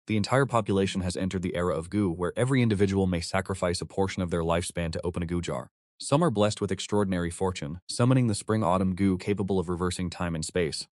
The entire population has entered the era of Gu, where every individual may sacrifice a portion of their lifespan to open a Gu jar. Some are blessed with extraordinary fortune, summoning the Spring-Autumn Gu capable of reversing time and space.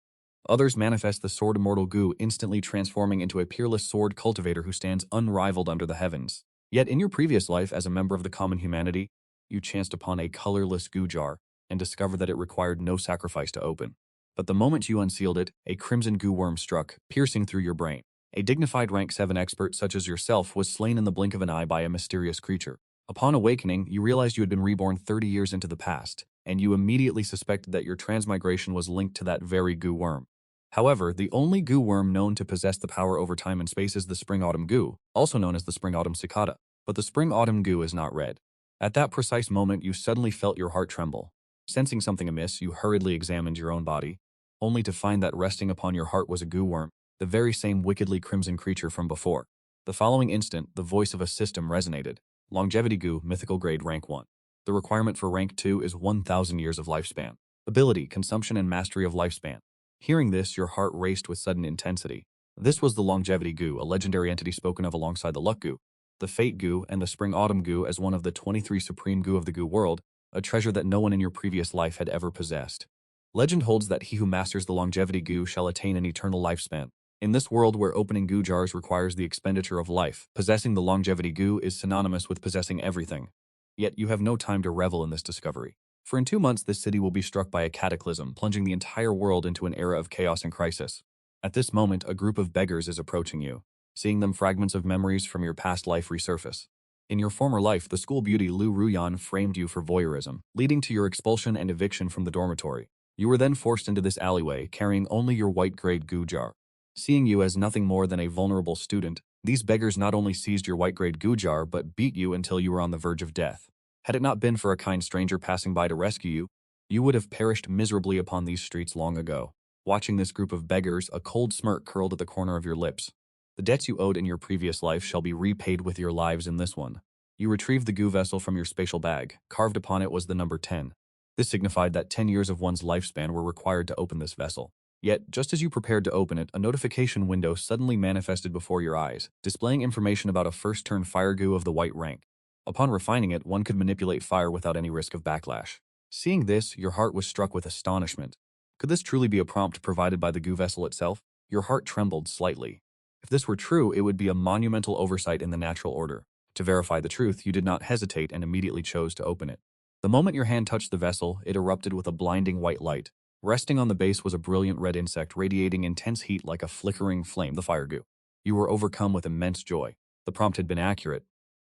Others manifest the Sword Immortal Gu, instantly transforming into a peerless sword cultivator who stands unrivaled under the heavens. Yet in your previous life as a member of the common humanity, you chanced upon a colorless Gu jar and discovered that it required no sacrifice to open. But the moment you unsealed it, a crimson Gu worm struck, piercing through your brain. A dignified rank 7 expert such as yourself was slain in the blink of an eye by a mysterious creature. Upon awakening, you realized you had been reborn 30 years into the past, and you immediately suspected that your transmigration was linked to that very Gu worm. However, the only Gu worm known to possess the power over time and space is the Spring-Autumn Gu, also known as the Spring-Autumn Cicada. But the Spring-Autumn Gu is not red. At that precise moment, you suddenly felt your heart tremble. Sensing something amiss, you hurriedly examined your own body, only to find that resting upon your heart was a Gu worm, the very same wickedly crimson creature from before. The following instant, the voice of a system resonated. Longevity Gu, Mythical Grade Rank 1. The requirement for Rank 2 is 1,000 years of lifespan. Ability, Consumption and Mastery of Lifespan. Hearing this, your heart raced with sudden intensity. This was the Longevity Gu, a legendary entity spoken of alongside the Luck Gu, the Fate Gu, and the Spring-Autumn Gu as one of the 23 supreme Gu of the Gu world, a treasure that no one in your previous life had ever possessed. Legend holds that he who masters the Longevity Gu shall attain an eternal lifespan. In this world where opening Gu jars requires the expenditure of life, possessing the Longevity Gu is synonymous with possessing everything. Yet you have no time to revel in this discovery. For in 2 months this city will be struck by a cataclysm, plunging the entire world into an era of chaos and crisis. At this moment, a group of beggars is approaching you. Seeing them, fragments of memories from your past life resurface. In your former life, the school beauty Lu Ruyan framed you for voyeurism, leading to your expulsion and eviction from the dormitory. You were then forced into this alleyway, carrying only your white-grade Gu jar. Seeing you as nothing more than a vulnerable student, these beggars not only seized your white-grade Gu jar, but beat you until you were on the verge of death. Had it not been for a kind stranger passing by to rescue you, you would have perished miserably upon these streets long ago. Watching this group of beggars, a cold smirk curled at the corner of your lips. The debts you owed in your previous life shall be repaid with your lives in this one. You retrieved the Gu vessel from your spatial bag. Carved upon it was the number 10. This signified that 10 years of one's lifespan were required to open this vessel. Yet, just as you prepared to open it, a notification window suddenly manifested before your eyes, displaying information about a first-turn fire Gu of the white rank. Upon refining it, one could manipulate fire without any risk of backlash. Seeing this, your heart was struck with astonishment. Could this truly be a prompt provided by the Gu vessel itself? Your heart trembled slightly. If this were true, it would be a monumental oversight in the natural order. To verify the truth, you did not hesitate and immediately chose to open it. The moment your hand touched the vessel, it erupted with a blinding white light. Resting on the base was a brilliant red insect radiating intense heat like a flickering flame, the fire Gu. You were overcome with immense joy. The prompt had been accurate.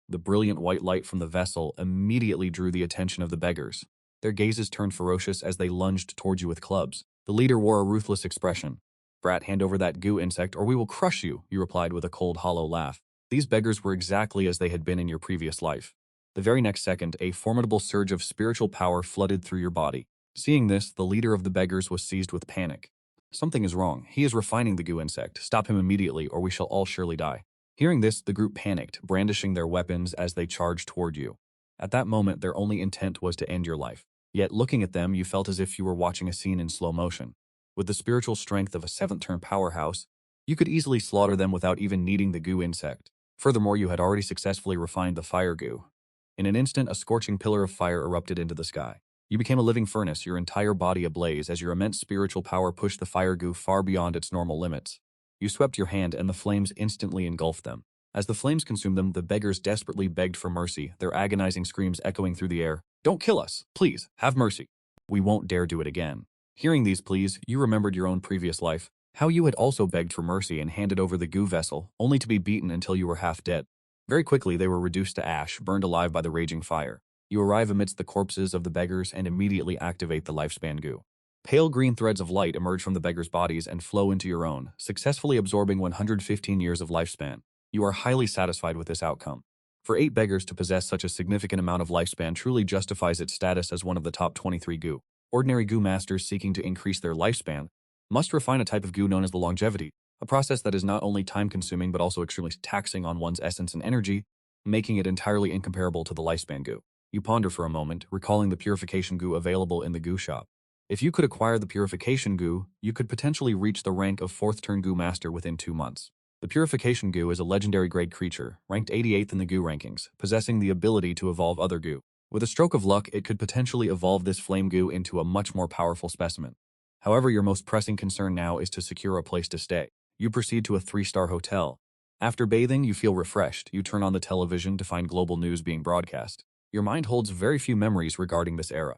The brilliant white light from the vessel immediately drew the attention of the beggars. Their gazes turned ferocious as they lunged towards you with clubs. The leader wore a ruthless expression. "Brat, hand over that Gu insect or we will crush you," you replied with a cold, hollow laugh. These beggars were exactly as they had been in your previous life. The very next second, a formidable surge of spiritual power flooded through your body. Seeing this, the leader of the beggars was seized with panic. "Something is wrong. He is refining the Gu insect. Stop him immediately or we shall all surely die." Hearing this, the group panicked, brandishing their weapons as they charged toward you. At that moment, their only intent was to end your life. Yet, looking at them, you felt as if you were watching a scene in slow motion. With the spiritual strength of a 7th-turn powerhouse, you could easily slaughter them without even needing the Gu insect. Furthermore, you had already successfully refined the fire Gu. In an instant, a scorching pillar of fire erupted into the sky. You became a living furnace, your entire body ablaze as your immense spiritual power pushed the fire Gu far beyond its normal limits. You swept your hand and the flames instantly engulfed them. As the flames consumed them, the beggars desperately begged for mercy, their agonizing screams echoing through the air. "Don't kill us! Please, have mercy! We won't dare do it again." Hearing these pleas, you remembered your own previous life, how you had also begged for mercy and handed over the Gu vessel, only to be beaten until you were half dead. Very quickly, they were reduced to ash, burned alive by the raging fire. You arrive amidst the corpses of the beggars and immediately activate the lifespan Gu. Pale green threads of light emerge from the beggars' bodies and flow into your own, successfully absorbing 115 years of lifespan. You are highly satisfied with this outcome. For 8 beggars to possess such a significant amount of lifespan truly justifies its status as one of the top 23 Gu. Ordinary Gu masters seeking to increase their lifespan must refine a type of Gu known as the longevity, a process that is not only time-consuming but also extremely taxing on one's essence and energy, making it entirely incomparable to the lifespan Gu. You ponder for a moment, recalling the purification Gu available in the Gu shop. If you could acquire the purification Gu, you could potentially reach the rank of 4th-turn Gu master within 2 months. The Purification Gu is a legendary grade creature, ranked 88th in the Gu rankings, possessing the ability to evolve other Gu. With a stroke of luck, it could potentially evolve this flame Gu into a much more powerful specimen. However, your most pressing concern now is to secure a place to stay. You proceed to a 3-star hotel. After bathing, you feel refreshed. You turn on the television to find global news being broadcast. Your mind holds very few memories regarding this era.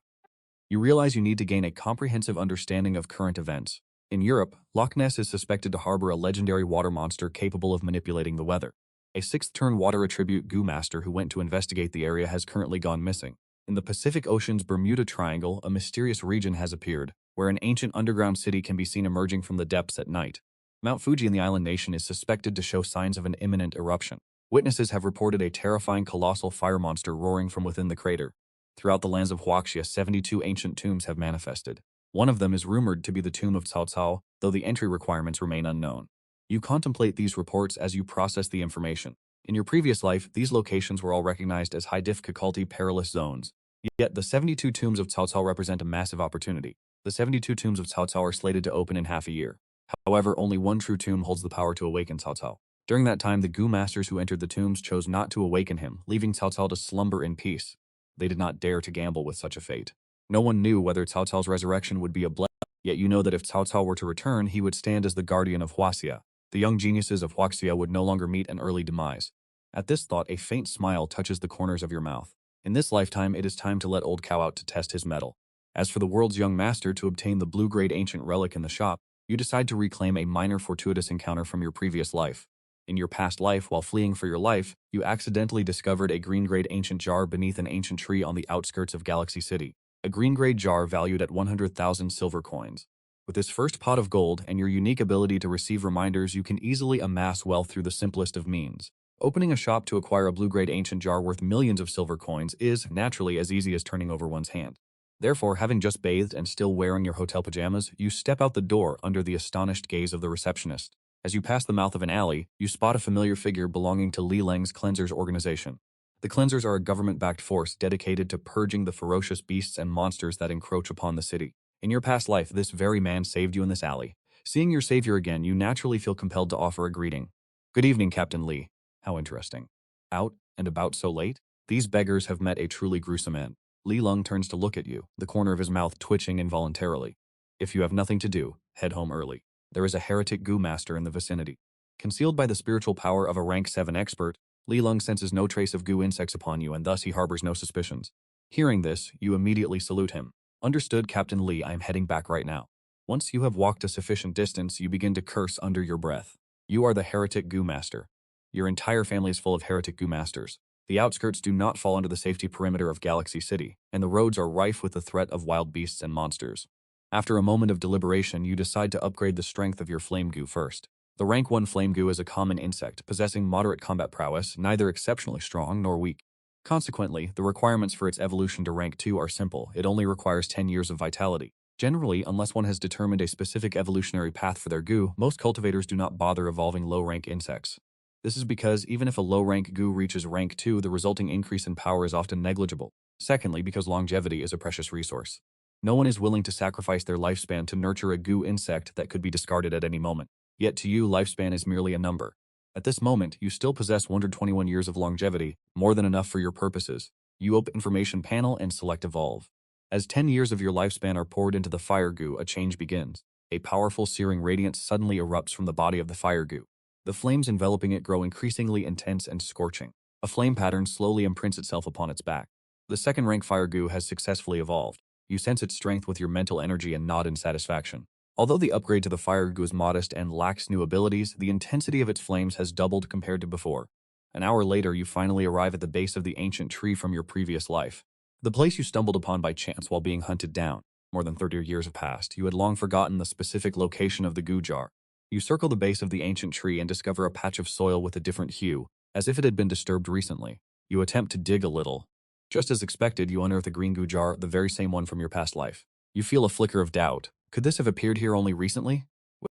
You realize you need to gain a comprehensive understanding of current events. In Europe, Loch Ness is suspected to harbor a legendary water monster capable of manipulating the weather. A 6th-turn water attribute Gu master who went to investigate the area has currently gone missing. In the Pacific Ocean's Bermuda Triangle, a mysterious region has appeared, where an ancient underground city can be seen emerging from the depths at night. Mount Fuji in the island nation is suspected to show signs of an imminent eruption. Witnesses have reported a terrifying colossal fire monster roaring from within the crater. Throughout the lands of Huaxia, 72 ancient tombs have manifested. One of them is rumored to be the tomb of Cao Cao, though the entry requirements remain unknown. You contemplate these reports as you process the information. In your previous life, these locations were all recognized as high-difficulty perilous zones. Yet the 72 tombs of Cao Cao represent a massive opportunity. The 72 tombs of Cao Cao are slated to open in half a year. However, only one true tomb holds the power to awaken Cao Cao. During that time, the Gu masters who entered the tombs chose not to awaken him, leaving Cao Cao to slumber in peace. They did not dare to gamble with such a fate. No one knew whether Cao Cao's resurrection would be a blessing, yet you know that if Cao Cao were to return, he would stand as the guardian of Huaxia. The young geniuses of Huaxia would no longer meet an early demise. At this thought, a faint smile touches the corners of your mouth. In this lifetime, it is time to let old Cao out to test his mettle. As for the world's young master to obtain the blue-grade ancient relic in the shop, you decide to reclaim a minor fortuitous encounter from your previous life. In your past life, while fleeing for your life, you accidentally discovered a green-grade ancient jar beneath an ancient tree on the outskirts of Galaxy City. A green-grade jar valued at 100,000 silver coins. With this first pot of gold and your unique ability to receive reminders, you can easily amass wealth through the simplest of means. Opening a shop to acquire a blue-grade ancient jar worth millions of silver coins is, naturally, as easy as turning over one's hand. Therefore, having just bathed and still wearing your hotel pajamas, you step out the door under the astonished gaze of the receptionist. As you pass the mouth of an alley, you spot a familiar figure belonging to Li Leng's Cleansers organization. The Cleansers are a government-backed force dedicated to purging the ferocious beasts and monsters that encroach upon the city. In your past life, this very man saved you in this alley. Seeing your savior again, you naturally feel compelled to offer a greeting. Good evening, Captain Li. How interesting. Out and about so late? These beggars have met a truly gruesome end. Li Leng turns to look at you, the corner of his mouth twitching involuntarily. If you have nothing to do, head home early. There is a heretic Gu master in the vicinity. Concealed by the spiritual power of a rank 7 expert, Li Leng senses no trace of Gu insects upon you and thus he harbors no suspicions. Hearing this, you immediately salute him. Understood, Captain Li, I am heading back right now. Once you have walked a sufficient distance, you begin to curse under your breath. You are the heretic Gu master. Your entire family is full of heretic Gu masters. The outskirts do not fall under the safety perimeter of Galaxy City, and the roads are rife with the threat of wild beasts and monsters. After a moment of deliberation, you decide to upgrade the strength of your Flame Gu first. The rank 1 Flame Gu is a common insect, possessing moderate combat prowess, neither exceptionally strong nor weak. Consequently, the requirements for its evolution to rank 2 are simple. It only requires 10 years of vitality. Generally, unless one has determined a specific evolutionary path for their Gu, most cultivators do not bother evolving low-rank insects. This is because even if a low-rank Gu reaches rank 2, the resulting increase in power is often negligible. Secondly, because longevity is a precious resource. No one is willing to sacrifice their lifespan to nurture a Gu insect that could be discarded at any moment. Yet to you, lifespan is merely a number. At this moment, you still possess 121 years of longevity, more than enough for your purposes. You open Information Panel and select Evolve. As 10 years of your lifespan are poured into the Fire Gu, a change begins. A powerful searing radiance suddenly erupts from the body of the Fire Gu. The flames enveloping it grow increasingly intense and scorching. A flame pattern slowly imprints itself upon its back. The second rank Fire Gu has successfully evolved. You sense its strength with your mental energy and nod in satisfaction. Although the upgrade to the Fire Gu is modest and lacks new abilities, the intensity of its flames has doubled compared to before. An hour later, you finally arrive at the base of the ancient tree from your previous life. The place you stumbled upon by chance while being hunted down. More than 30 years have passed. You had long forgotten the specific location of the Gu jar. You circle the base of the ancient tree and discover a patch of soil with a different hue, as if it had been disturbed recently. You attempt to dig a little. Just as expected, you unearth a green Gu jar, the very same one from your past life. You feel a flicker of doubt. Could this have appeared here only recently?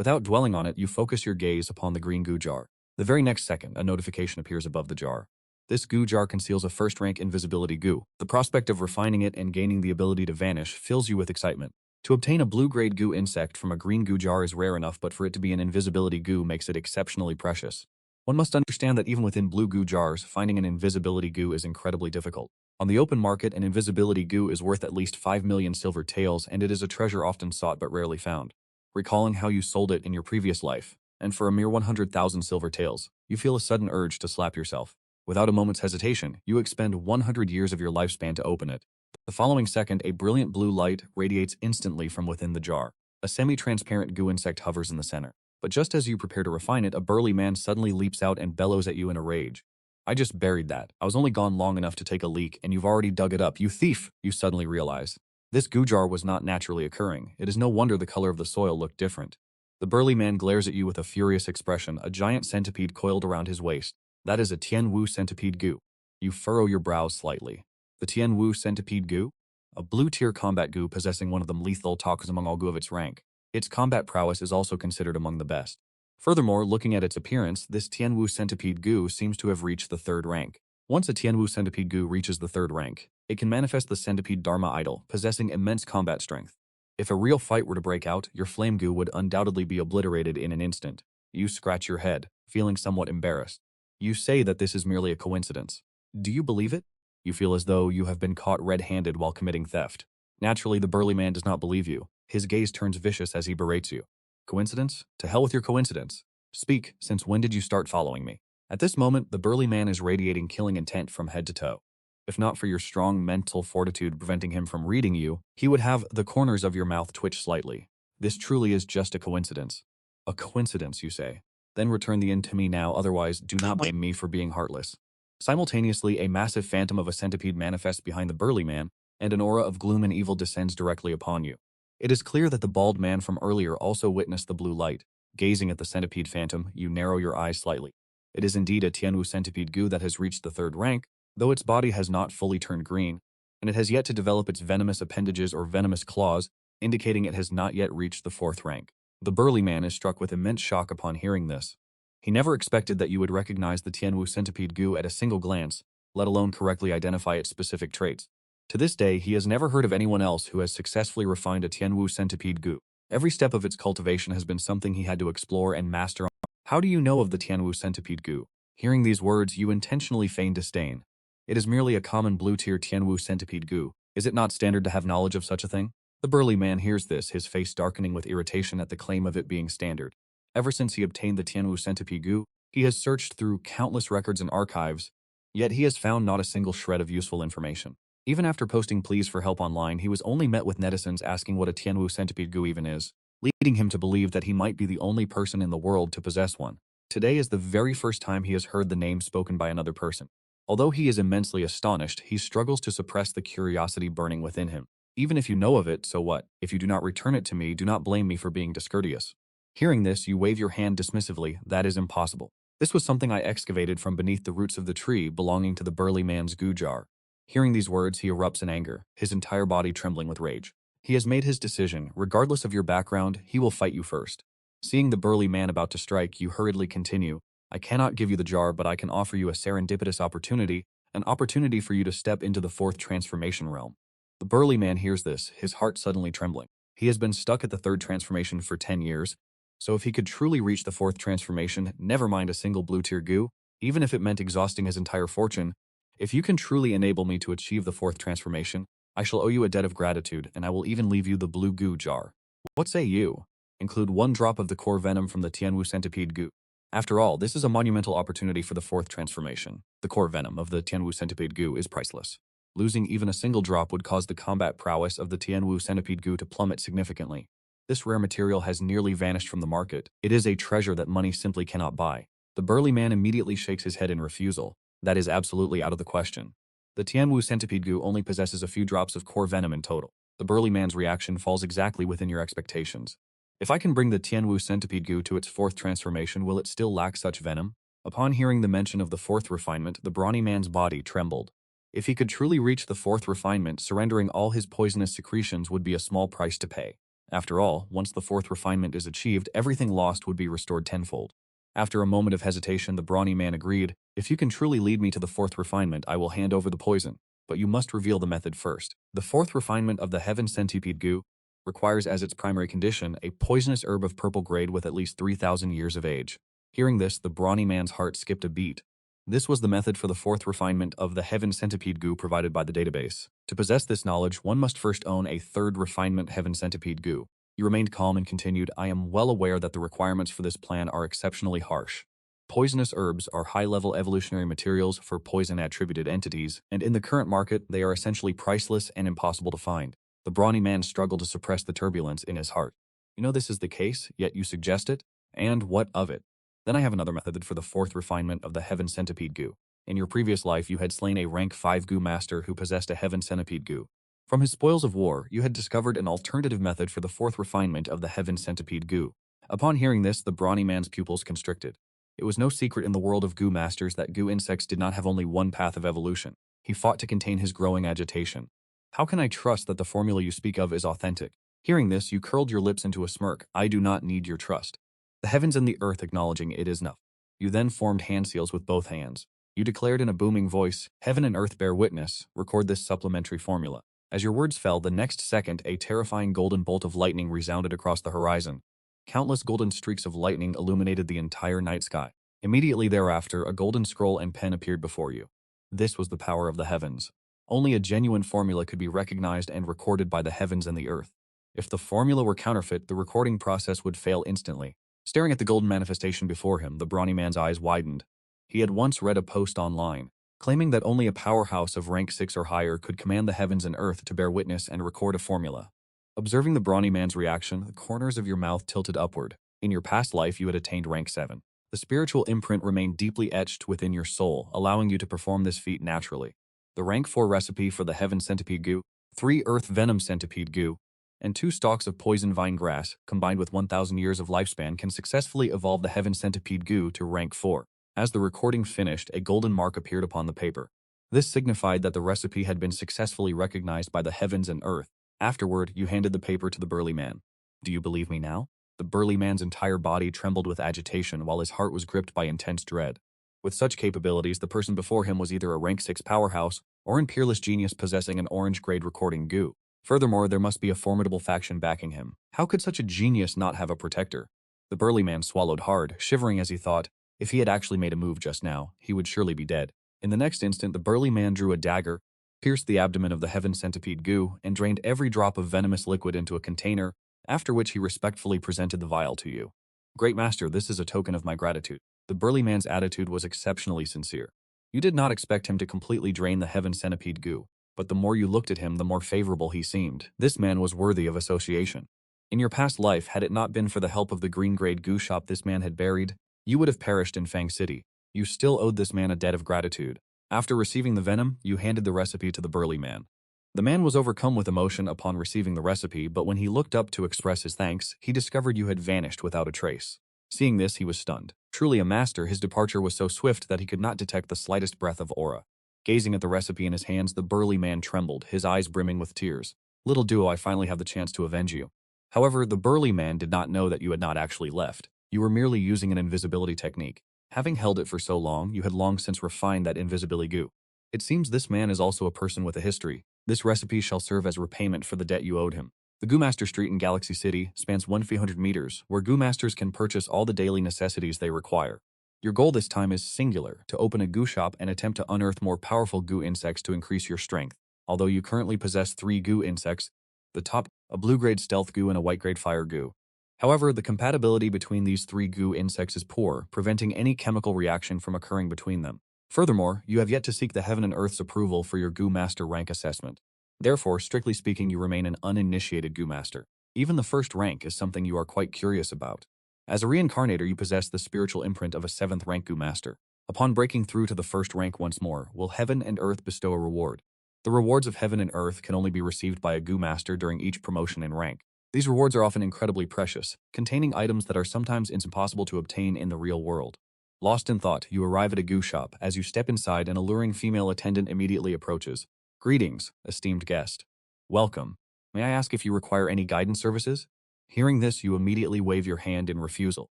Without dwelling on it, you focus your gaze upon the green Gu jar. The very next second, a notification appears above the jar. This Gu jar conceals a first-rank invisibility Gu. The prospect of refining it and gaining the ability to vanish fills you with excitement. To obtain a blue-grade goo insect from a green goo jar is rare enough, but for it to be an invisibility goo makes it exceptionally precious. One must understand that even within blue goo jars, finding an invisibility goo is incredibly difficult. On the open market, an invisibility goo is worth at least 5 million silver taels, and it is a treasure often sought but rarely found. Recalling how you sold it in your previous life, and for a mere 100,000 silver taels, you feel a sudden urge to slap yourself. Without a moment's hesitation, you expend 100 years of your lifespan to open it. The following second, a brilliant blue light radiates instantly from within the jar. A semi-transparent goo insect hovers in the center. But just as you prepare to refine it, a burly man suddenly leaps out and bellows at you in a rage. I just buried that. I was only gone long enough to take a leak, and you've already dug it up, you thief! You suddenly realize. This goo jar was not naturally occurring. It is no wonder the color of the soil looked different. The burly man glares at you with a furious expression, a giant centipede coiled around his waist. That is a Tianwu centipede goo. You furrow your brows slightly. The Tianwu centipede goo? A blue-tier combat goo possessing one of the lethal toxins among all goo of its rank. Its combat prowess is also considered among the best. Furthermore, looking at its appearance, this Tianwu centipede goo seems to have reached the 3rd rank. Once a Tianwu centipede goo reaches the 3rd rank, it can manifest the centipede Dharma idol, possessing immense combat strength. If a real fight were to break out, your flame goo would undoubtedly be obliterated in an instant. You scratch your head, feeling somewhat embarrassed. You say that this is merely a coincidence. Do you believe it? You feel as though you have been caught red-handed while committing theft. Naturally, the burly man does not believe you. His gaze turns vicious as he berates you. Coincidence? To hell with your coincidence. Speak, since when did you start following me? At this moment, the burly man is radiating killing intent from head to toe. If not for your strong mental fortitude preventing him from reading you, he would have the corners of your mouth twitch slightly. This truly is just a coincidence. A coincidence, you say. Then return the end to me now, otherwise do not blame me for being heartless. Simultaneously, a massive phantom of a centipede manifests behind the burly man, and an aura of gloom and evil descends directly upon you. It is clear that the bald man from earlier also witnessed the blue light. Gazing at the centipede phantom, you narrow your eyes slightly. It is indeed a Tianwu centipede goo that has reached the 3rd rank, though its body has not fully turned green, and it has yet to develop its venomous appendages or venomous claws, indicating it has not yet reached the 4th rank. The burly man is struck with immense shock upon hearing this. He never expected that you would recognize the Tianwu centipede goo at a single glance, let alone correctly identify its specific traits. To this day, he has never heard of anyone else who has successfully refined a Tianwu centipede goo. Every step of its cultivation has been something he had to explore and master. How do you know of the Tianwu centipede goo? Hearing these words, you intentionally feign disdain. It is merely a common blue-tier Tianwu centipede goo. Is it not standard to have knowledge of such a thing? The burly man hears this, his face darkening with irritation at the claim of it being standard. Ever since he obtained the Tianwu centipede goo, he has searched through countless records and archives, yet he has found not a single shred of useful information. Even after posting pleas for help online, he was only met with netizens asking what a Tianwu centipede goo even is, leading him to believe that he might be the only person in the world to possess one. Today is the very first time he has heard the name spoken by another person. Although he is immensely astonished, he struggles to suppress the curiosity burning within him. Even if you know of it, so what? If you do not return it to me, do not blame me for being discourteous. Hearing this, you wave your hand dismissively. That is impossible. This was something I excavated from beneath the roots of the tree belonging to the burly man's goo jar. Hearing these words, he erupts in anger, his entire body trembling with rage. He has made his decision. Regardless of your background, he will fight you first. Seeing the burly man about to strike, you hurriedly continue. I cannot give you the jar, but I can offer you a serendipitous opportunity, an opportunity for you to step into the 4th transformation realm. The burly man hears this, his heart suddenly trembling. He has been stuck at the 3rd transformation for 10 years, so if he could truly reach the 4th transformation, never mind a single blue-tier goo, even if it meant exhausting his entire fortune, if you can truly enable me to achieve the 4th transformation, I shall owe you a debt of gratitude, and I will even leave you the blue goo jar. What say you? Include 1 drop of the core venom from the Tianwu centipede goo. After all, this is a monumental opportunity for the 4th transformation. The core venom of the Tianwu centipede goo is priceless. Losing even a single drop would cause the combat prowess of the Tianwu centipede goo to plummet significantly. This rare material has nearly vanished from the market. It is a treasure that money simply cannot buy. The burly man immediately shakes his head in refusal. That is absolutely out of the question. The Tianwu centipede goo only possesses a few drops of core venom in total. The burly man's reaction falls exactly within your expectations. If I can bring the Tianwu centipede goo to its 4th transformation, will it still lack such venom? Upon hearing the mention of the 4th refinement, the brawny man's body trembled. If he could truly reach the 4th refinement, surrendering all his poisonous secretions would be a small price to pay. After all, once the 4th refinement is achieved, everything lost would be restored tenfold. After a moment of hesitation, the brawny man agreed, if you can truly lead me to the 4th refinement, I will hand over the poison. But you must reveal the method first. The 4th refinement of the Heaven Centipede Goo. requires as its primary condition a poisonous herb of purple grade with at least 3,000 years of age. Hearing this, the brawny man's heart skipped a beat. This was the method for the fourth refinement of the Heaven Centipede Gu provided by the database. To possess this knowledge, one must first own a third refinement Heaven Centipede Gu. You remained calm and continued, I am well aware that the requirements for this plan are exceptionally harsh. Poisonous herbs are high-level evolutionary materials for poison-attributed entities, and in the current market, they are essentially priceless and impossible to find. The brawny man struggled to suppress the turbulence in his heart. You know this is the case, yet you suggest it? And what of it? Then I have another method for the fourth refinement of the Heaven Centipede Gu. In your previous life, you had slain a rank 5 Gu master who possessed a Heaven Centipede Gu. From his spoils of war, you had discovered an alternative method for the fourth refinement of the Heaven Centipede Gu. Upon hearing this, the brawny man's pupils constricted. It was no secret in the world of Gu masters that Gu insects did not have only one path of evolution. He fought to contain his growing agitation. How can I trust that the formula you speak of is authentic? Hearing this, you curled your lips into a smirk. I do not need your trust. The heavens and the earth acknowledging it is enough. You then formed hand seals with both hands. You declared in a booming voice, heaven and earth bear witness, record this supplementary formula. As your words fell, the next second, a terrifying golden bolt of lightning resounded across the horizon. Countless golden streaks of lightning illuminated the entire night sky. Immediately thereafter, a golden scroll and pen appeared before you. This was the power of the heavens. Only a genuine formula could be recognized and recorded by the heavens and the earth. If the formula were counterfeit, the recording process would fail instantly. Staring at the golden manifestation before him, the brawny man's eyes widened. He had once read a post online, claiming that only a powerhouse of rank 6 or higher could command the heavens and earth to bear witness and record a formula. Observing the brawny man's reaction, the corners of your mouth tilted upward. In your past life, you had attained rank 7. The spiritual imprint remained deeply etched within your soul, allowing you to perform this feat naturally. The rank 4 recipe for the Heaven Centipede Gu, 3 Earth Venom Centipede Gu, and 2 stalks of poison vine grass, combined with 1,000 years of lifespan, can successfully evolve the Heaven Centipede Gu to rank 4. As the recording finished, a golden mark appeared upon the paper. This signified that the recipe had been successfully recognized by the heavens and earth. Afterward, you handed the paper to the burly man. Do you believe me now? The burly man's entire body trembled with agitation while his heart was gripped by intense dread. With such capabilities, the person before him was either a rank 6 powerhouse or an peerless genius possessing an orange-grade recording Gu. Furthermore, there must be a formidable faction backing him. How could such a genius not have a protector? The burly man swallowed hard, shivering as he thought, if he had actually made a move just now, he would surely be dead. In the next instant, the burly man drew a dagger, pierced the abdomen of the Heaven Centipede Gu, and drained every drop of venomous liquid into a container, after which he respectfully presented the vial to you. Great Master, this is a token of my gratitude. The burly man's attitude was exceptionally sincere. You did not expect him to completely drain the Heaven Centipede Gu, but the more you looked at him, the more favorable he seemed. This man was worthy of association. In your past life, had it not been for the help of the green-grade Gu shop this man had buried, you would have perished in Fang City. You still owed this man a debt of gratitude. After receiving the venom, you handed the recipe to the burly man. The man was overcome with emotion upon receiving the recipe, but when he looked up to express his thanks, he discovered you had vanished without a trace. Seeing this, he was stunned. Truly a master, his departure was so swift that he could not detect the slightest breath of aura. Gazing at the recipe in his hands, the burly man trembled, his eyes brimming with tears. Little do I finally have the chance to avenge you. However, the burly man did not know that you had not actually left. You were merely using an invisibility technique. Having held it for so long, you had long since refined that invisibility Gu. It seems this man is also a person with a history. This recipe shall serve as repayment for the debt you owed him. The Gu Master Street in Galaxy City spans 100 meters, where Gu Masters can purchase all the daily necessities they require. Your goal this time is singular, to open a Gu shop and attempt to unearth more powerful Gu insects to increase your strength. Although you currently possess 3 Gu insects, the top, a blue-grade stealth Gu and a white-grade fire Gu. However, the compatibility between these 3 Gu insects is poor, preventing any chemical reaction from occurring between them. Furthermore, you have yet to seek the Heaven and Earth's approval for your Gu Master rank assessment. Therefore, strictly speaking, you remain an uninitiated Gu Master. Even the first rank is something you are quite curious about. As a reincarnator, you possess the spiritual imprint of a 7th rank Gu Master. Upon breaking through to the first rank once more, will Heaven and Earth bestow a reward. The rewards of Heaven and Earth can only be received by a Gu Master during each promotion in rank. These rewards are often incredibly precious, containing items that are sometimes impossible to obtain in the real world. Lost in thought, you arrive at a Gu shop. As you step inside, an alluring female attendant immediately approaches. Greetings, esteemed guest. Welcome. May I ask if you require any guidance services? Hearing this, you immediately wave your hand in refusal.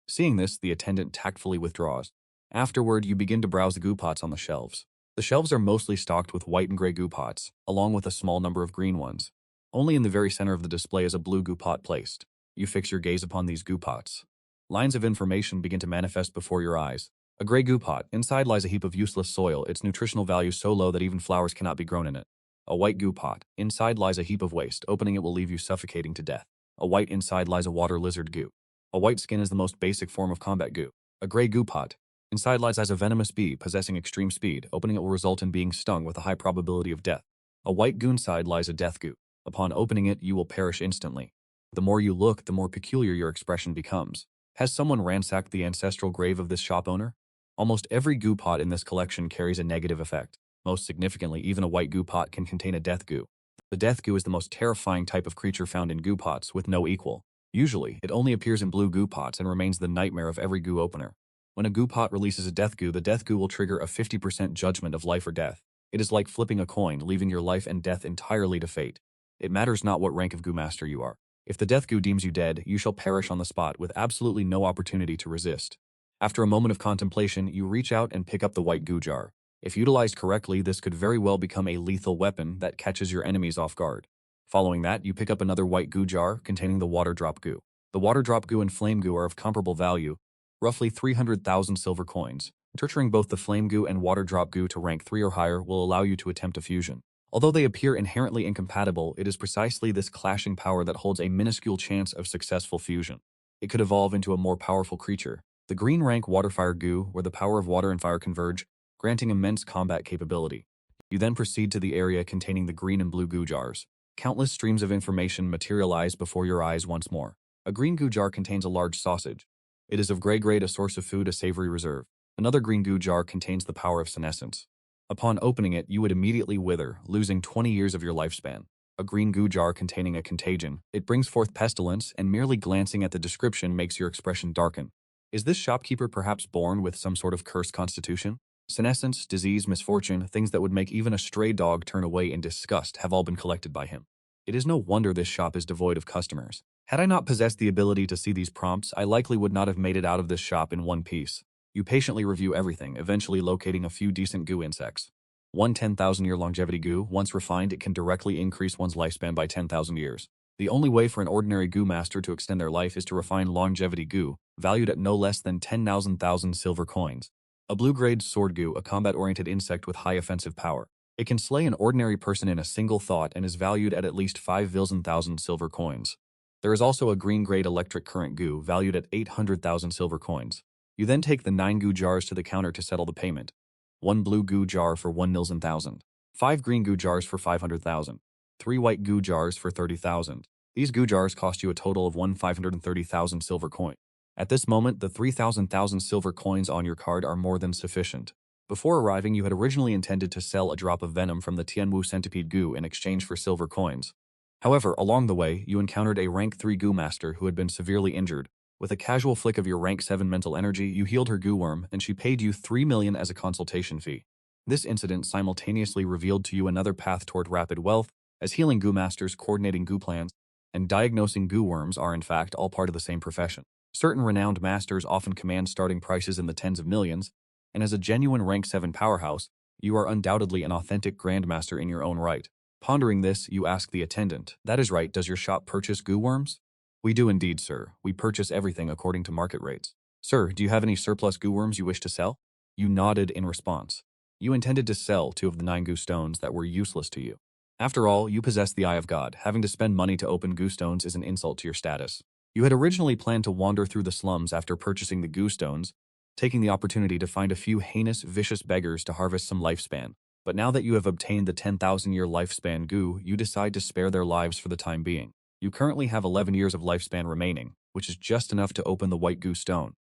Seeing this, the attendant tactfully withdraws. Afterward, you begin to browse the Gu pots on the shelves. The shelves are mostly stocked with white and gray Gu pots, along with a small number of green ones. Only in the very center of the display is a blue goo pot placed. You fix your gaze upon these goo pots. Lines of information begin to manifest before your eyes. A gray goo pot. Inside lies a heap of useless soil, its nutritional value so low that even flowers cannot be grown in it. A white goo pot. Inside lies a heap of waste. Opening it will leave you suffocating to death. A white inside lies a water lizard goo. A white skin is the most basic form of combat goo. A gray goo pot. Inside lies a venomous bee possessing extreme speed. Opening it will result in being stung with a high probability of death. A white goo inside lies a death goo. Upon opening it, you will perish instantly. The more you look, the more peculiar your expression becomes. Has someone ransacked the ancestral grave of this shop owner? Almost every goo pot in this collection carries a negative effect. Most significantly, even a white goo pot can contain a death goo. The death goo is the most terrifying type of creature found in goo pots, with no equal. Usually, it only appears in blue goo pots and remains the nightmare of every goo opener. When a goo pot releases a death goo, the death goo will trigger a 50% judgment of life or death. It is like flipping a coin, leaving your life and death entirely to fate. It matters not what rank of goo master you are. If the death goo deems you dead, you shall perish on the spot with absolutely no opportunity to resist. After a moment of contemplation, you reach out and pick up the white goo jar. If utilized correctly, this could very well become a lethal weapon that catches your enemies off guard. Following that, you pick up another white goo jar containing the water drop goo. The water drop goo and flame goo are of comparable value, roughly 300,000 silver coins. Torturing both the flame goo and water drop goo to rank 3 or higher will allow you to attempt a fusion. Although they appear inherently incompatible, it is precisely this clashing power that holds a minuscule chance of successful fusion. It could evolve into a more powerful creature. The green rank waterfire goo, where the power of water and fire converge, granting immense combat capability. You then proceed to the area containing the green and blue goo jars. Countless streams of information materialize before your eyes once more. A green goo jar contains a large sausage. It is of gray grade, a source of food, a savory reserve. Another green goo jar contains the power of senescence. Upon opening it, you would immediately wither, losing 20 years of your lifespan. A green goo jar containing a contagion. It brings forth pestilence, and merely glancing at the description makes your expression darken. Is this shopkeeper perhaps born with some sort of cursed constitution? Senescence, disease, misfortune, things that would make even a stray dog turn away in disgust have all been collected by him. It is no wonder this shop is devoid of customers. Had I not possessed the ability to see these prompts, I likely would not have made it out of this shop in one piece. You patiently review everything, eventually locating a few decent goo insects. One 10,000-year longevity goo, once refined, it can directly increase one's lifespan by 10,000 years. The only way for an ordinary goo master to extend their life is to refine longevity goo, valued at no less than 10,000 silver coins. A blue-grade sword goo, a combat-oriented insect with high offensive power. It can slay an ordinary person in a single thought and is valued at least 5,000 silver coins. There is also a green-grade electric current goo, valued at 800,000 silver coins. You then take the 9 goo jars to the counter to settle the payment. 1 blue goo jar for 1,000,000. 5 green goo jars for 500,000. 3 white goo jars for 30,000. These goo jars cost you a total of 530,000 silver coin. At this moment, the 3,000 silver coins on your card are more than sufficient. Before arriving, you had originally intended to sell a drop of venom from the Tianwu centipede goo in exchange for silver coins. However, along the way, you encountered a rank 3 goo master who had been severely injured. With a casual flick of your rank 7 mental energy, you healed her goo worm, and she paid you 3 million as a consultation fee. This incident simultaneously revealed to you another path toward rapid wealth, as healing goo masters, coordinating goo plans, and diagnosing goo worms are in fact all part of the same profession. Certain renowned masters often command starting prices in the tens of millions, and as a genuine rank 7 powerhouse, you are undoubtedly an authentic grandmaster in your own right. Pondering this, you ask the attendant, "That is right, does your shop purchase goo worms?" "We do indeed, sir. We purchase everything according to market rates." "Sir, do you have any surplus goo worms you wish to sell?" You nodded in response. You intended to sell 2 of the 9 goo stones that were useless to you. After all, you possess the eye of God. Having to spend money to open goo stones is an insult to your status. You had originally planned to wander through the slums after purchasing the goo stones, taking the opportunity to find a few heinous, vicious beggars to harvest some lifespan. But now that you have obtained the 10,000-year lifespan goo, you decide to spare their lives for the time being. You currently have 11 years of lifespan remaining, which is just enough to open the white goo stone.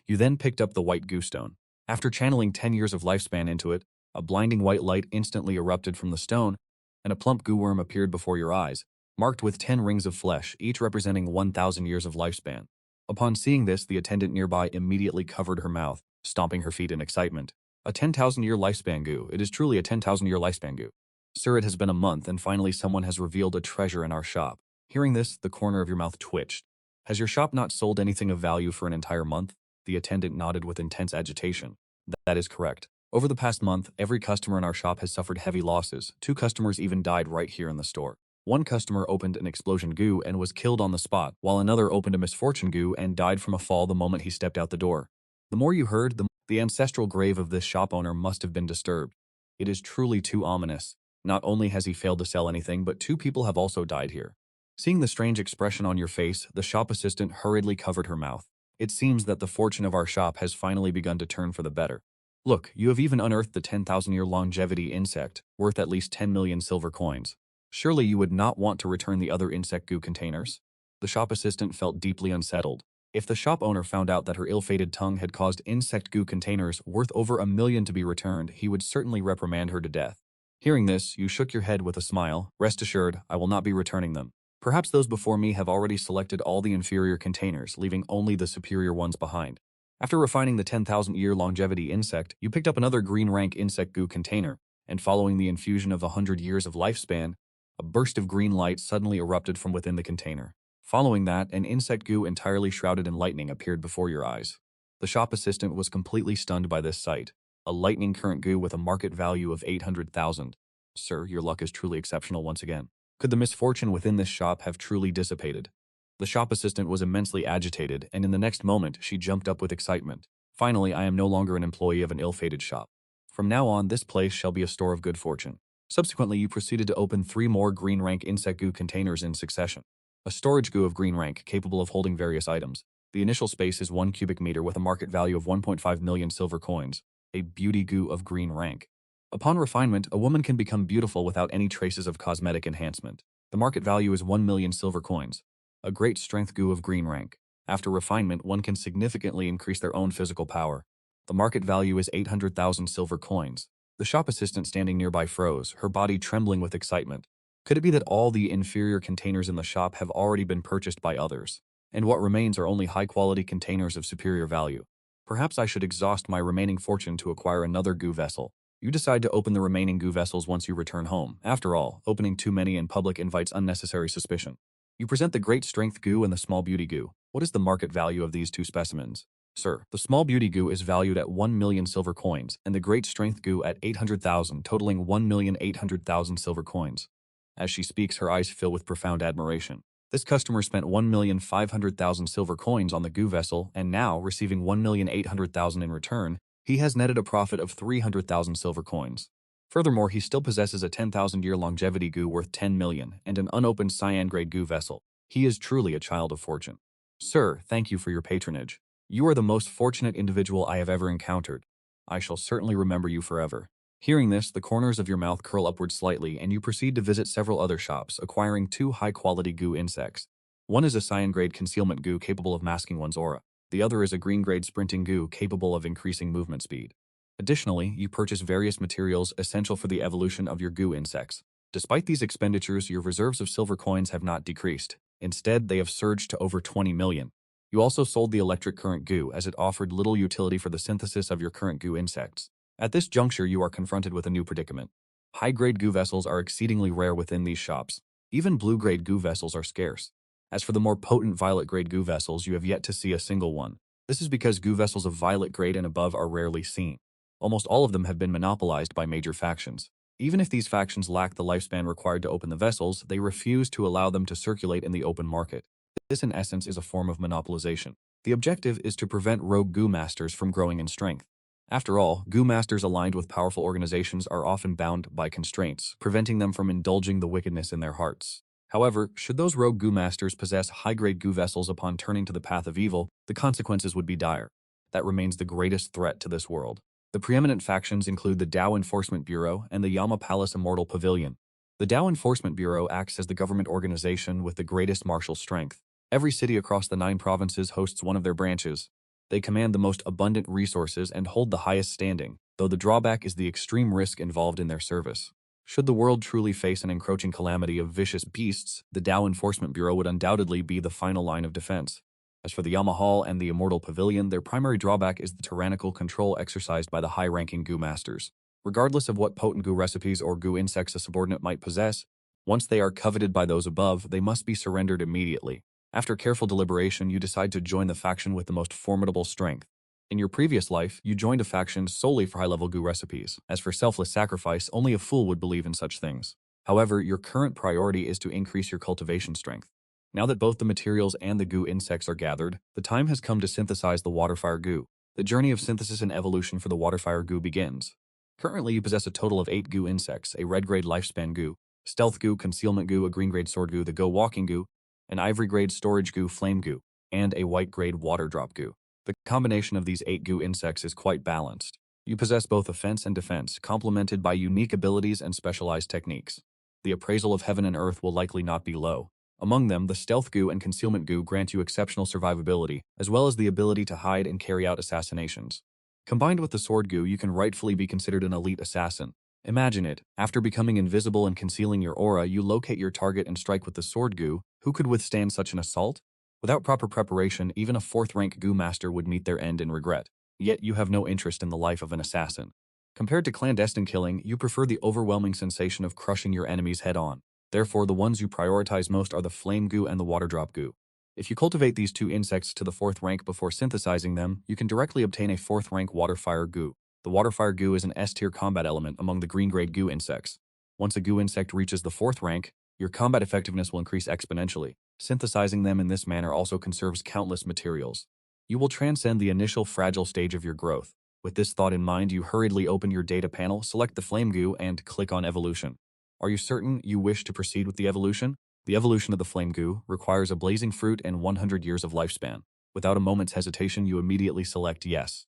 You then picked up the white goo stone. After channeling 10 years of lifespan into it, a blinding white light instantly erupted from the stone, and a plump goo worm appeared before your eyes, marked with 10 rings of flesh, each representing 1,000 years of lifespan. Upon seeing this, the attendant nearby immediately covered her mouth, stomping her feet in excitement. A 10,000-year lifespan goo. It is truly a 10,000-year lifespan goo. Sir, it has been a month, and finally someone has revealed a treasure in our shop. Hearing this, the corner of your mouth twitched. Has your shop not sold anything of value for an entire month? The attendant nodded with intense agitation. That is correct. Over the past month, every customer in our shop has suffered heavy losses. 2 customers even died right here in the store. One customer opened an explosion Gu and was killed on the spot, while another opened a misfortune Gu and died from a fall the moment he stepped out the door. The more you heard, the ancestral grave of this shop owner must have been disturbed. It is truly too ominous. Not only has he failed to sell anything, but two people have also died here. Seeing the strange expression on your face, the shop assistant hurriedly covered her mouth. It seems that the fortune of our shop has finally begun to turn for the better. Look, you have even unearthed the 10,000-year longevity insect, worth at least 10 million silver coins. Surely you would not want to return the other insect goo containers? The shop assistant felt deeply unsettled. If the shop owner found out that her ill-fated tongue had caused insect goo containers worth over 1 million to be returned, he would certainly reprimand her to death. Hearing this, you shook your head with a smile. Rest assured, I will not be returning them. Perhaps those before me have already selected all the inferior containers, leaving only the superior ones behind. After refining the 10,000-year longevity insect, you picked up another green rank insect goo container, and following the infusion of 100 years of lifespan, a burst of green light suddenly erupted from within the container. Following that, an insect goo entirely shrouded in lightning appeared before your eyes. The shop assistant was completely stunned by this sight. A lightning current goo with a market value of 800,000. Sir, your luck is truly exceptional once again. Could the misfortune within this shop have truly dissipated? The shop assistant was immensely agitated, and in the next moment, she jumped up with excitement. Finally, I am no longer an employee of an ill-fated shop. From now on, this place shall be a store of good fortune. Subsequently, you proceeded to open 3 more green rank insect goo containers in succession. A storage goo of green rank, capable of holding various items. The initial space is 1 cubic meter with a market value of 1.5 million silver coins. A beauty goo of green rank. Upon refinement, a woman can become beautiful without any traces of cosmetic enhancement. The market value is 1 million silver coins. A great strength goo of green rank. After refinement, one can significantly increase their own physical power. The market value is 800,000 silver coins. The shop assistant standing nearby froze, her body trembling with excitement. Could it be that all the inferior containers in the shop have already been purchased by others, and what remains are only high-quality containers of superior value? Perhaps I should exhaust my remaining fortune to acquire another goo vessel. You decide to open the remaining goo vessels once you return home. After all, opening too many in public invites unnecessary suspicion. You present the great strength goo and the small beauty goo. What is the market value of these two specimens? Sir, the small beauty goo is valued at 1 million silver coins, and the great strength goo at 800,000, totaling 1,800,000 silver coins. As she speaks, her eyes fill with profound admiration. This customer spent 1,500,000 silver coins on the goo vessel, and now, receiving 1,800,000 in return, he has netted a profit of 300,000 silver coins. Furthermore, he still possesses a 10,000-year longevity goo worth 10 million and an unopened cyan-grade goo vessel. He is truly a child of fortune. Sir, thank you for your patronage. You are the most fortunate individual I have ever encountered. I shall certainly remember you forever. Hearing this, the corners of your mouth curl upward slightly, and you proceed to visit several other shops, acquiring 2 high-quality goo insects. One is a cyan-grade concealment goo capable of masking one's aura. The other is a green-grade sprinting goo capable of increasing movement speed. Additionally, you purchase various materials essential for the evolution of your goo insects. Despite these expenditures, your reserves of silver coins have not decreased. Instead, they have surged to over 20 million. You also sold the electric current goo as it offered little utility for the synthesis of your current goo insects. At this juncture, you are confronted with a new predicament. High-grade goo vessels are exceedingly rare within these shops. Even blue-grade goo vessels are scarce. As for the more potent violet-grade goo vessels, you have yet to see a single one. This is because goo vessels of violet grade and above are rarely seen. Almost all of them have been monopolized by major factions. Even if these factions lack the lifespan required to open the vessels, they refuse to allow them to circulate in the open market. This, in essence, is a form of monopolization. The objective is to prevent rogue goo masters from growing in strength. After all, goo masters aligned with powerful organizations are often bound by constraints, preventing them from indulging the wickedness in their hearts. However, should those rogue goo masters possess high-grade goo vessels upon turning to the path of evil, the consequences would be dire. That remains the greatest threat to this world. The preeminent factions include the Dao Enforcement Bureau and the Yama Palace Immortal Pavilion. The Dao Enforcement Bureau acts as the government organization with the greatest martial strength. Every city across the 9 provinces hosts one of their branches. They command the most abundant resources and hold the highest standing, though the drawback is the extreme risk involved in their service. Should the world truly face an encroaching calamity of vicious beasts, the Dao Enforcement Bureau would undoubtedly be the final line of defense. As for the Yama Hall and the Immortal Pavilion, their primary drawback is the tyrannical control exercised by the high-ranking goo masters. Regardless of what potent goo recipes or goo insects a subordinate might possess, once they are coveted by those above, they must be surrendered immediately. After careful deliberation, you decide to join the faction with the most formidable strength. In your previous life, you joined a faction solely for high-level goo recipes. As for selfless sacrifice, only a fool would believe in such things. However, your current priority is to increase your cultivation strength. Now that both the materials and the goo insects are gathered, the time has come to synthesize the waterfire goo. The journey of synthesis and evolution for the waterfire goo begins. Currently, you possess a total of 8 goo insects: a red grade lifespan goo, stealth goo, concealment goo, a green grade sword goo, the go walking goo, an ivory grade storage goo, flame goo, and a white grade water drop goo. The combination of these 8 goo insects is quite balanced. You possess both offense and defense, complemented by unique abilities and specialized techniques. The appraisal of heaven and earth will likely not be low. Among them, the stealth goo and concealment goo grant you exceptional survivability, as well as the ability to hide and carry out assassinations. Combined with the sword goo, you can rightfully be considered an elite assassin. Imagine it, after becoming invisible and concealing your aura, you locate your target and strike with the sword goo. Who could withstand such an assault? Without proper preparation, even a 4th rank goo master would meet their end in regret. Yet you have no interest in the life of an assassin. Compared to clandestine killing, you prefer the overwhelming sensation of crushing your enemies head-on. Therefore, the ones you prioritize most are the flame goo and the water drop goo. If you cultivate these 2 insects to the 4th rank before synthesizing them, you can directly obtain a 4th rank waterfire goo. The waterfire goo is an S-tier combat element among the green grade goo insects. Once a goo insect reaches the 4th rank, your combat effectiveness will increase exponentially. Synthesizing them in this manner also conserves countless materials. You will transcend the initial fragile stage of your growth. With this thought in mind, you hurriedly open your data panel, select the flame goo, and click on evolution. Are you certain you wish to proceed with the evolution? The evolution of the flame goo requires a blazing fruit and 100 years of lifespan. Without a moment's hesitation, you immediately select yes.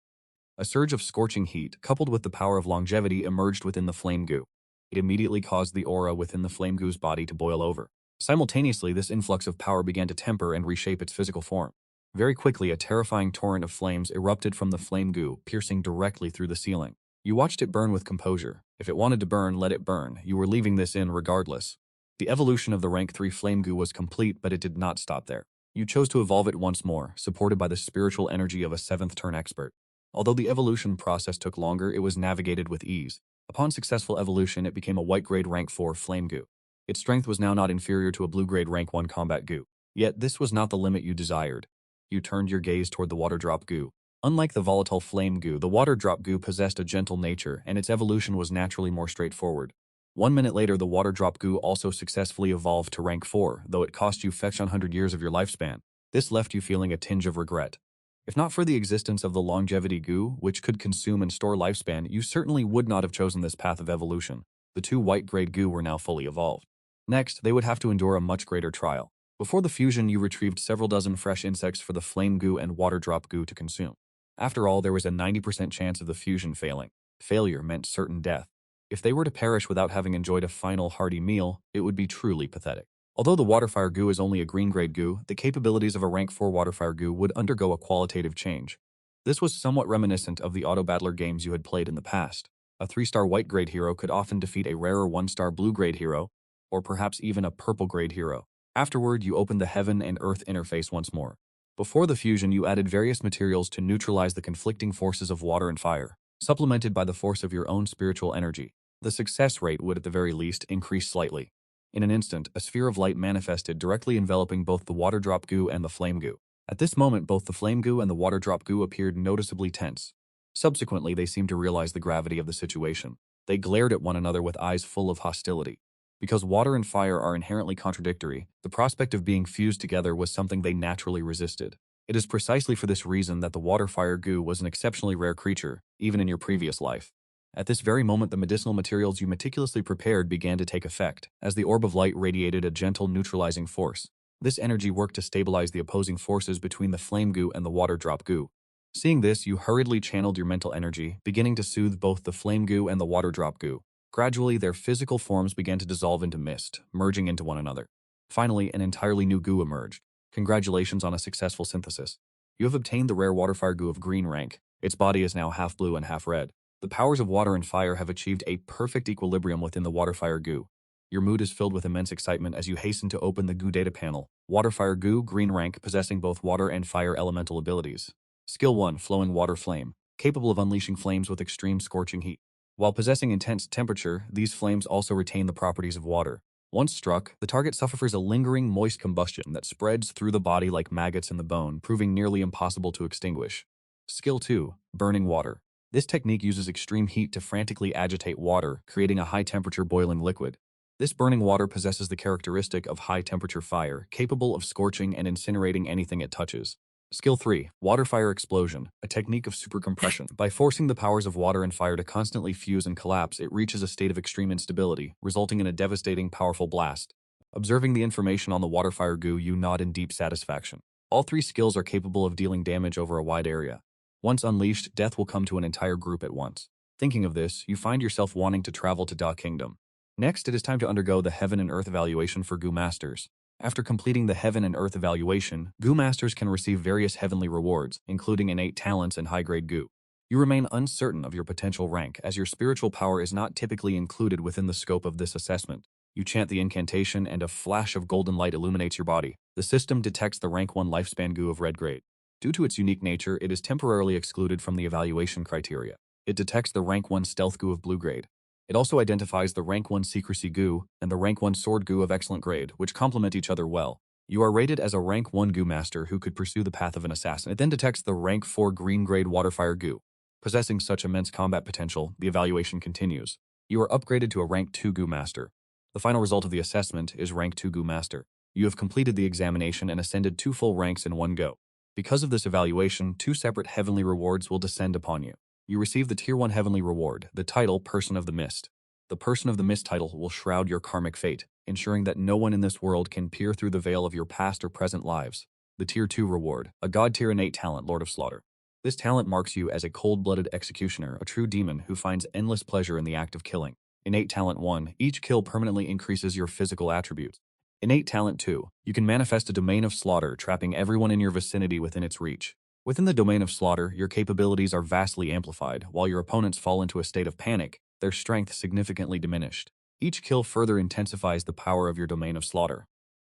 A surge of scorching heat, coupled with the power of longevity, emerged within the flame goo. It immediately caused the aura within the flame goo's body to boil over. Simultaneously, this influx of power began to temper and reshape its physical form. Very quickly, a terrifying torrent of flames erupted from the flame goo, piercing directly through the ceiling. You watched it burn with composure. If it wanted to burn, let it burn. You were leaving this in regardless. The evolution of the rank 3 flame goo was complete, but it did not stop there. You chose to evolve it once more, supported by the spiritual energy of a 7th turn expert. Although the evolution process took longer, it was navigated with ease. Upon successful evolution, it became a white grade rank 4 flame goo. Its strength was now not inferior to a blue grade rank 1 combat goo. Yet this was not the limit you desired. You turned your gaze toward the water drop goo. Unlike the volatile flame goo, the water drop goo possessed a gentle nature, and its evolution was naturally more straightforward. 1 minute later, the water drop goo also successfully evolved to rank 4, though it cost you fetch 100 years of your lifespan. This left you feeling a tinge of regret. If not for the existence of the longevity goo, which could consume and store lifespan, you certainly would not have chosen this path of evolution. The 2 white grade goo were now fully evolved. Next, they would have to endure a much greater trial. Before the fusion, you retrieved several dozen fresh insects for the flame goo and water drop goo to consume. After all, there was a 90% chance of the fusion failing. Failure meant certain death. If they were to perish without having enjoyed a final hearty meal, it would be truly pathetic. Although the waterfire goo is only a green grade goo, the capabilities of a rank 4 waterfire goo would undergo a qualitative change. This was somewhat reminiscent of the auto-battler games you had played in the past. A 3-star white grade hero could often defeat a rarer 1-star blue grade hero, or perhaps even a purple grade hero. Afterward, you opened the heaven and earth interface once more. Before the fusion, you added various materials to neutralize the conflicting forces of water and fire, supplemented by the force of your own spiritual energy. The success rate would, at the very least, increase slightly. In an instant, a sphere of light manifested, directly enveloping both the water drop goo and the flame goo. At this moment, both the flame goo and the water drop goo appeared noticeably tense. Subsequently, they seemed to realize the gravity of the situation. They glared at one another with eyes full of hostility. Because water and fire are inherently contradictory, the prospect of being fused together was something they naturally resisted. It is precisely for this reason that the water-fire goo was an exceptionally rare creature, even in your previous life. At this very moment, the medicinal materials you meticulously prepared began to take effect, as the orb of light radiated a gentle neutralizing force. This energy worked to stabilize the opposing forces between the flame goo and the water drop goo. Seeing this, you hurriedly channeled your mental energy, beginning to soothe both the flame goo and the water drop goo. Gradually, their physical forms began to dissolve into mist, merging into one another. Finally, an entirely new goo emerged. Congratulations on a successful synthesis. You have obtained the rare waterfire goo of green rank. Its body is now half blue and half red. The powers of water and fire have achieved a perfect equilibrium within the waterfire goo. Your mood is filled with immense excitement as you hasten to open the goo data panel. Waterfire goo, green rank, possessing both water and fire elemental abilities. Skill 1, Flowing Water Flame, capable of unleashing flames with extreme scorching heat. While possessing intense temperature, these flames also retain the properties of water. Once struck, the target suffers a lingering, moist combustion that spreads through the body like maggots in the bone, proving nearly impossible to extinguish. Skill 2, Burning Water. This technique uses extreme heat to frantically agitate water, creating a high-temperature boiling liquid. This burning water possesses the characteristic of high-temperature fire, capable of scorching and incinerating anything it touches. Skill 3. Water Fire Explosion, a technique of supercompression. By forcing the powers of water and fire to constantly fuse and collapse, it reaches a state of extreme instability, resulting in a devastating, powerful blast. Observing the information on the Water Fire Gu, you nod in deep satisfaction. All three skills are capable of dealing damage over a wide area. Once unleashed, death will come to an entire group at once. Thinking of this, you find yourself wanting to travel to Da Kingdom. Next, it is time to undergo the Heaven and Earth evaluation for Gu Masters. After completing the Heaven and Earth evaluation, Gu Masters can receive various heavenly rewards, including innate talents and high-grade Gu. You remain uncertain of your potential rank, as your spiritual power is not typically included within the scope of this assessment. You chant the incantation and a flash of golden light illuminates your body. The system detects the rank 1 lifespan Gu of red grade. Due to its unique nature, it is temporarily excluded from the evaluation criteria. It detects the rank 1 stealth Gu of blue grade. It also identifies the rank 1 secrecy Gu and the rank 1 sword Gu of excellent grade, which complement each other well. You are rated as a rank 1 Gu master who could pursue the path of an assassin. It then detects the rank 4 green grade Waterfire Gu. Possessing such immense combat potential, the evaluation continues. You are upgraded to a rank 2 Gu master. The final result of the assessment is rank 2 Gu master. You have completed the examination and ascended 2 full ranks in one go. Because of this evaluation, 2 separate heavenly rewards will descend upon you. You receive the Tier 1 heavenly reward, the title Person of the Mist. The Person of the Mist title will shroud your karmic fate, ensuring that no one in this world can peer through the veil of your past or present lives. The Tier 2 reward, a God tier innate talent, Lord of Slaughter. This talent marks you as a cold-blooded executioner, a true demon who finds endless pleasure in the act of killing. Innate talent 1, each kill permanently increases your physical attributes. Innate talent 2, you can manifest a domain of slaughter, trapping everyone in your vicinity within its reach. Within the domain of slaughter, your capabilities are vastly amplified, while your opponents fall into a state of panic, their strength significantly diminished. Each kill further intensifies the power of your domain of slaughter.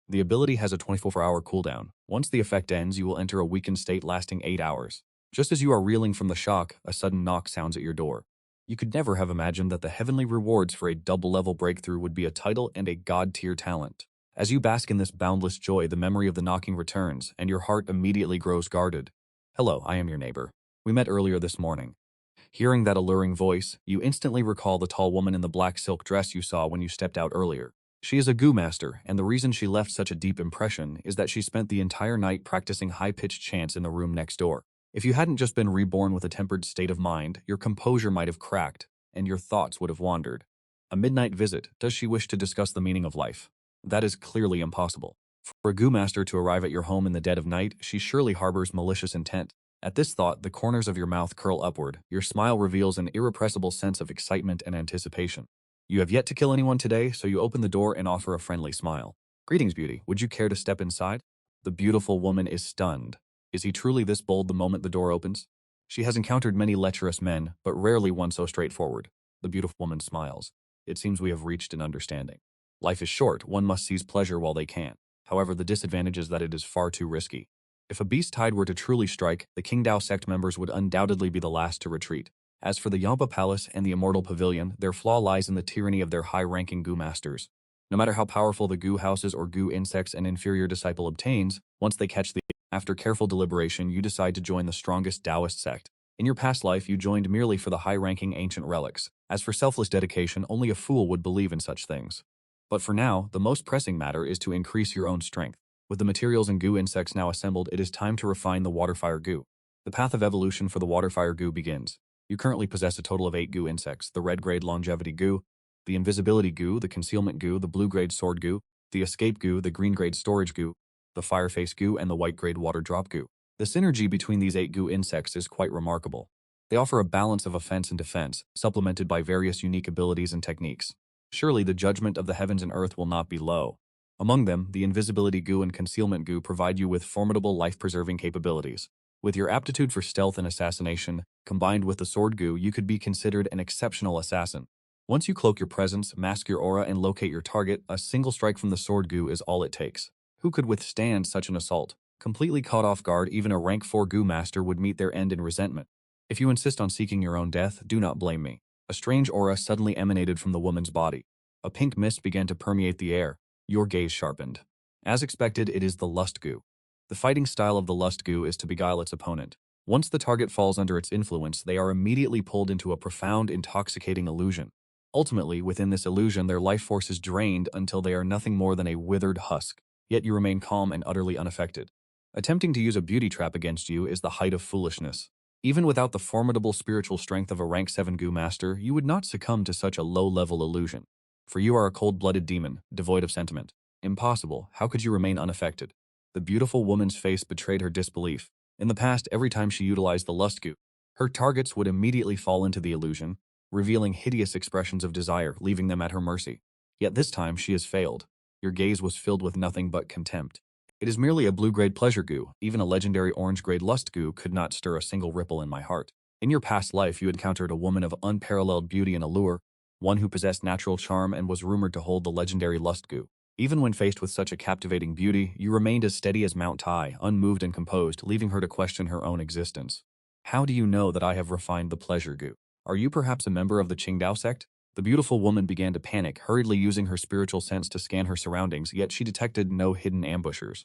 The ability has a 24-hour cooldown. Once the effect ends, you will enter a weakened state lasting 8 hours. Just as you are reeling from the shock, a sudden knock sounds at your door. You could never have imagined that the heavenly rewards for a double-level breakthrough would be a title and a god-tier talent. As you bask in this boundless joy, the memory of the knocking returns, and your heart immediately grows guarded. Hello, I am your neighbor. We met earlier this morning. Hearing that alluring voice, you instantly recall the tall woman in the black silk dress you saw when you stepped out earlier. She is a Gu master, and the reason she left such a deep impression is that she spent the entire night practicing high-pitched chants in the room next door. If you hadn't just been reborn with a tempered state of mind, your composure might have cracked, and your thoughts would have wandered. A midnight visit, does she wish to discuss the meaning of life? That is clearly impossible. For a Gu master to arrive at your home in the dead of night, she surely harbors malicious intent. At this thought, the corners of your mouth curl upward. Your smile reveals an irrepressible sense of excitement and anticipation. You have yet to kill anyone today, so you open the door and offer a friendly smile. Greetings, beauty. Would you care to step inside? The beautiful woman is stunned. Is he truly this bold the moment the door opens? She has encountered many lecherous men, but rarely one so straightforward. The beautiful woman smiles. It seems we have reached an understanding. Life is short, one must seize pleasure while they can. However, the disadvantage is that it is far too risky. If a beast tide were to truly strike, the Qingdao sect members would undoubtedly be the last to retreat. As for the Yampa Palace and the Immortal Pavilion, their flaw lies in the tyranny of their high-ranking Gu masters. No matter how powerful the Gu houses or Gu insects an inferior disciple obtains, once they catch the after careful deliberation, you decide to join the strongest Taoist sect. In your past life, you joined merely for the high-ranking ancient relics. As for selfless dedication, only a fool would believe in such things. But for now, the most pressing matter is to increase your own strength. With the materials and Gu insects now assembled, it is time to refine the Waterfire Gu. The path of evolution for the Waterfire Gu begins. You currently possess a total of 8 Gu insects: the red grade Longevity Gu, the Invisibility Gu, the Concealment Gu, the blue grade Sword Gu, the Escape Gu, the green grade Storage Gu, the Fireface Gu, and the white grade Water Drop Gu. The synergy between these 8 Gu insects is quite remarkable. They offer a balance of offense and defense, supplemented by various unique abilities and techniques. Surely the judgment of the heavens and earth will not be low. Among them, the Invisibility Gu and Concealment Gu provide you with formidable life-preserving capabilities. With your aptitude for stealth and assassination, combined with the Sword Gu, you could be considered an exceptional assassin. Once you cloak your presence, mask your aura, and locate your target, a single strike from the Sword Gu is all it takes. Who could withstand such an assault? Completely caught off guard, even a rank 4 Gu master would meet their end in resentment. If you insist on seeking your own death, do not blame me. A strange aura suddenly emanated from the woman's body. A pink mist began to permeate the air. Your gaze sharpened. As expected, it is the Lust Gu. The fighting style of the Lust Gu is to beguile its opponent. Once the target falls under its influence, they are immediately pulled into a profound, intoxicating illusion. Ultimately, within this illusion, their life force is drained until they are nothing more than a withered husk, yet you remain calm and utterly unaffected. Attempting to use a beauty trap against you is the height of foolishness. Even without the formidable spiritual strength of a rank 7 Gu master, you would not succumb to such a low-level illusion. For you are a cold-blooded demon, devoid of sentiment. Impossible. How could you remain unaffected? The beautiful woman's face betrayed her disbelief. In the past, every time she utilized the lust Gu, her targets would immediately fall into the illusion, revealing hideous expressions of desire, leaving them at her mercy. Yet this time she has failed. Your gaze was filled with nothing but contempt. It is merely a blue-grade pleasure Gu. Even a legendary orange-grade lust Gu could not stir a single ripple in my heart. In your past life, you encountered a woman of unparalleled beauty and allure, one who possessed natural charm and was rumored to hold the legendary lust Gu. Even when faced with such a captivating beauty, you remained as steady as Mount Tai, unmoved and composed, leaving her to question her own existence. How do you know that I have refined the pleasure Gu? Are you perhaps a member of the Qingdao sect? The beautiful woman began to panic, hurriedly using her spiritual sense to scan her surroundings, yet she detected no hidden ambushers.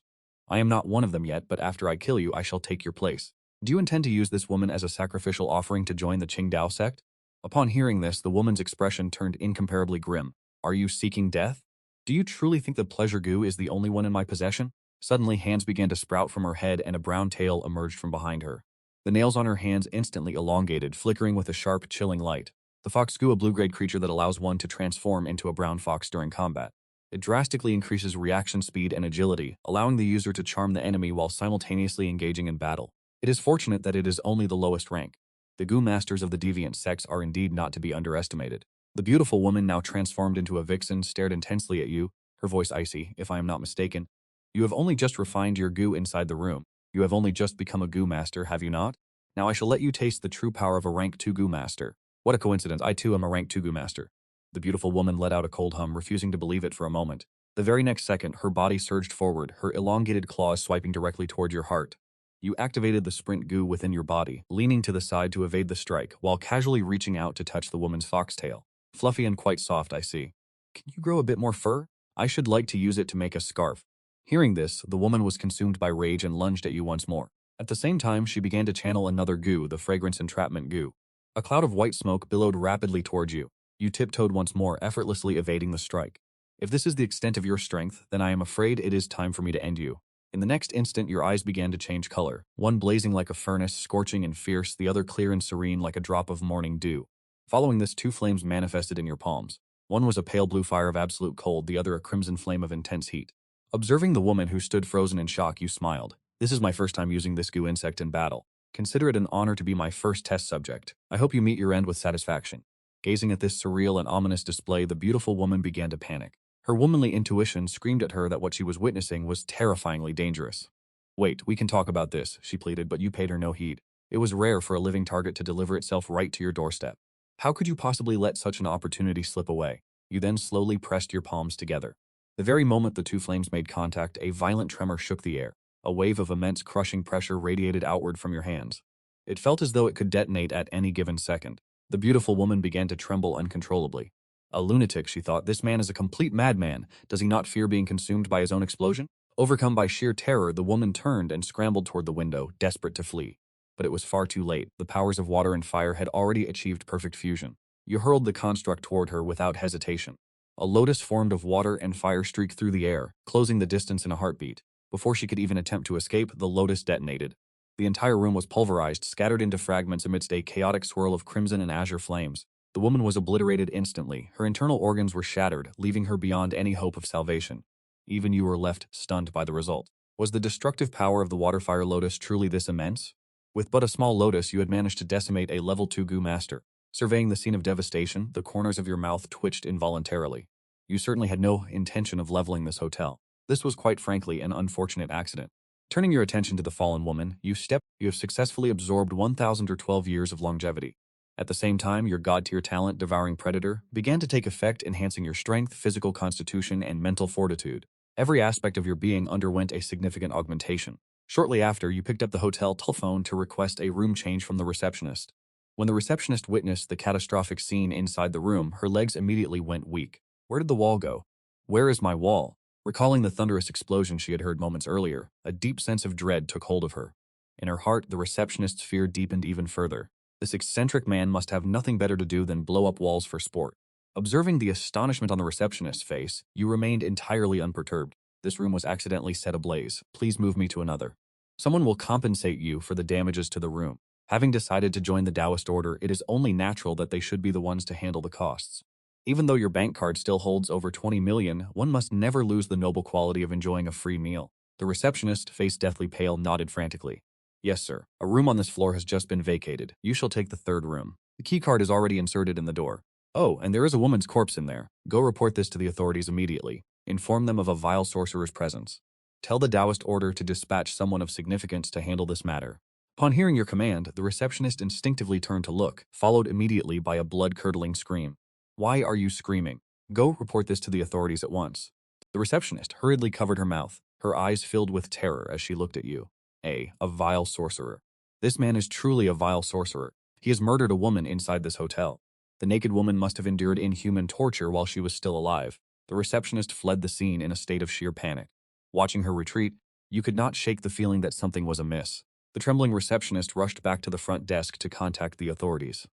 I am not one of them yet, but after I kill you, I shall take your place. Do you intend to use this woman as a sacrificial offering to join the Qingdao sect? Upon hearing this, the woman's expression turned incomparably grim. Are you seeking death? Do you truly think the pleasure Gu is the only one in my possession? Suddenly, hands began to sprout from her head and a brown tail emerged from behind her. The nails on her hands instantly elongated, flickering with a sharp, chilling light. The fox Gu, a blue-grade creature that allows one to transform into a brown fox during combat. It drastically increases reaction speed and agility, allowing the user to charm the enemy while simultaneously engaging in battle. It is fortunate that it is only the lowest rank. The Gu masters of the deviant sects are indeed not to be underestimated. The beautiful woman, now transformed into a vixen, stared intensely at you, her voice icy, if I am not mistaken. You have only just refined your Gu inside the room. You have only just become a Gu master, have you not? Now I shall let you taste the true power of a rank 2 Gu master. What a coincidence, I too am a rank 2 Gu master. The beautiful woman let out a cold hum, refusing to believe it for a moment. The very next second, her body surged forward, her elongated claws swiping directly toward your heart. You activated the sprint Gu within your body, leaning to the side to evade the strike, while casually reaching out to touch the woman's foxtail. Fluffy and quite soft, I see. Can you grow a bit more fur? I should like to use it to make a scarf. Hearing this, the woman was consumed by rage and lunged at you once more. At the same time, she began to channel another Gu, the fragrance entrapment Gu. A cloud of white smoke billowed rapidly towards you. You tiptoed once more, effortlessly evading the strike. If this is the extent of your strength, then I am afraid it is time for me to end you. In the next instant, your eyes began to change color, one blazing like a furnace, scorching and fierce, the other clear and serene like a drop of morning dew. Following this, two flames manifested in your palms. One was a pale blue fire of absolute cold, the other a crimson flame of intense heat. Observing the woman who stood frozen in shock, you smiled. This is my first time using this Gu insect in battle. Consider it an honor to be my first test subject. I hope you meet your end with satisfaction. Gazing at this surreal and ominous display, the beautiful woman began to panic. Her womanly intuition screamed at her that what she was witnessing was terrifyingly dangerous. Wait, we can talk about this, she pleaded, but you paid her no heed. It was rare for a living target to deliver itself right to your doorstep. How could you possibly let such an opportunity slip away? You then slowly pressed your palms together. The very moment the two flames made contact, a violent tremor shook the air. A wave of immense crushing pressure radiated outward from your hands. It felt as though it could detonate at any given second. The beautiful woman began to tremble uncontrollably. A lunatic, she thought. This man is a complete madman. Does he not fear being consumed by his own explosion? Overcome by sheer terror, the woman turned and scrambled toward the window, desperate to flee. But it was far too late. The powers of water and fire had already achieved perfect fusion. You hurled the construct toward her without hesitation. A lotus formed of water and fire streaked through the air, closing the distance in a heartbeat. Before she could even attempt to escape, the lotus detonated. The entire room was pulverized, scattered into fragments amidst a chaotic swirl of crimson and azure flames. The woman was obliterated instantly. Her internal organs were shattered, leaving her beyond any hope of salvation. Even you were left stunned by the result. Was the destructive power of the water-fire lotus truly this immense? With but a small lotus, you had managed to decimate a level 2 Gu master. Surveying the scene of devastation, the corners of your mouth twitched involuntarily. You certainly had no intention of leveling this hotel. This was quite frankly an unfortunate accident. Turning your attention to the fallen woman, you have successfully absorbed 1,012 years of longevity. At the same time, your god-tier talent, Devouring Predator, began to take effect, enhancing your strength, physical constitution, and mental fortitude. Every aspect of your being underwent a significant augmentation. Shortly after, you picked up the hotel telephone to request a room change from the receptionist. When the receptionist witnessed the catastrophic scene inside the room, her legs immediately went weak. Where did the wall go? Where is my wall? Recalling the thunderous explosion she had heard moments earlier, a deep sense of dread took hold of her. In her heart, the receptionist's fear deepened even further. This eccentric man must have nothing better to do than blow up walls for sport. Observing the astonishment on the receptionist's face, you remained entirely unperturbed. This room was accidentally set ablaze. Please move me to another. Someone will compensate you for the damages to the room. Having decided to join the Taoist order, it is only natural that they should be the ones to handle the costs. Even though your bank card still holds over 20 million, one must never lose the noble quality of enjoying a free meal. The receptionist, face deathly pale, nodded frantically. Yes, sir. A room on this floor has just been vacated. You shall take the third room. The key card is already inserted in the door. Oh, and there is a woman's corpse in there. Go report this to the authorities immediately. Inform them of a vile sorcerer's presence. Tell the Taoist order to dispatch someone of significance to handle this matter. Upon hearing your command, the receptionist instinctively turned to look, followed immediately by a blood-curdling scream. Why are you screaming? Go report this to the authorities at once. The receptionist hurriedly covered her mouth, her eyes filled with terror as she looked at you. A vile sorcerer. This man is truly a vile sorcerer. He has murdered a woman inside this hotel. The naked woman must have endured inhuman torture while she was still alive. The receptionist fled the scene in a state of sheer panic. Watching her retreat, you could not shake the feeling that something was amiss. The trembling receptionist rushed back to the front desk to contact the authorities.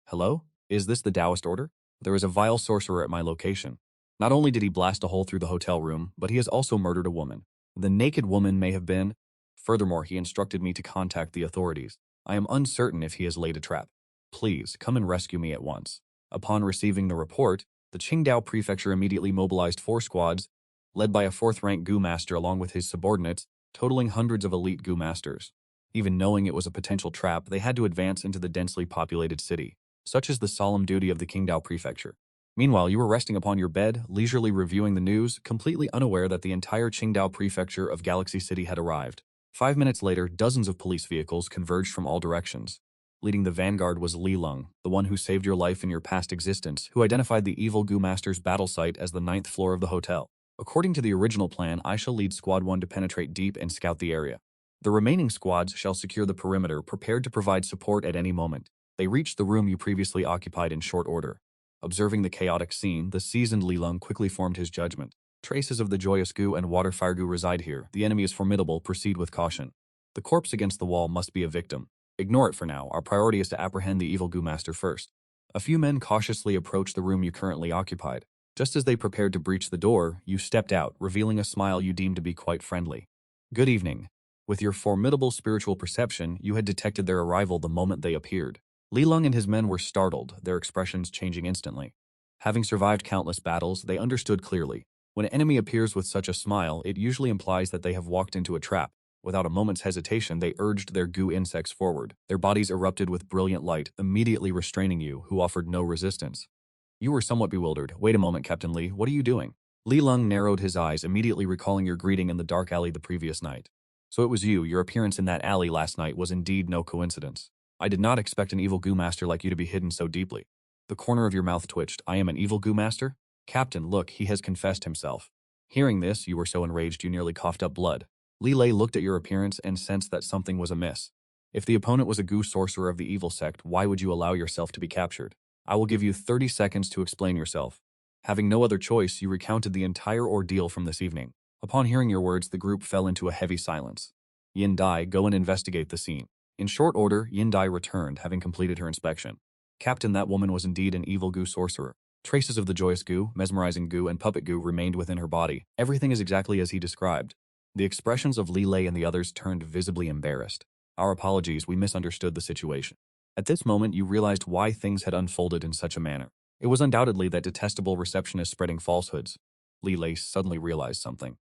Hello? Is this the Taoist order? There is a vile sorcerer at my location. Not only did he blast a hole through the hotel room, but he has also murdered a woman. The naked woman may have been. Furthermore, he instructed me to contact the authorities. I am uncertain if he has laid a trap. Please, come and rescue me at once. Upon receiving the report, the Qingdao prefecture immediately mobilized 4 squads, led by a 4th-rank Gu master along with his subordinates, totaling hundreds of elite Gu masters. Even knowing it was a potential trap, they had to advance into the densely populated city. Such is the solemn duty of the Qingdao prefecture. Meanwhile, you were resting upon your bed, leisurely reviewing the news, completely unaware that the entire Qingdao prefecture of Galaxy City had arrived. 5 minutes later, dozens of police vehicles converged from all directions. Leading the vanguard was Li Lung, the one who saved your life in your past existence, who identified the evil Gu Master's battle site as the 9th floor of the hotel. According to the original plan, I shall lead Squad 1 to penetrate deep and scout the area. The remaining squads shall secure the perimeter, prepared to provide support at any moment. They reached the room you previously occupied in short order. Observing the chaotic scene, the seasoned Li Lung quickly formed his judgment. Traces of the Joyous Gu and Water Fire Gu reside here. The enemy is formidable. Proceed with caution. The corpse against the wall must be a victim. Ignore it for now. Our priority is to apprehend the evil Gu Master first. A few men cautiously approached the room you currently occupied. Just as they prepared to breach the door, you stepped out, revealing a smile you deemed to be quite friendly. Good evening. With your formidable spiritual perception, you had detected their arrival the moment they appeared. Li Lung and his men were startled, their expressions changing instantly. Having survived countless battles, they understood clearly. When an enemy appears with such a smile, it usually implies that they have walked into a trap. Without a moment's hesitation, they urged their Gu insects forward. Their bodies erupted with brilliant light, immediately restraining you, who offered no resistance. You were somewhat bewildered. Wait a moment, Captain Li, what are you doing? Li Lung narrowed his eyes, immediately recalling your greeting in the dark alley the previous night. So it was you. Your appearance in that alley last night was indeed no coincidence. I did not expect an evil Gu Master like you to be hidden so deeply. The corner of your mouth twitched. I am an evil Gu Master? Captain, look, he has confessed himself. Hearing this, you were so enraged you nearly coughed up blood. Li Lei looked at your appearance and sensed that something was amiss. If the opponent was a Gu sorcerer of the evil sect, why would you allow yourself to be captured? I will give you 30 seconds to explain yourself. Having no other choice, you recounted the entire ordeal from this evening. Upon hearing your words, the group fell into a heavy silence. Yin Dai, go and investigate the scene. In short order, Yin Dai returned, having completed her inspection. Captain, that woman was indeed an evil Gu sorcerer. Traces of the Joyous Gu, Mesmerizing Gu, and Puppet Gu remained within her body. Everything is exactly as he described. The expressions of Li Lei and the others turned visibly embarrassed. Our apologies, we misunderstood the situation. At this moment, you realized why things had unfolded in such a manner. It was undoubtedly that detestable receptionist spreading falsehoods. Li Lei suddenly realized something.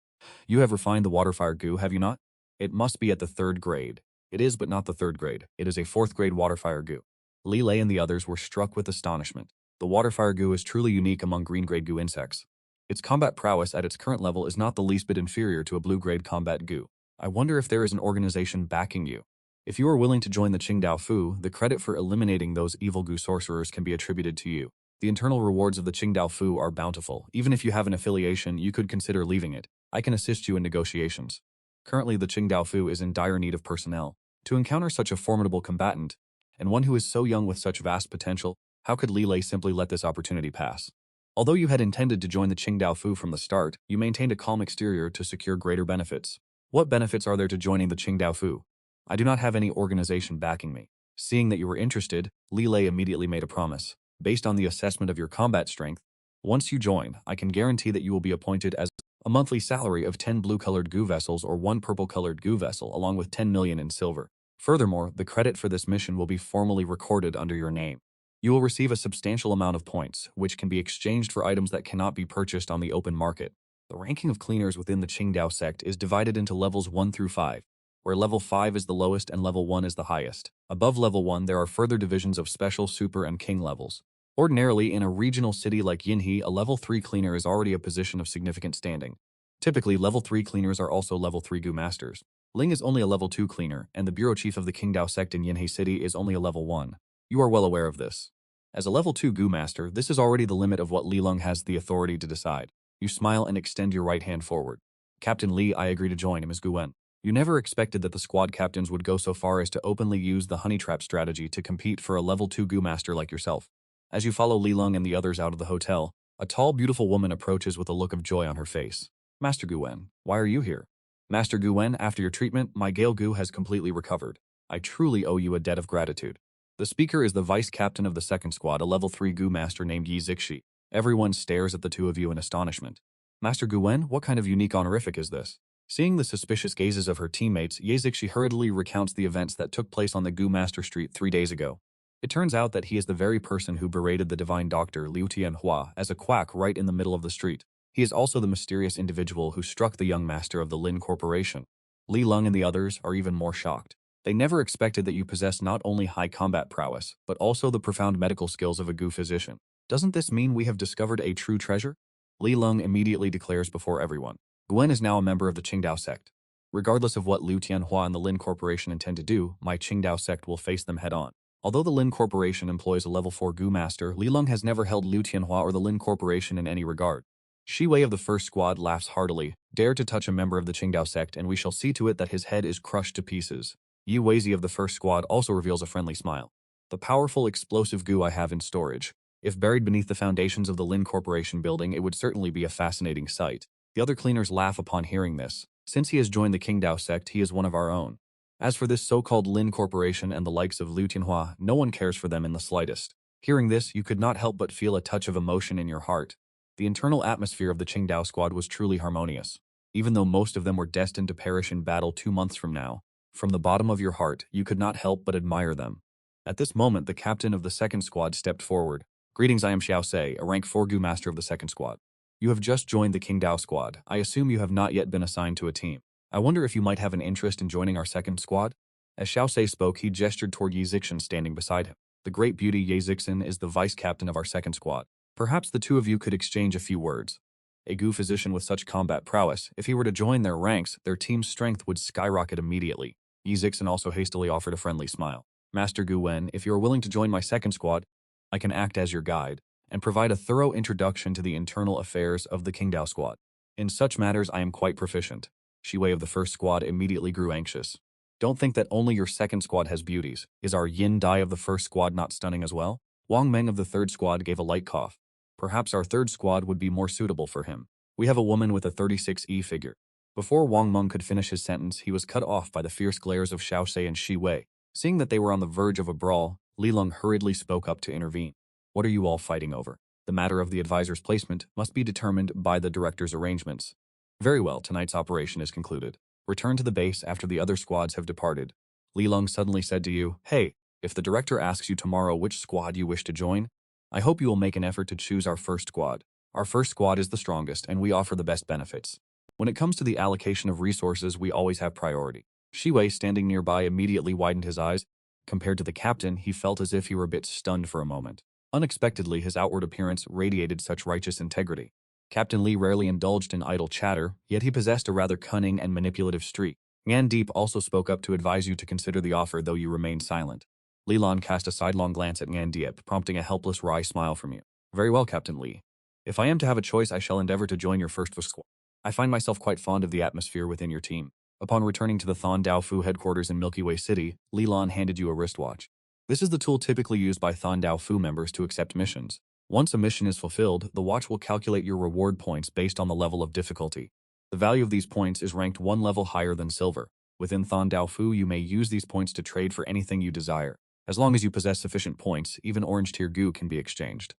You have refined the Waterfire Gu, have you not? It must be at the 3rd grade. It is, but not the 3rd grade. It is a 4th grade Waterfire Gu. Li Lei and the others were struck with astonishment. The Waterfire Gu is truly unique among green-grade Gu insects. Its combat prowess at its current level is not the least bit inferior to a blue-grade combat Gu. I wonder if there is an organization backing you. If you are willing to join the Qingdao Fu, the credit for eliminating those evil Gu sorcerers can be attributed to you. The internal rewards of the Qingdao Fu are bountiful. Even if you have an affiliation, you could consider leaving it. I can assist you in negotiations. Currently, the Qingdao Fu is in dire need of personnel. To encounter such a formidable combatant, and one who is so young with such vast potential, how could Li Lei simply let this opportunity pass? Although you had intended to join the Qingdao Fu from the start, you maintained a calm exterior to secure greater benefits. What benefits are there to joining the Qingdao Fu? I do not have any organization backing me. Seeing that you were interested, Li Lei immediately made a promise. Based on the assessment of your combat strength, Once you join, I can guarantee that you will be appointed as a monthly salary of 10 blue-colored Gu vessels or 1 purple-colored Gu vessel along with 10 million in silver. Furthermore, the credit for this mission will be formally recorded under your name. You will receive a substantial amount of points, which can be exchanged for items that cannot be purchased on the open market. The ranking of cleaners within the Qingdao sect is divided into levels 1 through 5, where level 5 is the lowest and level 1 is the highest. Above level 1, there are further divisions of special, super, and king levels. Ordinarily, in a regional city like Yinhe, a level 3 cleaner is already a position of significant standing. Typically, level 3 cleaners are also level 3 Gu masters. Ling is only a level 2 cleaner, and the bureau chief of the Qingdao sect in Yinhe City is only a level 1. You are well aware of this. As a level 2 Gu master, this is already the limit of what Li Lung has the authority to decide. You smile and extend your right hand forward. Captain Li, I agree to join, Ms. Guen. You never expected that the squad captains would go so far as to openly use the honey trap strategy to compete for a level 2 Gu master like yourself. As you follow Li Lung and the others out of the hotel, a tall, beautiful woman approaches with a look of joy on her face. Master Guen, why are you here? Master Guen, after your treatment, my Gale Gu has completely recovered. I truly owe you a debt of gratitude. The speaker is the vice captain of the second squad, a level 3 Gu master named Yi Zixi. Everyone stares at the two of you in astonishment. Master Guen, what kind of unique honorific is this? Seeing the suspicious gazes of her teammates, Yi Zixi hurriedly recounts the events that took place on the Gu Master Street 3 days ago. It turns out that he is the very person who berated the divine doctor Liu Tianhua as a quack right in the middle of the street. He is also the mysterious individual who struck the young master of the Lin Corporation. Li Lung and the others are even more shocked. They never expected that you possess not only high combat prowess, but also the profound medical skills of a Gu physician. Doesn't this mean we have discovered a true treasure? Li Lung immediately declares before everyone. Gwen is now a member of the Qingdao sect. Regardless of what Liu Tianhua and the Lin Corporation intend to do, my Qingdao sect will face them head-on. Although the Lin Corporation employs a level 4 Gu master, Li Lung has never held Liu Tianhua or the Lin Corporation in any regard. Shi Wei of the first squad laughs heartily. Dare to touch a member of the Qingdao sect and we shall see to it that his head is crushed to pieces. Yu Weizi of the first squad also reveals a friendly smile. The powerful explosive Gu I have in storage. If buried beneath the foundations of the Lin Corporation building, it would certainly be a fascinating sight. The other cleaners laugh upon hearing this. Since he has joined the Qingdao sect, he is one of our own. As for this so-called Lin Corporation and the likes of Liu Tianhua, no one cares for them in the slightest. Hearing this, you could not help but feel a touch of emotion in your heart. The internal atmosphere of the Qingdao squad was truly harmonious. Even though most of them were destined to perish in battle 2 months from now, from the bottom of your heart, you could not help but admire them. At this moment, the captain of the second squad stepped forward. Greetings, I am Xiao Se, a rank 4 Gu master of the second squad. You have just joined the Qingdao squad. I assume you have not yet been assigned to a team. I wonder if you might have an interest in joining our second squad? As Xiao Se spoke, he gestured toward Yi Zixin standing beside him. The great beauty Yi Zixin is the vice captain of our second squad. Perhaps the two of you could exchange a few words. A Gu physician with such combat prowess, if he were to join their ranks, their team's strength would skyrocket immediately. Yi Zixin also hastily offered a friendly smile. Master Gu Wen, if you are willing to join my second squad, I can act as your guide and provide a thorough introduction to the internal affairs of the Qingdao squad. In such matters, I am quite proficient. Shi Wei of the first squad immediately grew anxious. Don't think that only your second squad has beauties. Is our Yin Dai of the first squad not stunning as well? Wang Meng of the third squad gave a light cough. Perhaps our third squad would be more suitable for him. We have a woman with a 36E figure. Before Wang Meng could finish his sentence, he was cut off by the fierce glares of Xiao Se and Shi Wei. Seeing that they were on the verge of a brawl, Li Lung hurriedly spoke up to intervene. What are you all fighting over? The matter of the advisor's placement must be determined by the director's arrangements. Very well, tonight's operation is concluded. Return to the base after the other squads have departed. Li Lung suddenly said to you, hey, if the director asks you tomorrow which squad you wish to join, I hope you will make an effort to choose our first squad. Our first squad is the strongest and we offer the best benefits. When it comes to the allocation of resources, we always have priority. Shi Wei, standing nearby, immediately widened his eyes. Compared to the captain, he felt as if he were a bit stunned for a moment. Unexpectedly, his outward appearance radiated such righteous integrity. Captain Li rarely indulged in idle chatter, yet he possessed a rather cunning and manipulative streak. Ngan Deep also spoke up to advise you to consider the offer, though you remained silent. Li Lan cast a sidelong glance at Ngan Deep, prompting a helpless wry smile from you. Very well, Captain Li. If I am to have a choice, I shall endeavor to join your first squad. I find myself quite fond of the atmosphere within your team. Upon returning to the Thon Dao Fu headquarters in Milky Way City, Li Lan handed you a wristwatch. This is the tool typically used by Thon Dao Fu members to accept missions. Once a mission is fulfilled, the watch will calculate your reward points based on the level of difficulty. The value of these points is ranked 1 level higher than silver. Within Thon Dao Fu, you may use these points to trade for anything you desire. As long as you possess sufficient points, even orange tier Gu can be exchanged.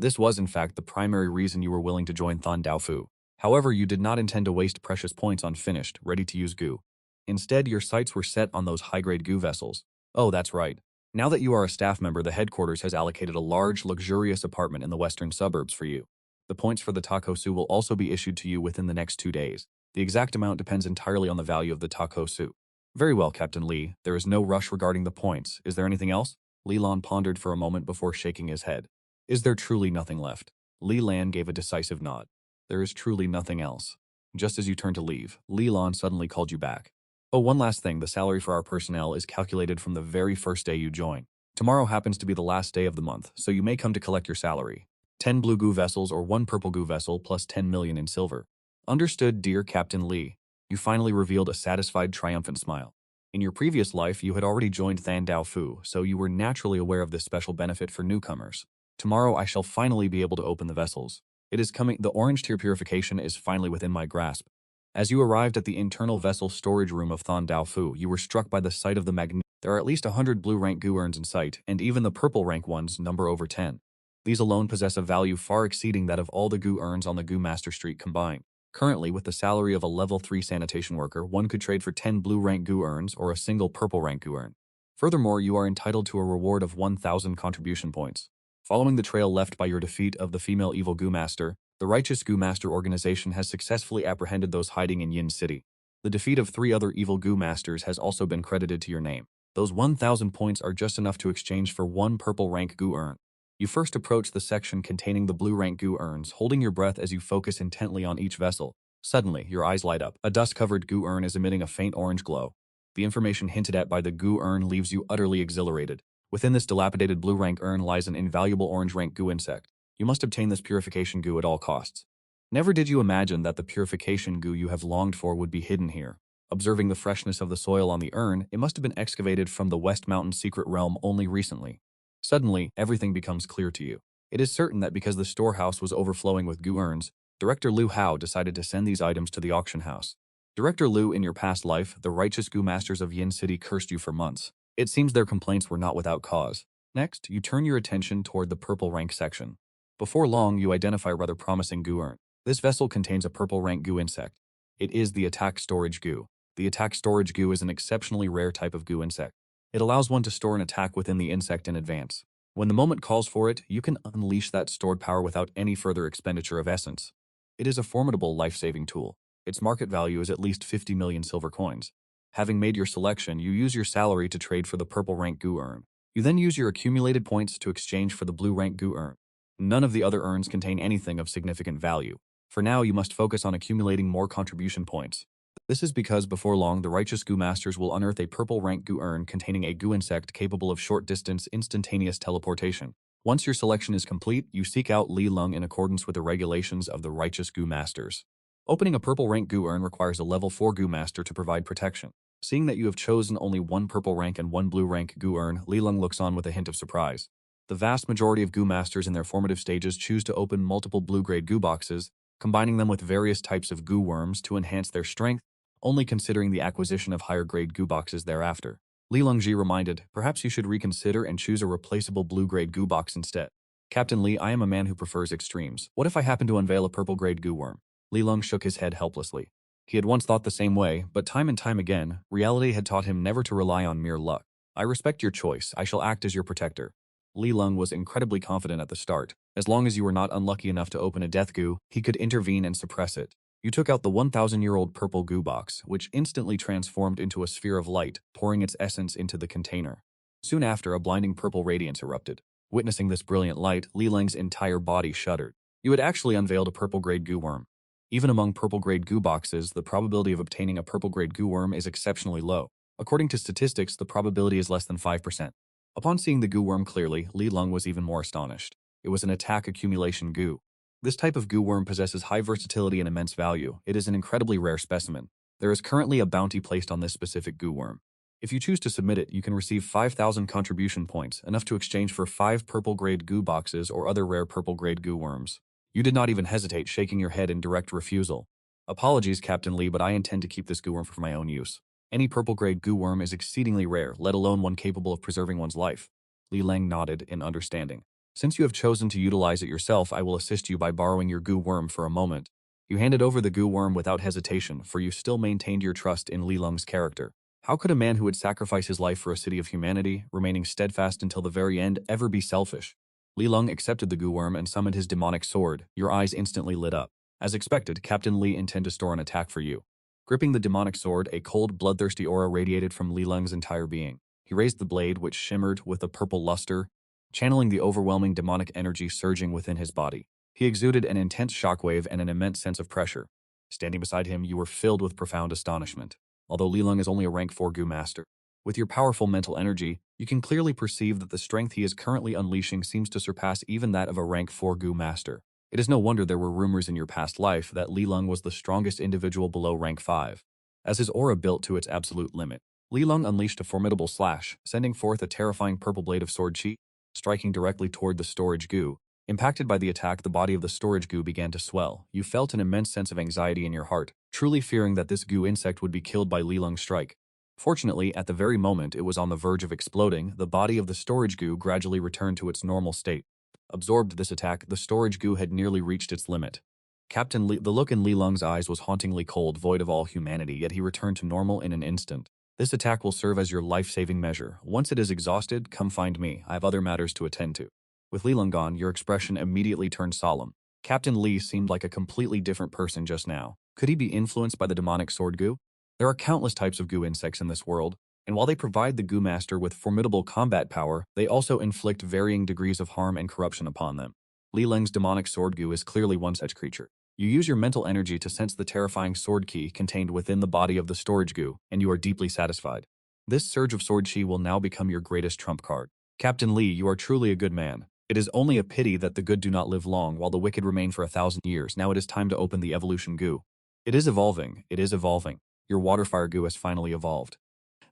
This was, in fact, the primary reason you were willing to join Thon Dao Fu. However, you did not intend to waste precious points on finished, ready-to-use goo. Instead, your sights were set on those high-grade goo vessels. Oh, that's right. Now that you are a staff member, the headquarters has allocated a large, luxurious apartment in the western suburbs for you. The points for the takosu will also be issued to you within the next 2 days. The exact amount depends entirely on the value of the takosu. Very well, Captain Lee. There is no rush regarding the points. Is there anything else? Li Lan pondered for a moment before shaking his head. Is there truly nothing left? Li Lan gave a decisive nod. There is truly nothing else. Just as you turned to leave, Li Lan suddenly called you back. Oh, one last thing, the salary for our personnel is calculated from the very first day you join. Tomorrow happens to be the last day of the month, so you may come to collect your salary. 10 blue goo vessels or 1 purple goo vessel plus 10 million in silver. Understood, dear Captain Lee. You finally revealed a satisfied, triumphant smile. In your previous life, you had already joined Than Dao Fu, so you were naturally aware of this special benefit for newcomers. Tomorrow I shall finally be able to open the vessels. It is coming. The orange tier purification is finally within my grasp. As you arrived at the internal vessel storage room of Thon Dao Fu, you were struck by the sight of the magnificent. There are at least 100 blue rank goo urns in sight, and even the purple rank ones number over 10. These alone possess a value far exceeding that of all the goo urns on the Goo Master Street combined. Currently, with the salary of a level 3 sanitation worker, one could trade for 10 blue rank goo urns or a single purple rank goo urn. Furthermore, you are entitled to a reward of 1,000 contribution points. Following the trail left by your defeat of the female evil Goo Master, the Righteous Goo Master organization has successfully apprehended those hiding in Yin City. The defeat of 3 other evil Goo Masters has also been credited to your name. Those 1,000 points are just enough to exchange for 1 purple rank goo urn. You first approach the section containing the blue rank goo urns, holding your breath as you focus intently on each vessel. Suddenly, your eyes light up. A dust-covered goo urn is emitting a faint orange glow. The information hinted at by the goo urn leaves you utterly exhilarated. Within this dilapidated blue rank urn lies an invaluable orange rank goo insect. You must obtain this purification goo at all costs. Never did you imagine that the purification goo you have longed for would be hidden here. Observing the freshness of the soil on the urn, it must have been excavated from the West Mountain secret realm only recently. Suddenly, everything becomes clear to you. It is certain that because the storehouse was overflowing with goo urns, Director Liu Hao decided to send these items to the auction house. Director Liu, in your past life, the righteous Goo Masters of Yin City cursed you for months. It seems their complaints were not without cause. Next, you turn your attention toward the purple rank section. Before long, you identify a rather promising goo urn. This vessel contains a purple rank goo insect. It is the attack storage goo. The attack storage goo is an exceptionally rare type of goo insect. It allows one to store an attack within the insect in advance. When the moment calls for it, you can unleash that stored power without any further expenditure of essence. It is a formidable life-saving tool. Its market value is at least 50 million silver coins. Having made your selection, you use your salary to trade for the purple rank goo urn. You then use your accumulated points to exchange for the blue rank goo urn. None of the other urns contain anything of significant value. For now, you must focus on accumulating more contribution points. This is because before long, the Righteous Goo Masters will unearth a purple rank goo urn containing a goo insect capable of short-distance instantaneous teleportation. Once your selection is complete, you seek out Li Lung in accordance with the regulations of the Righteous Goo Masters. Opening a purple rank goo urn requires a level 4 Goo Master to provide protection. Seeing that you have chosen only 1 purple rank and 1 blue rank goo urn, Li Lung looks on with a hint of surprise. The vast majority of Goo Masters in their formative stages choose to open multiple blue-grade goo boxes, combining them with various types of goo worms to enhance their strength, only considering the acquisition of higher-grade goo boxes thereafter. Li Lungji reminded, perhaps you should reconsider and choose a replaceable blue-grade goo box instead. Captain Li, I am a man who prefers extremes. What if I happen to unveil a purple-grade goo worm? Li Lung shook his head helplessly. He had once thought the same way, but time and time again, reality had taught him never to rely on mere luck. I respect your choice. I shall act as your protector. Li Lung was incredibly confident at the start. As long as you were not unlucky enough to open a death goo, he could intervene and suppress it. You took out the 1,000-year-old purple goo box, which instantly transformed into a sphere of light, pouring its essence into the container. Soon after, a blinding purple radiance erupted. Witnessing this brilliant light, Li Lung's entire body shuddered. You had actually unveiled a purple-grade goo worm. Even among purple-grade goo boxes, the probability of obtaining a purple-grade goo worm is exceptionally low. According to statistics, the probability is less than 5%. Upon seeing the goo worm clearly, Li Lung was even more astonished. It was an attack accumulation goo. This type of goo worm possesses high versatility and immense value. It is an incredibly rare specimen. There is currently a bounty placed on this specific goo worm. If you choose to submit it, you can receive 5,000 contribution points, enough to exchange for 5 purple-grade goo boxes or other rare purple-grade goo worms. You did not even hesitate, shaking your head in direct refusal. Apologies, Captain Li, but I intend to keep this goo worm for my own use. Any purple-grade goo worm is exceedingly rare, let alone one capable of preserving one's life. Li Lang nodded in understanding. Since you have chosen to utilize it yourself, I will assist you by borrowing your goo worm for a moment. You handed over the goo worm without hesitation, for you still maintained your trust in Li Lung's character. How could a man who would sacrifice his life for a city of humanity, remaining steadfast until the very end, ever be selfish? Li Lung accepted the goo worm and summoned his demonic sword. Your eyes instantly lit up. As expected, Captain Li intended to store an attack for you. Gripping the demonic sword, a cold, bloodthirsty aura radiated from Li Lung's entire being. He raised the blade, which shimmered with a purple luster, channeling the overwhelming demonic energy surging within his body. He exuded an intense shockwave and an immense sense of pressure. Standing beside him, you were filled with profound astonishment. Although Li Lung is only a rank 4 Gu master, with your powerful mental energy, you can clearly perceive that the strength he is currently unleashing seems to surpass even that of a rank 4 Gu master. It is no wonder there were rumors in your past life that Li Lung was the strongest individual below rank 5. As his aura built to its absolute limit, Li Lung unleashed a formidable slash, sending forth a terrifying purple blade of sword chi, striking directly toward the storage goo. Impacted by the attack, the body of the storage goo began to swell. You felt an immense sense of anxiety in your heart, truly fearing that this goo insect would be killed by Li Lung's strike. Fortunately, at the very moment it was on the verge of exploding, the body of the storage goo gradually returned to its normal state. Absorbed this attack, the storage goo had nearly reached its limit. Captain Li, the look in Li Lung's eyes was hauntingly cold, void of all humanity, yet he returned to normal in an instant. This attack will serve as your life-saving measure. Once it is exhausted, come find me. I have other matters to attend to. With Li Lung gone, your expression immediately turned solemn. Captain Li seemed like a completely different person just now. Could he be influenced by the demonic sword goo? There are countless types of goo insects in this world, and while they provide the goo master with formidable combat power, they also inflict varying degrees of harm and corruption upon them. Li Lung's demonic sword goo is clearly one such creature. You use your mental energy to sense the terrifying sword key contained within the body of the storage goo, and you are deeply satisfied. This surge of sword chi will now become your greatest trump card. Captain Li, you are truly a good man. It is only a pity that the good do not live long, while the wicked remain for 1,000 years. Now it is time to open the evolution goo. It is evolving. It is evolving. Your waterfire goo has finally evolved.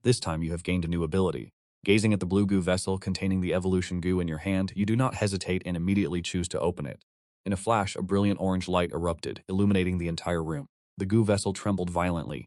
This time you have gained a new ability. Gazing at the blue goo vessel containing the evolution goo in your hand, you do not hesitate and immediately choose to open it. In a flash, a brilliant orange light erupted, illuminating the entire room. The goo vessel trembled violently.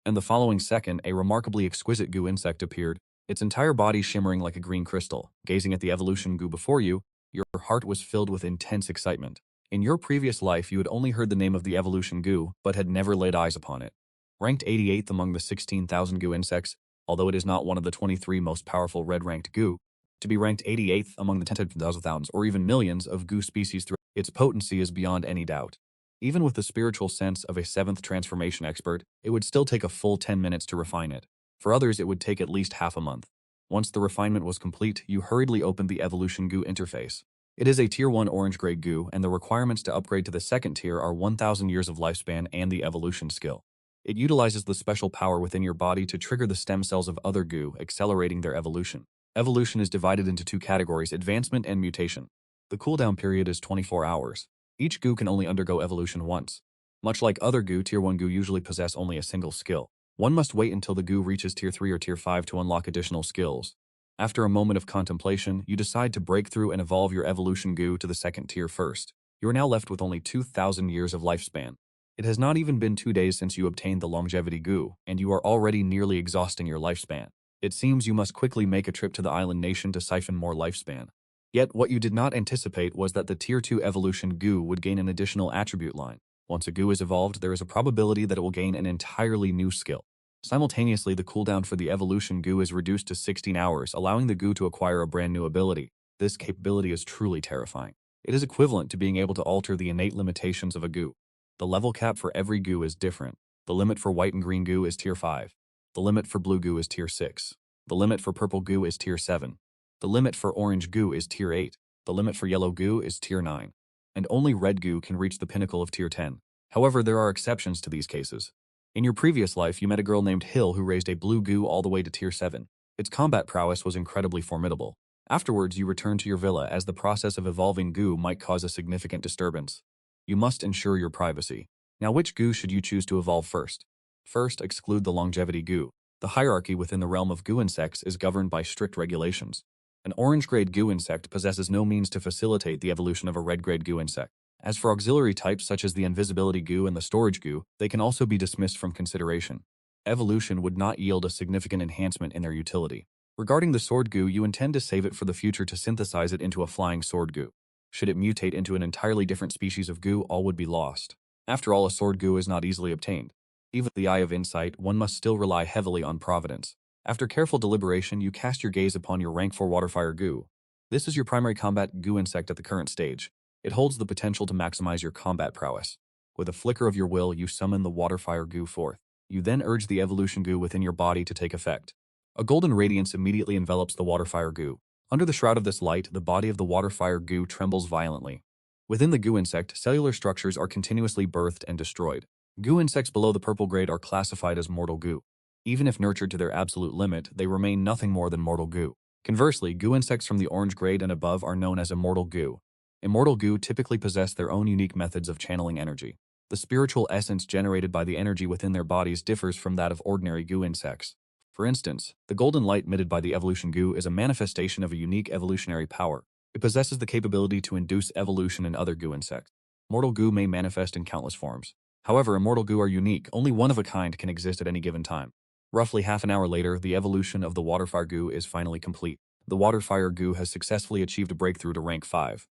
And the following second, a remarkably exquisite goo insect appeared, its entire body shimmering like a green crystal. Gazing at the evolution goo before you, your heart was filled with intense excitement. In your previous life, you had only heard the name of the evolution goo, but had never laid eyes upon it. Ranked 88th among the 16,000 goo insects, although it is not one of the 23 most powerful red-ranked goo, to be ranked 88th among the tens of thousands or even millions of goo species, its potency is beyond any doubt. Even with the spiritual sense of a 7th transformation expert, it would still take a full 10 minutes to refine it. For others, it would take at least half a month. Once the refinement was complete, you hurriedly opened the evolution goo interface. It is a Tier 1 orange-grade goo, and the requirements to upgrade to the second tier are 1,000 years of lifespan and the evolution skill. It utilizes the special power within your body to trigger the stem cells of other goo, accelerating their evolution. Evolution is divided into two categories, advancement and mutation. The cooldown period is 24 hours. Each goo can only undergo evolution once. Much like other goo, Tier 1 goo usually possess only a single skill. One must wait until the goo reaches Tier 3 or Tier 5 to unlock additional skills. After a moment of contemplation, you decide to break through and evolve your evolution goo to the second tier first. You are now left with only 2,000 years of lifespan. It has not even been 2 days since you obtained the longevity goo, and you are already nearly exhausting your lifespan. It seems you must quickly make a trip to the island nation to siphon more lifespan. Yet, what you did not anticipate was that the Tier 2 evolution goo would gain an additional attribute line. Once a goo is evolved, there is a probability that it will gain an entirely new skill. Simultaneously, the cooldown for the evolution goo is reduced to 16 hours, allowing the goo to acquire a brand new ability. This capability is truly terrifying. It is equivalent to being able to alter the innate limitations of a goo. The level cap for every goo is different. The limit for white and green goo is Tier 5. The limit for blue goo is Tier 6. The limit for purple goo is Tier 7. The limit for orange goo is Tier 8. The limit for yellow goo is Tier 9. And only red goo can reach the pinnacle of Tier 10. However, there are exceptions to these cases. In your previous life, you met a girl named Hill who raised a blue goo all the way to Tier 7. Its combat prowess was incredibly formidable. Afterwards, you returned to your villa as the process of evolving goo might cause a significant disturbance. You must ensure your privacy. Now, which goo should you choose to evolve first? First, exclude the longevity goo. The hierarchy within the realm of goo insects is governed by strict regulations. An orange-grade goo insect possesses no means to facilitate the evolution of a red-grade goo insect. As for auxiliary types such as the invisibility goo and the storage goo, they can also be dismissed from consideration. Evolution would not yield a significant enhancement in their utility. Regarding the sword Gu, you intend to save it for the future to synthesize it into a flying sword Gu. Should it mutate into an entirely different species of Gu, all would be lost. After all, a sword Gu is not easily obtained. Even with the eye of insight, one must still rely heavily on providence. After careful deliberation, you cast your gaze upon your rank 4 Waterfire Gu. This is your primary combat Gu insect at the current stage. It holds the potential to maximize your combat prowess. With a flicker of your will, you summon the Waterfire Gu forth. You then urge the evolution Gu within your body to take effect. A golden radiance immediately envelops the Waterfire Gu. Under the shroud of this light, the body of the Waterfire Gu trembles violently. Within the Gu insect, cellular structures are continuously birthed and destroyed. Gu insects below the purple grade are classified as mortal Gu. Even if nurtured to their absolute limit, they remain nothing more than mortal Gu. Conversely, Gu insects from the orange grade and above are known as immortal Gu. Immortal Gu typically possess their own unique methods of channeling energy. The spiritual essence generated by the energy within their bodies differs from that of ordinary Gu insects. For instance, the golden light emitted by the evolution Gu is a manifestation of a unique evolutionary power. It possesses the capability to induce evolution in other Gu insects. Mortal Gu may manifest in countless forms. However, immortal Gu are unique, only one of a kind can exist at any given time. Roughly half an hour later, the evolution of the Waterfire Gu is finally complete. The Waterfire Gu has successfully achieved a breakthrough to rank 5.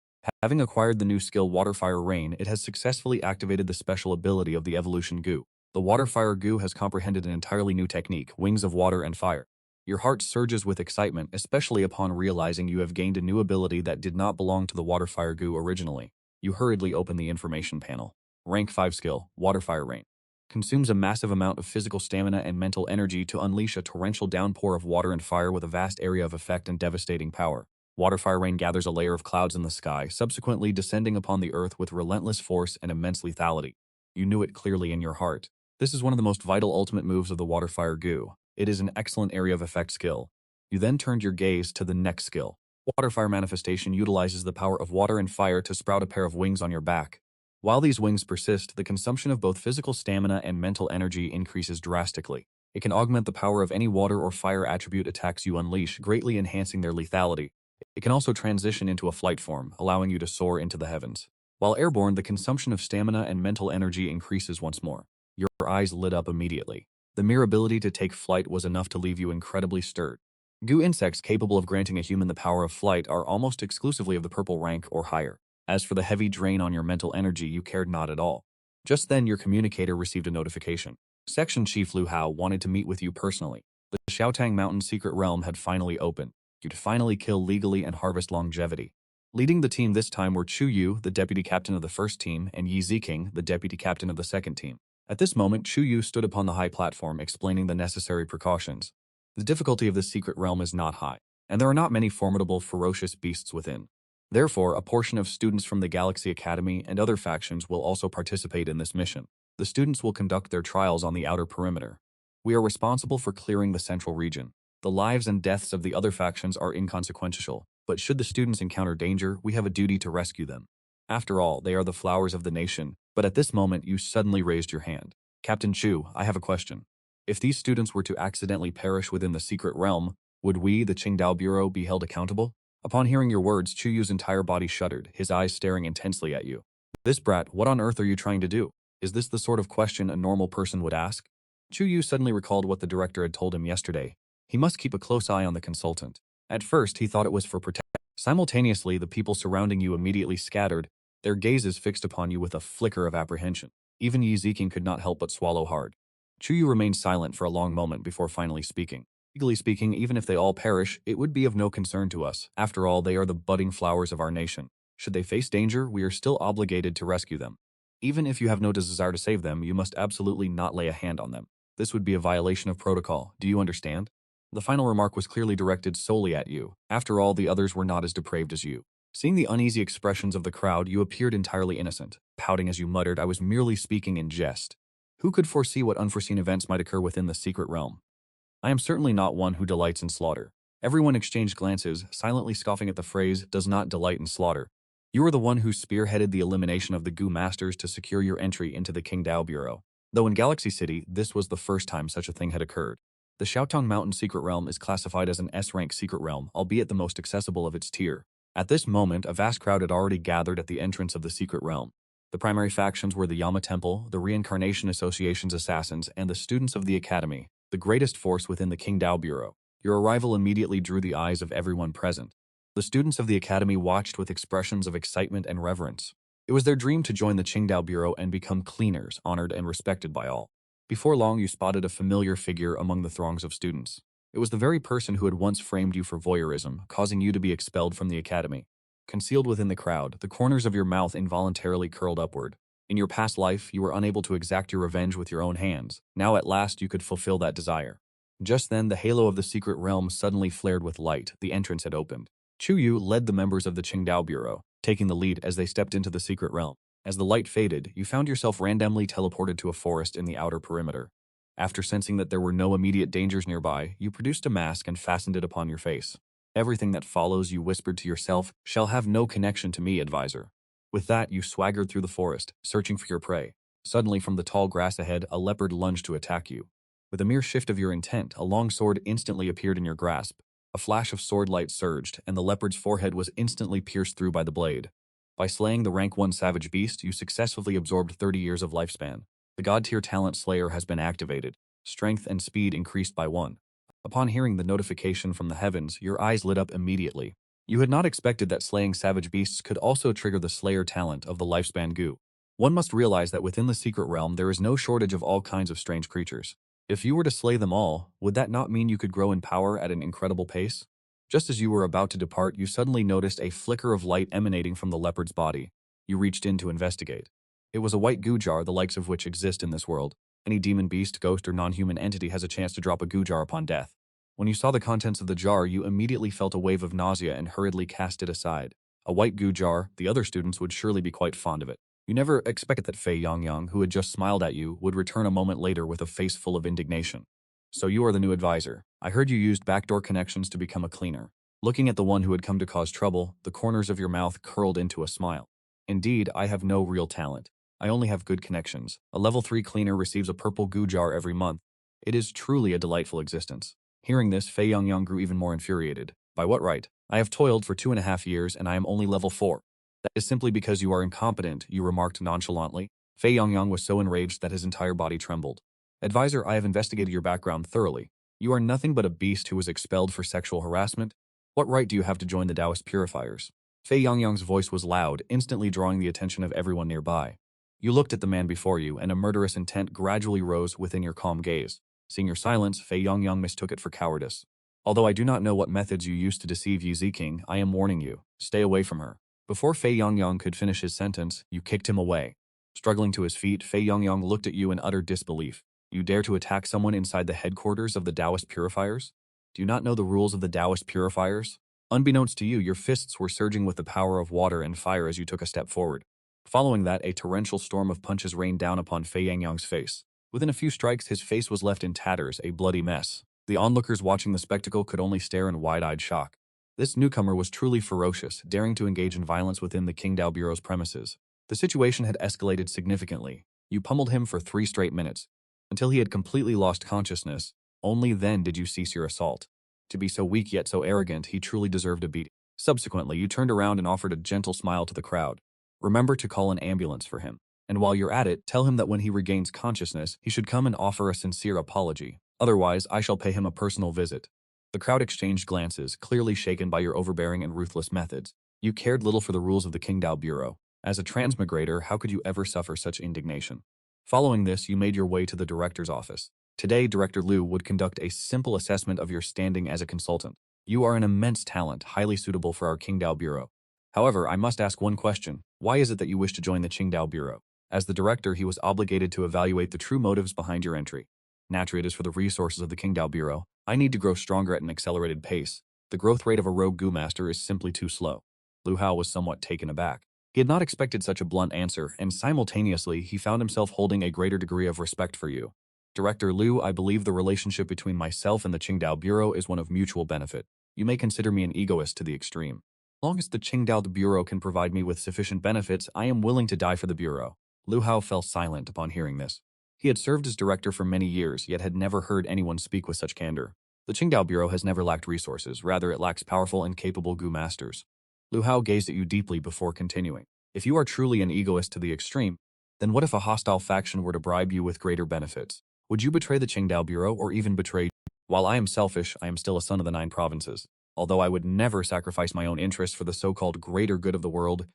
Having acquired the new skill Waterfire Rain, it has successfully activated the special ability of the evolution Gu. The Waterfire Gu has comprehended an entirely new technique, Wings of Water and Fire. Your heart surges with excitement, especially upon realizing you have gained a new ability that did not belong to the Waterfire Gu originally. You hurriedly open the information panel. Rank 5 skill, Waterfire Rain. Consumes a massive amount of physical stamina and mental energy to unleash a torrential downpour of water and fire with a vast area of effect and devastating power. Waterfire Rain gathers a layer of clouds in the sky, subsequently descending upon the earth with relentless force and immense lethality. You knew it clearly in your heart. This is one of the most vital ultimate moves of the Waterfire Gu. It is an excellent area of effect skill. You then turned your gaze to the next skill. Waterfire Manifestation utilizes the power of water and fire to sprout a pair of wings on your back. While these wings persist, the consumption of both physical stamina and mental energy increases drastically. It can augment the power of any water or fire attribute attacks you unleash, greatly enhancing their lethality. It can also transition into a flight form, allowing you to soar into the heavens. While airborne, the consumption of stamina and mental energy increases once more. Your eyes lit up immediately. The mere ability to take flight was enough to leave you incredibly stirred. Gu insects capable of granting a human the power of flight are almost exclusively of the purple rank or higher. As for the heavy drain on your mental energy, you cared not at all. Just then, your communicator received a notification. Section Chief Lu Hao wanted to meet with you personally. The Xiaotang Mountain Secret Realm had finally opened. You'd finally kill legally and harvest longevity. Leading the team this time were Chu Yu, the deputy captain of the first team, and Yi Ziking, the deputy captain of the second team. At this moment, Chu Yu stood upon the high platform, explaining the necessary precautions. The difficulty of this secret realm is not high, and there are not many formidable, ferocious beasts within. Therefore, a portion of students from the Galaxy Academy and other factions will also participate in this mission. The students will conduct their trials on the outer perimeter. We are responsible for clearing the central region. The lives and deaths of the other factions are inconsequential, but should the students encounter danger, we have a duty to rescue them. After all, they are the flowers of the nation, but at this moment you suddenly raised your hand. Captain Chu, I have a question. If these students were to accidentally perish within the secret realm, would we, the Qingdao Bureau, be held accountable? Upon hearing your words, Chu Yu's entire body shuddered, his eyes staring intensely at you. This brat, what on earth are you trying to do? Is this the sort of question a normal person would ask? Chu Yu suddenly recalled what the director had told him yesterday. He must keep a close eye on the consultant. At first, he thought it was for protection. Simultaneously, the people surrounding you immediately scattered, their gazes fixed upon you with a flicker of apprehension. Even Yi Ziking could not help but swallow hard. Chu Yu remained silent for a long moment before finally speaking. Legally speaking, even if they all perish, it would be of no concern to us. After all, they are the budding flowers of our nation. Should they face danger, we are still obligated to rescue them. Even if you have no desire to save them, you must absolutely not lay a hand on them. This would be a violation of protocol. Do you understand? The final remark was clearly directed solely at you. After all, the others were not as depraved as you. Seeing the uneasy expressions of the crowd, you appeared entirely innocent. Pouting as you muttered, I was merely speaking in jest. Who could foresee what unforeseen events might occur within the secret realm? I am certainly not one who delights in slaughter. Everyone exchanged glances, silently scoffing at the phrase, does not delight in slaughter. You are the one who spearheaded the elimination of the Gu Masters to secure your entry into the Qingdao Bureau. Though in Galaxy City, this was the first time such a thing had occurred. The Xiaotang Mountain Secret Realm is classified as an S-rank secret realm, albeit the most accessible of its tier. At this moment, a vast crowd had already gathered at the entrance of the secret realm. The primary factions were the Yama Temple, the Reincarnation Association's assassins, and the students of the Academy, the greatest force within the Qingdao Bureau. Your arrival immediately drew the eyes of everyone present. The students of the academy watched with expressions of excitement and reverence. It was their dream to join the Qingdao Bureau and become cleaners, honored and respected by all. Before long, you spotted a familiar figure among the throngs of students. It was the very person who had once framed you for voyeurism, causing you to be expelled from the academy. Concealed within the crowd, the corners of your mouth involuntarily curled upward. In your past life, you were unable to exact your revenge with your own hands. Now at last you could fulfill that desire. Just then, the halo of the secret realm suddenly flared with light. The entrance had opened. Chu Yu led the members of the Qingdao Bureau, taking the lead as they stepped into the secret realm. As the light faded, you found yourself randomly teleported to a forest in the outer perimeter. After sensing that there were no immediate dangers nearby, you produced a mask and fastened it upon your face. Everything that follows, you whispered to yourself, shall have no connection to me, advisor. With that, you swaggered through the forest, searching for your prey. Suddenly, from the tall grass ahead, a leopard lunged to attack you. With a mere shift of your intent, a long sword instantly appeared in your grasp. A flash of sword light surged, and the leopard's forehead was instantly pierced through by the blade. By slaying the rank 1 savage beast, you successfully absorbed 30 years of lifespan. The god-tier talent Slayer has been activated. Strength and speed increased by 1. Upon hearing the notification from the heavens, your eyes lit up immediately. You had not expected that slaying savage beasts could also trigger the Slayer talent of the Lifespan Gu. One must realize that within the secret realm there is no shortage of all kinds of strange creatures. If you were to slay them all, would that not mean you could grow in power at an incredible pace? Just as you were about to depart, you suddenly noticed a flicker of light emanating from the leopard's body. You reached in to investigate. It was a white goo jar, the likes of which exist in this world. Any demon, beast, ghost, or non-human entity has a chance to drop a goo jar upon death. When you saw the contents of the jar, you immediately felt a wave of nausea and hurriedly cast it aside. A white goo jar, the other students would surely be quite fond of it. You never expected that Fei Yangyang, who had just smiled at you, would return a moment later with a face full of indignation. So you are the new advisor. I heard you used backdoor connections to become a cleaner. Looking at the one who had come to cause trouble, the corners of your mouth curled into a smile. Indeed, I have no real talent. I only have good connections. A level 3 cleaner receives a purple goo jar every month. It is truly a delightful existence. Hearing this, Fei Yangyang grew even more infuriated. By what right? I have toiled for 2.5 years and I am only level 4. That is simply because you are incompetent, you remarked nonchalantly. Fei Yangyang was so enraged that his entire body trembled. Advisor, I have investigated your background thoroughly. You are nothing but a beast who was expelled for sexual harassment. What right do you have to join the Taoist purifiers? Fei Yangyang's voice was loud, instantly drawing the attention of everyone nearby. You looked at the man before you, and a murderous intent gradually rose within your calm gaze. Seeing your silence, Fei Yangyang mistook it for cowardice. Although I do not know what methods you used to deceive Yu Ziking, I am warning you. Stay away from her. Before Fei Yangyang could finish his sentence, you kicked him away. Struggling to his feet, Fei Yangyang looked at you in utter disbelief. You dare to attack someone inside the headquarters of the Taoist purifiers? Do you not know the rules of the Taoist purifiers? Unbeknownst to you, your fists were surging with the power of water and fire as you took a step forward. Following that, a torrential storm of punches rained down upon Fei Yangyang's face. Within a few strikes, his face was left in tatters, a bloody mess. The onlookers watching the spectacle could only stare in wide-eyed shock. This newcomer was truly ferocious, daring to engage in violence within the Qingdao Bureau's premises. The situation had escalated significantly. You pummeled him for 3 straight minutes, until he had completely lost consciousness. Only then did you cease your assault. To be so weak yet so arrogant, he truly deserved a beating. Subsequently, you turned around and offered a gentle smile to the crowd. Remember to call an ambulance for him. And while you're at it, tell him that when he regains consciousness, he should come and offer a sincere apology. Otherwise, I shall pay him a personal visit. The crowd exchanged glances, clearly shaken by your overbearing and ruthless methods. You cared little for the rules of the Qingdao Bureau. As a transmigrator, how could you ever suffer such indignation? Following this, you made your way to the director's office. Today, Director Liu would conduct a simple assessment of your standing as a consultant. You are an immense talent, highly suitable for our Qingdao Bureau. However, I must ask one question. Why is it that you wish to join the Qingdao Bureau? As the director, he was obligated to evaluate the true motives behind your entry. Naturally, it is for the resources of the Qingdao Bureau. I need to grow stronger at an accelerated pace. The growth rate of a rogue Gu master is simply too slow. Lu Hao was somewhat taken aback. He had not expected such a blunt answer, and simultaneously, he found himself holding a greater degree of respect for you. Director Liu, I believe the relationship between myself and the Qingdao Bureau is one of mutual benefit. You may consider me an egoist to the extreme. As long as the Qingdao Bureau can provide me with sufficient benefits, I am willing to die for the Bureau. Lu Hao fell silent upon hearing this. He had served as director for many years, yet had never heard anyone speak with such candor. The Qingdao Bureau has never lacked resources, rather it lacks powerful and capable Gu masters. Lu Hao gazed at you deeply before continuing. If you are truly an egoist to the extreme, then what if a hostile faction were to bribe you with greater benefits? Would you betray the Qingdao Bureau or even betray While I am selfish, I am still a son of the 9 provinces. Although I would never sacrifice my own interests for the so-called greater good of the world,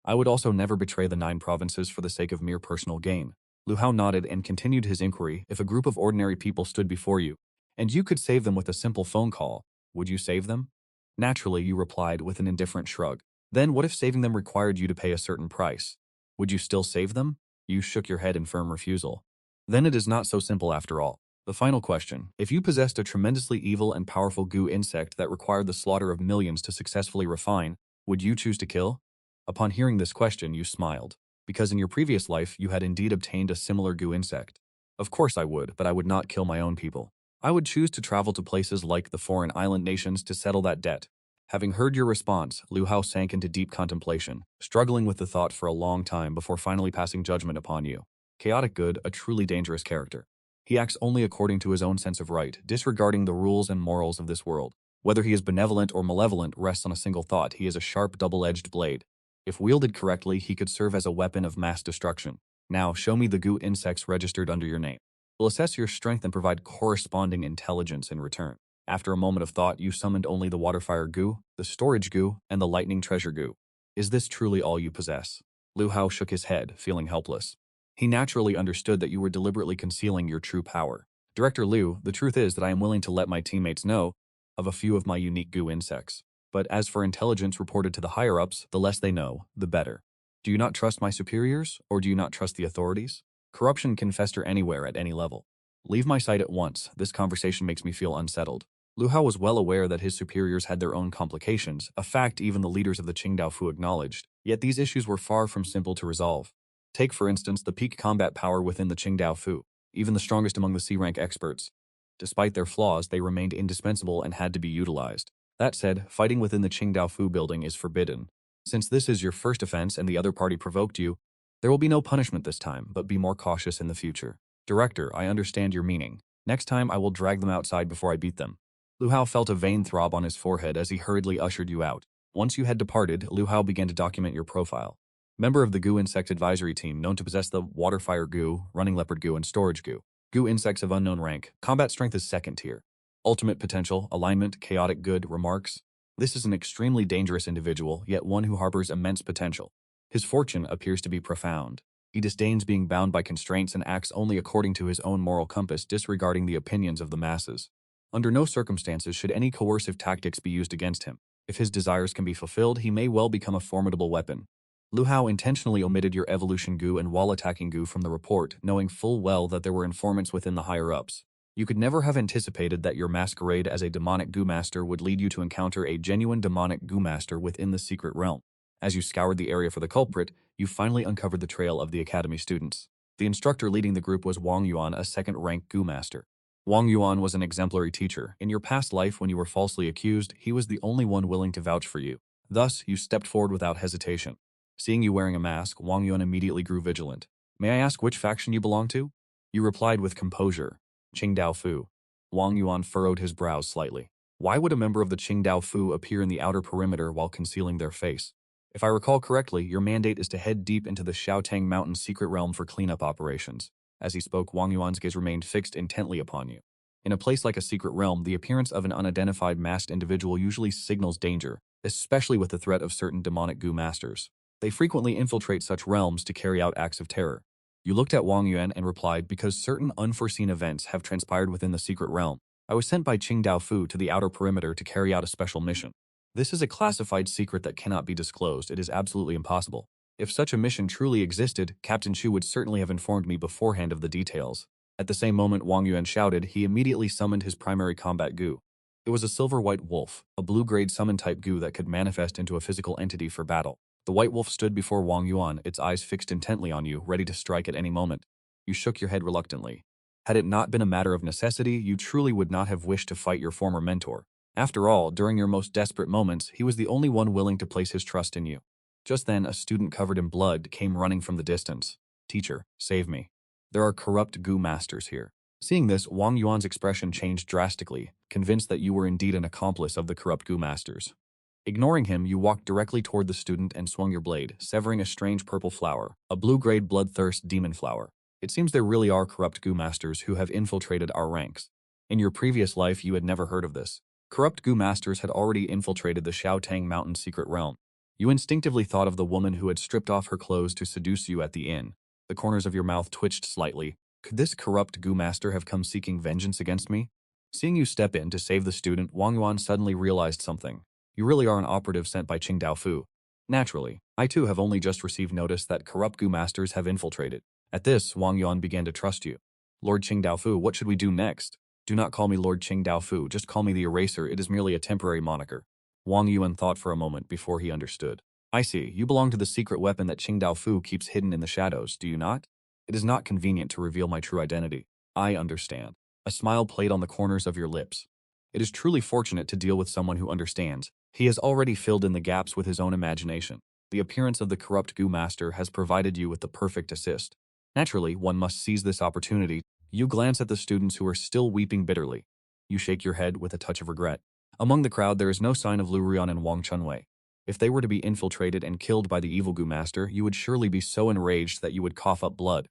I would also never betray the 9 provinces for the sake of mere personal gain. Lu Hao nodded and continued his inquiry. If a group of ordinary people stood before you, and you could save them with a simple phone call, would you save them? Naturally, you replied with an indifferent shrug. Then what if saving them required you to pay a certain price? Would you still save them? You shook your head in firm refusal. Then it is not so simple after all. The final question: if you possessed a tremendously evil and powerful goo insect that required the slaughter of millions to successfully refine, would you choose to kill? Upon hearing this question, you smiled, because in your previous life you had indeed obtained a similar goo insect. Of course I would, but I would not kill my own people. I would choose to travel to places like the foreign island nations to settle that debt. Having heard your response, Lu Hao sank into deep contemplation, struggling with the thought for a long time before finally passing judgment upon you. Chaotic Good, a truly dangerous character. He acts only according to his own sense of right, disregarding the rules and morals of this world. Whether he is benevolent or malevolent rests on a single thought: he is a sharp, double-edged blade. If wielded correctly, he could serve as a weapon of mass destruction. Now, show me the goo insects registered under your name. We'll assess your strength and provide corresponding intelligence in return. After a moment of thought, you summoned only the Waterfire Gu, the Storage Gu, and the Lightning Treasure Gu. Is this truly all you possess? Lu Hao shook his head, feeling helpless. He naturally understood that you were deliberately concealing your true power. Director Liu, the truth is that I am willing to let my teammates know of a few of my unique Gu insects. But as for intelligence reported to the higher-ups, the less they know, the better. Do you not trust my superiors, or do you not trust the authorities? Corruption can fester anywhere at any level. Leave my sight at once. This conversation makes me feel unsettled. Lu Hao was well aware that his superiors had their own complications, a fact even the leaders of the Qingdao Fu acknowledged. Yet these issues were far from simple to resolve. Take, for instance, the peak combat power within the Qingdao Fu, even the strongest among the C-rank experts. Despite their flaws, they remained indispensable and had to be utilized. That said, fighting within the Qingdao Fu building is forbidden. Since this is your first offense and the other party provoked you, there will be no punishment this time, but be more cautious in the future. Director, I understand your meaning. Next time I will drag them outside before I beat them. Lu Hao felt a vein throb on his forehead as he hurriedly ushered you out. Once you had departed, Lu Hao began to document your profile. Member of the Gu Insect Advisory Team, known to possess the Waterfire Gu, Running Leopard Gu, and Storage Gu. Gu Insects of unknown rank. Combat strength is second tier. Ultimate potential, alignment, chaotic good, remarks. This is an extremely dangerous individual, yet one who harbors immense potential. His fortune appears to be profound. He disdains being bound by constraints and acts only according to his own moral compass, disregarding the opinions of the masses. Under no circumstances should any coercive tactics be used against him. If his desires can be fulfilled, he may well become a formidable weapon. Lu Hao intentionally omitted your evolution Gu and wall-attacking Gu from the report, knowing full well that there were informants within the higher-ups. You could never have anticipated that your masquerade as a demonic Gu Master would lead you to encounter a genuine demonic Gu Master within the secret realm. As you scoured the area for the culprit, you finally uncovered the trail of the academy students. The instructor leading the group was Wang Yuan, a second-rank Gu Master. Wang Yuan was an exemplary teacher. In your past life, when you were falsely accused, he was the only one willing to vouch for you. Thus, you stepped forward without hesitation. Seeing you wearing a mask, Wang Yuan immediately grew vigilant. May I ask which faction you belong to? You replied with composure. Qingdao Fu. Wang Yuan furrowed his brows slightly. Why would a member of the Qingdao Fu appear in the outer perimeter while concealing their face? If I recall correctly, your mandate is to head deep into the Xiaotang Mountain secret realm for cleanup operations. As he spoke, Wang Yuan's gaze remained fixed intently upon you. In a place like a secret realm, the appearance of an unidentified masked individual usually signals danger, especially with the threat of certain demonic Gu Masters. They frequently infiltrate such realms to carry out acts of terror. You looked at Wang Yuan and replied, because certain unforeseen events have transpired within the secret realm. I was sent by Qingdao Fu to the outer perimeter to carry out a special mission. This is a classified secret that cannot be disclosed. It is absolutely impossible. If such a mission truly existed, Captain Chu would certainly have informed me beforehand of the details. At the same moment Wang Yuan shouted, he immediately summoned his primary combat Gu. It was a silver-white wolf, a blue-grade summon-type Gu that could manifest into a physical entity for battle. The white wolf stood before Wang Yuan, its eyes fixed intently on you, ready to strike at any moment. You shook your head reluctantly. Had it not been a matter of necessity, you truly would not have wished to fight your former mentor. After all, during your most desperate moments, he was the only one willing to place his trust in you. Just then, a student covered in blood came running from the distance. Teacher, save me. There are corrupt Gu Masters here. Seeing this, Wang Yuan's expression changed drastically, convinced that you were indeed an accomplice of the corrupt Gu Masters. Ignoring him, you walked directly toward the student and swung your blade, severing a strange purple flower, a blue-grade bloodthirst demon flower. It seems there really are corrupt Gu Masters who have infiltrated our ranks. In your previous life, you had never heard of this. Corrupt Gu masters had already infiltrated the Xiaotang Mountain's secret realm. You instinctively thought of the woman who had stripped off her clothes to seduce you at the inn. The corners of your mouth twitched slightly. Could this corrupt Gu master have come seeking vengeance against me? Seeing you step in to save the student, Wang Yuan suddenly realized something. You really are an operative sent by Qing Dao Fu. Naturally, I too have only just received notice that corrupt Gu masters have infiltrated. At this, Wang Yuan began to trust you. Lord Qing Dao Fu, what should we do next? Do not call me Lord Qing Dao Fu, just call me the Eraser, it is merely a temporary moniker. Wang Yuan thought for a moment before he understood. I see, you belong to the secret weapon that Qing Dao Fu keeps hidden in the shadows, do you not? It is not convenient to reveal my true identity. I understand. A smile played on the corners of your lips. It is truly fortunate to deal with someone who understands. He has already filled in the gaps with his own imagination. The appearance of the corrupt Gu master has provided you with the perfect assist. Naturally, one must seize this opportunity. You glance at the students who are still weeping bitterly. You shake your head with a touch of regret. Among the crowd, there is no sign of Lu Rian and Wang Chunwei. If they were to be infiltrated and killed by the evil Gu master, you would surely be so enraged that you would cough up blood.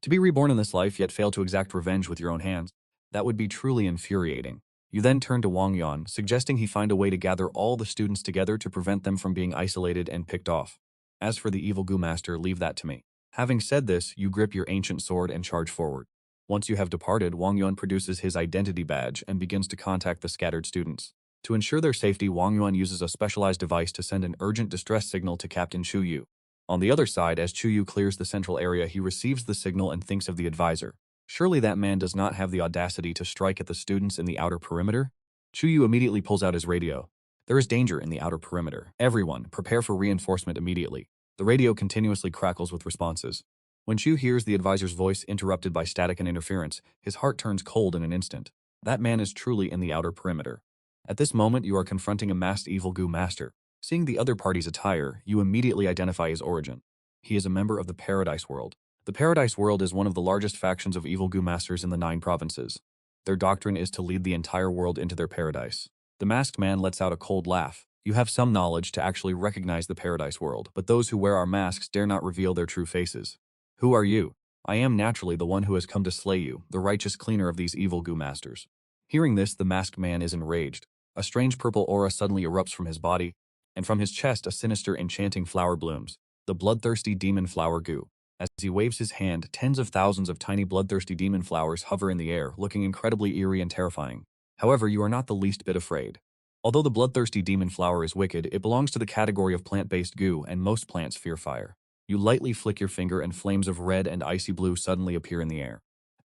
To be reborn in this life, yet fail to exact revenge with your own hands, that would be truly infuriating. You then turn to Wang Yuan, suggesting he find a way to gather all the students together to prevent them from being isolated and picked off. As for the evil Gu master, leave that to me. Having said this, you grip your ancient sword and charge forward. Once you have departed, Wang Yuan produces his identity badge and begins to contact the scattered students. To ensure their safety, Wang Yuan uses a specialized device to send an urgent distress signal to Captain Chu Yu. On the other side, as Chu Yu clears the central area, he receives the signal and thinks of the advisor. Surely that man does not have the audacity to strike at the students in the outer perimeter? Chu Yu immediately pulls out his radio. There is danger in the outer perimeter. Everyone, prepare for reinforcement immediately. The radio continuously crackles with responses. When Chu hears the advisor's voice interrupted by static and interference, his heart turns cold in an instant. That man is truly in the outer perimeter. At this moment, you are confronting a masked evil Gu master. Seeing the other party's attire, you immediately identify his origin. He is a member of the Paradise World. The Paradise World is one of the largest factions of evil Gu masters in the 9 provinces. Their doctrine is to lead the entire world into their paradise. The masked man lets out a cold laugh. You have some knowledge to actually recognize the Paradise World, but those who wear our masks dare not reveal their true faces. Who are you? I am naturally the one who has come to slay you, the righteous cleaner of these evil Gu masters. Hearing this, the masked man is enraged. A strange purple aura suddenly erupts from his body, and from his chest a sinister enchanting flower blooms, the bloodthirsty demon flower Gu. As he waves his hand, tens of thousands of tiny bloodthirsty demon flowers hover in the air, looking incredibly eerie and terrifying. However, you are not the least bit afraid. Although the bloodthirsty demon flower is wicked, it belongs to the category of plant-based Gu, and most plants fear fire. You lightly flick your finger and flames of red and icy blue suddenly appear in the air.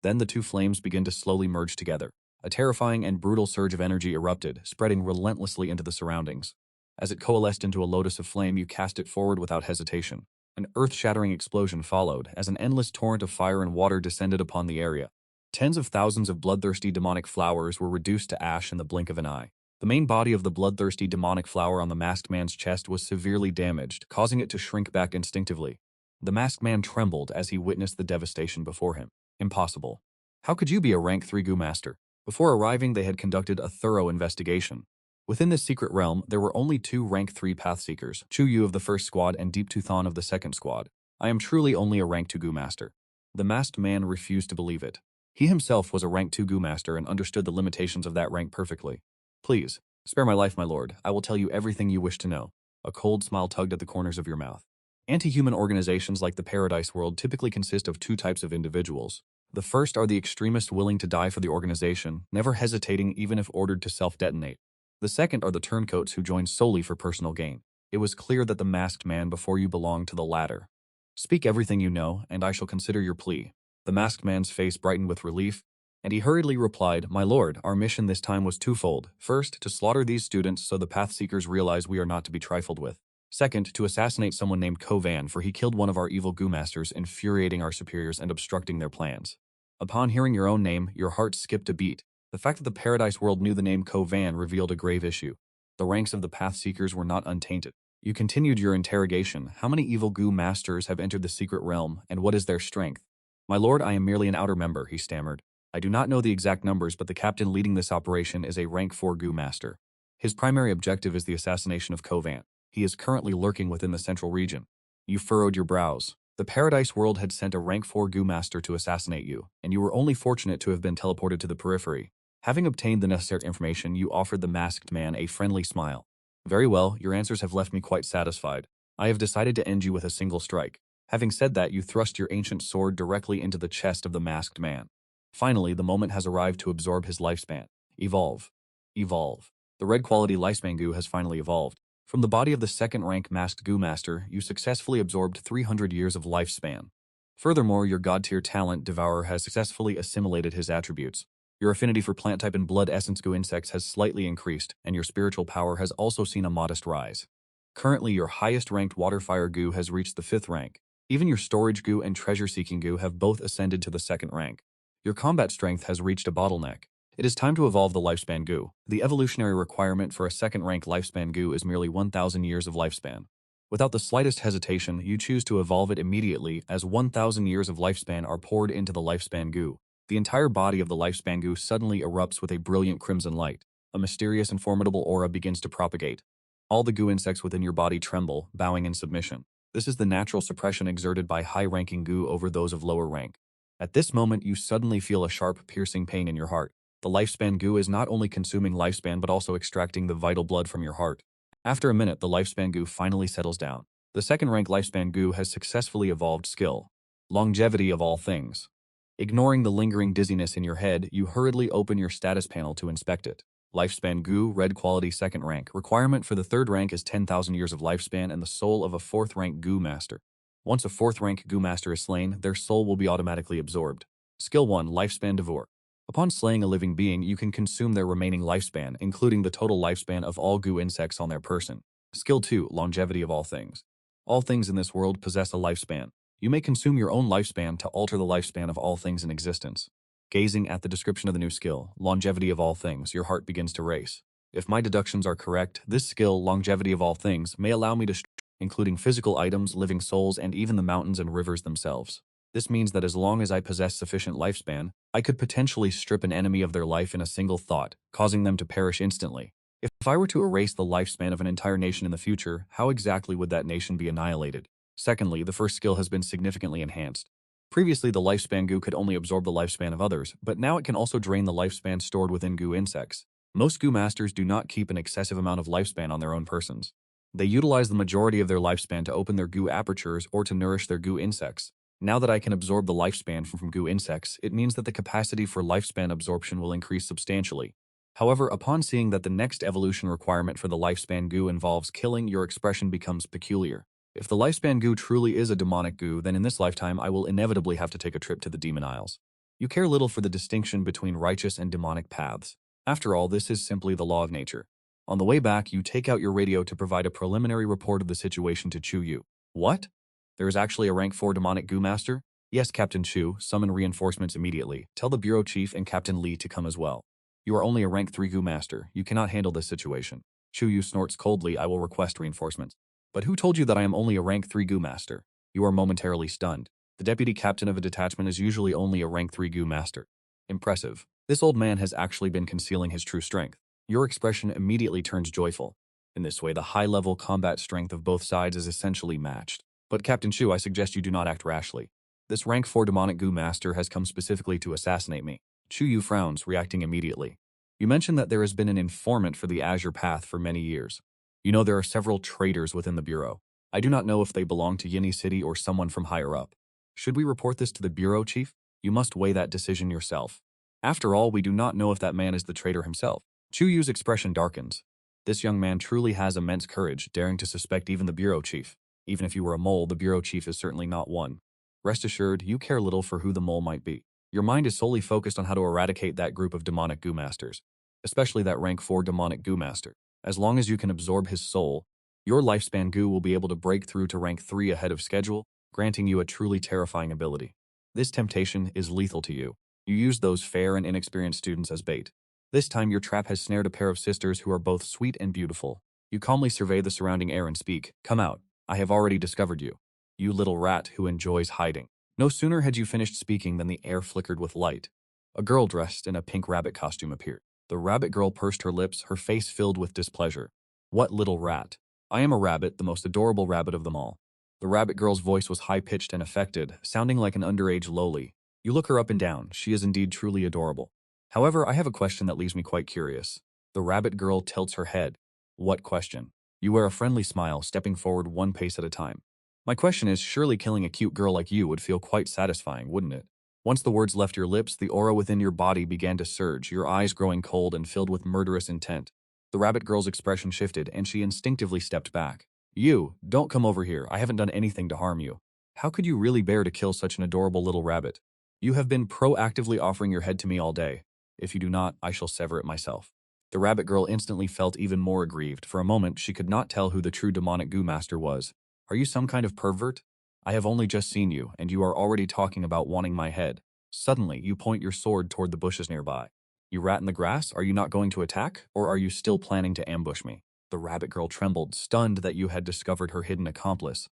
Then the two flames begin to slowly merge together. A terrifying and brutal surge of energy erupted, spreading relentlessly into the surroundings. As it coalesced into a lotus of flame, you cast it forward without hesitation. An earth-shattering explosion followed, as an endless torrent of fire and water descended upon the area. Tens of thousands of bloodthirsty demonic flowers were reduced to ash in the blink of an eye. The main body of the bloodthirsty demonic flower on the masked man's chest was severely damaged, causing it to shrink back instinctively. The masked man trembled as he witnessed the devastation before him. Impossible. How could you be a rank 3 Gu master? Before arriving, they had conducted a thorough investigation. Within this secret realm, there were only 2 rank 3 Pathseekers, Chu Yu of the first squad and Deep Tuthan of the second squad. I am truly only a rank 2 Gu master. The masked man refused to believe it. He himself was a rank 2 Gu master and understood the limitations of that rank perfectly. Please, spare my life, my lord. I will tell you everything you wish to know. A cold smile tugged at the corners of your mouth. Anti-human organizations like the Paradise World typically consist of 2 types of individuals. The first are the extremists willing to die for the organization, never hesitating even if ordered to self-detonate. The second are the turncoats who join solely for personal gain. It was clear that the masked man before you belonged to the latter. Speak everything you know, and I shall consider your plea. The masked man's face brightened with relief, and he hurriedly replied, My lord, our mission this time was twofold. First, to slaughter these students so the Pathseekers realize we are not to be trifled with. Second, to assassinate someone named Kovan, for he killed one of our evil Gu masters, infuriating our superiors and obstructing their plans. Upon hearing your own name, your heart skipped a beat. The fact that the Paradise World knew the name Kovan revealed a grave issue. The ranks of the Pathseekers were not untainted. You continued your interrogation. How many evil Gu masters have entered the secret realm, and what is their strength? My lord, I am merely an outer member, he stammered. I do not know the exact numbers, but the captain leading this operation is a rank 4 Gu master. His primary objective is the assassination of Kovan. He is currently lurking within the central region. You furrowed your brows. The Paradise World had sent a rank 4 Gu master to assassinate you, and you were only fortunate to have been teleported to the periphery. Having obtained the necessary information, you offered the masked man a friendly smile. Very well, your answers have left me quite satisfied. I have decided to end you with a single strike. Having said that, you thrust your ancient sword directly into the chest of the masked man. Finally, the moment has arrived to absorb his lifespan. Evolve. Evolve. The red quality lifespan Gu has finally evolved. From the body of the second-rank masked Gu master, you successfully absorbed 300 years of lifespan. Furthermore, your god-tier talent, Devourer, has successfully assimilated his attributes. Your affinity for plant-type and blood essence Gu insects has slightly increased, and your spiritual power has also seen a modest rise. Currently, your highest-ranked Water-Fire Gu has reached the 5th rank. Even your Storage Gu and Treasure-Seeking Gu have both ascended to the 2nd rank. Your combat strength has reached a bottleneck. It is time to evolve the Lifespan Gu. The evolutionary requirement for a 2nd-rank Lifespan Gu is merely 1,000 years of lifespan. Without the slightest hesitation, you choose to evolve it immediately as 1,000 years of lifespan are poured into the Lifespan Gu. The entire body of the Lifespan Gu suddenly erupts with a brilliant crimson light. A mysterious and formidable aura begins to propagate. All the Gu insects within your body tremble, bowing in submission. This is the natural suppression exerted by high-ranking Gu over those of lower rank. At this moment, you suddenly feel a sharp, piercing pain in your heart. The Lifespan Gu is not only consuming lifespan but also extracting the vital blood from your heart. After a minute, the Lifespan Gu finally settles down. The 2nd-rank Lifespan Gu has successfully evolved skill. Longevity of all things. Ignoring the lingering dizziness in your head, you hurriedly open your status panel to inspect it. Lifespan Gu, red quality 2nd rank. Requirement for the 3rd rank is 10,000 years of lifespan and the soul of a 4th rank Gu master. Once a 4th rank Gu master is slain, their soul will be automatically absorbed. Skill 1, Lifespan Devour. Upon slaying a living being, you can consume their remaining lifespan, including the total lifespan of all Gu insects on their person. Skill 2, Longevity of all things. All things in this world possess a lifespan. You may consume your own lifespan to alter the lifespan of all things in existence. Gazing at the description of the new skill, Longevity of all things, your heart begins to race. If my deductions are correct, this skill, Longevity of all things, may allow me to including physical items, living souls, and even the mountains and rivers themselves. This means that as long as I possess sufficient lifespan, I could potentially strip an enemy of their life in a single thought, causing them to perish instantly. If I were to erase the lifespan of an entire nation in the future, how exactly would that nation be annihilated? Secondly, the first skill has been significantly enhanced. Previously, the Lifespan Gu could only absorb the lifespan of others, but now it can also drain the lifespan stored within Gu insects. Most Gu masters do not keep an excessive amount of lifespan on their own persons. They utilize the majority of their lifespan to open their Gu apertures or to nourish their Gu insects. Now that I can absorb the lifespan from Gu insects, it means that the capacity for lifespan absorption will increase substantially. However, upon seeing that the next evolution requirement for the Lifespan Gu involves killing, your expression becomes peculiar. If the Lifespan Gu truly is a demonic Gu, then in this lifetime I will inevitably have to take a trip to the Demon Isles. You care little for the distinction between righteous and demonic paths. After all, this is simply the law of nature. On the way back, you take out your radio to provide a preliminary report of the situation to Chu Yu. What? There is actually a rank 4 demonic Gu master? Yes, Captain Chu, summon reinforcements immediately. Tell the Bureau Chief and Captain Li to come as well. You are only a rank 3 Gu master. You cannot handle this situation. Chu Yu snorts coldly. I will request reinforcements. But who told you that I am only a rank 3 Gu master? You are momentarily stunned. The deputy captain of a detachment is usually only a rank 3 Gu master. Impressive. This old man has actually been concealing his true strength. Your expression immediately turns joyful. In this way, the high-level combat strength of both sides is essentially matched. But Captain Chu, I suggest you do not act rashly. This rank 4 demonic Gu master has come specifically to assassinate me. Chu Yu frowns, reacting immediately. You mentioned that there has been an informant for the Azure Path for many years. You know there are several traitors within the Bureau. I do not know if they belong to Yini City or someone from higher up. Should we report this to the Bureau Chief? You must weigh that decision yourself. After all, we do not know if that man is the traitor himself. Chu Yu's expression darkens. This young man truly has immense courage, daring to suspect even the Bureau Chief. Even if you were a mole, the Bureau Chief is certainly not one. Rest assured, you care little for who the mole might be. Your mind is solely focused on how to eradicate that group of demonic Gu masters, especially that rank 4 demonic Gu master. As long as you can absorb his soul, your Lifespan Gu will be able to break through to rank 3 ahead of schedule, granting you a truly terrifying ability. This temptation is lethal to you. You used those fair and inexperienced students as bait. This time your trap has snared a pair of sisters who are both sweet and beautiful. You calmly survey the surrounding air and speak. Come out. I have already discovered you. You little rat who enjoys hiding. No sooner had you finished speaking than the air flickered with light. A girl dressed in a pink rabbit costume appeared. The rabbit girl pursed her lips, her face filled with displeasure. What little rat? I am a rabbit, the most adorable rabbit of them all. The rabbit girl's voice was high-pitched and affected, sounding like an underage loli. You look her up and down. She is indeed truly adorable. However, I have a question that leaves me quite curious. The rabbit girl tilts her head. What question? You wear a friendly smile, stepping forward one pace at a time. My question is, surely killing a cute girl like you would feel quite satisfying, wouldn't it? Once the words left your lips, the aura within your body began to surge, your eyes growing cold and filled with murderous intent. The rabbit girl's expression shifted, and she instinctively stepped back. You, don't come over here. I haven't done anything to harm you. How could you really bear to kill such an adorable little rabbit? You have been proactively offering your head to me all day. If you do not, I shall sever it myself. The rabbit girl instantly felt even more aggrieved. For a moment, she could not tell who the true demonic Gu master was. Are you some kind of pervert? I have only just seen you, and you are already talking about wanting my head. Suddenly, you point your sword toward the bushes nearby. You rat in the grass? Are you not going to attack, or are you still planning to ambush me? The rabbit girl trembled, stunned that you had discovered her hidden accomplice.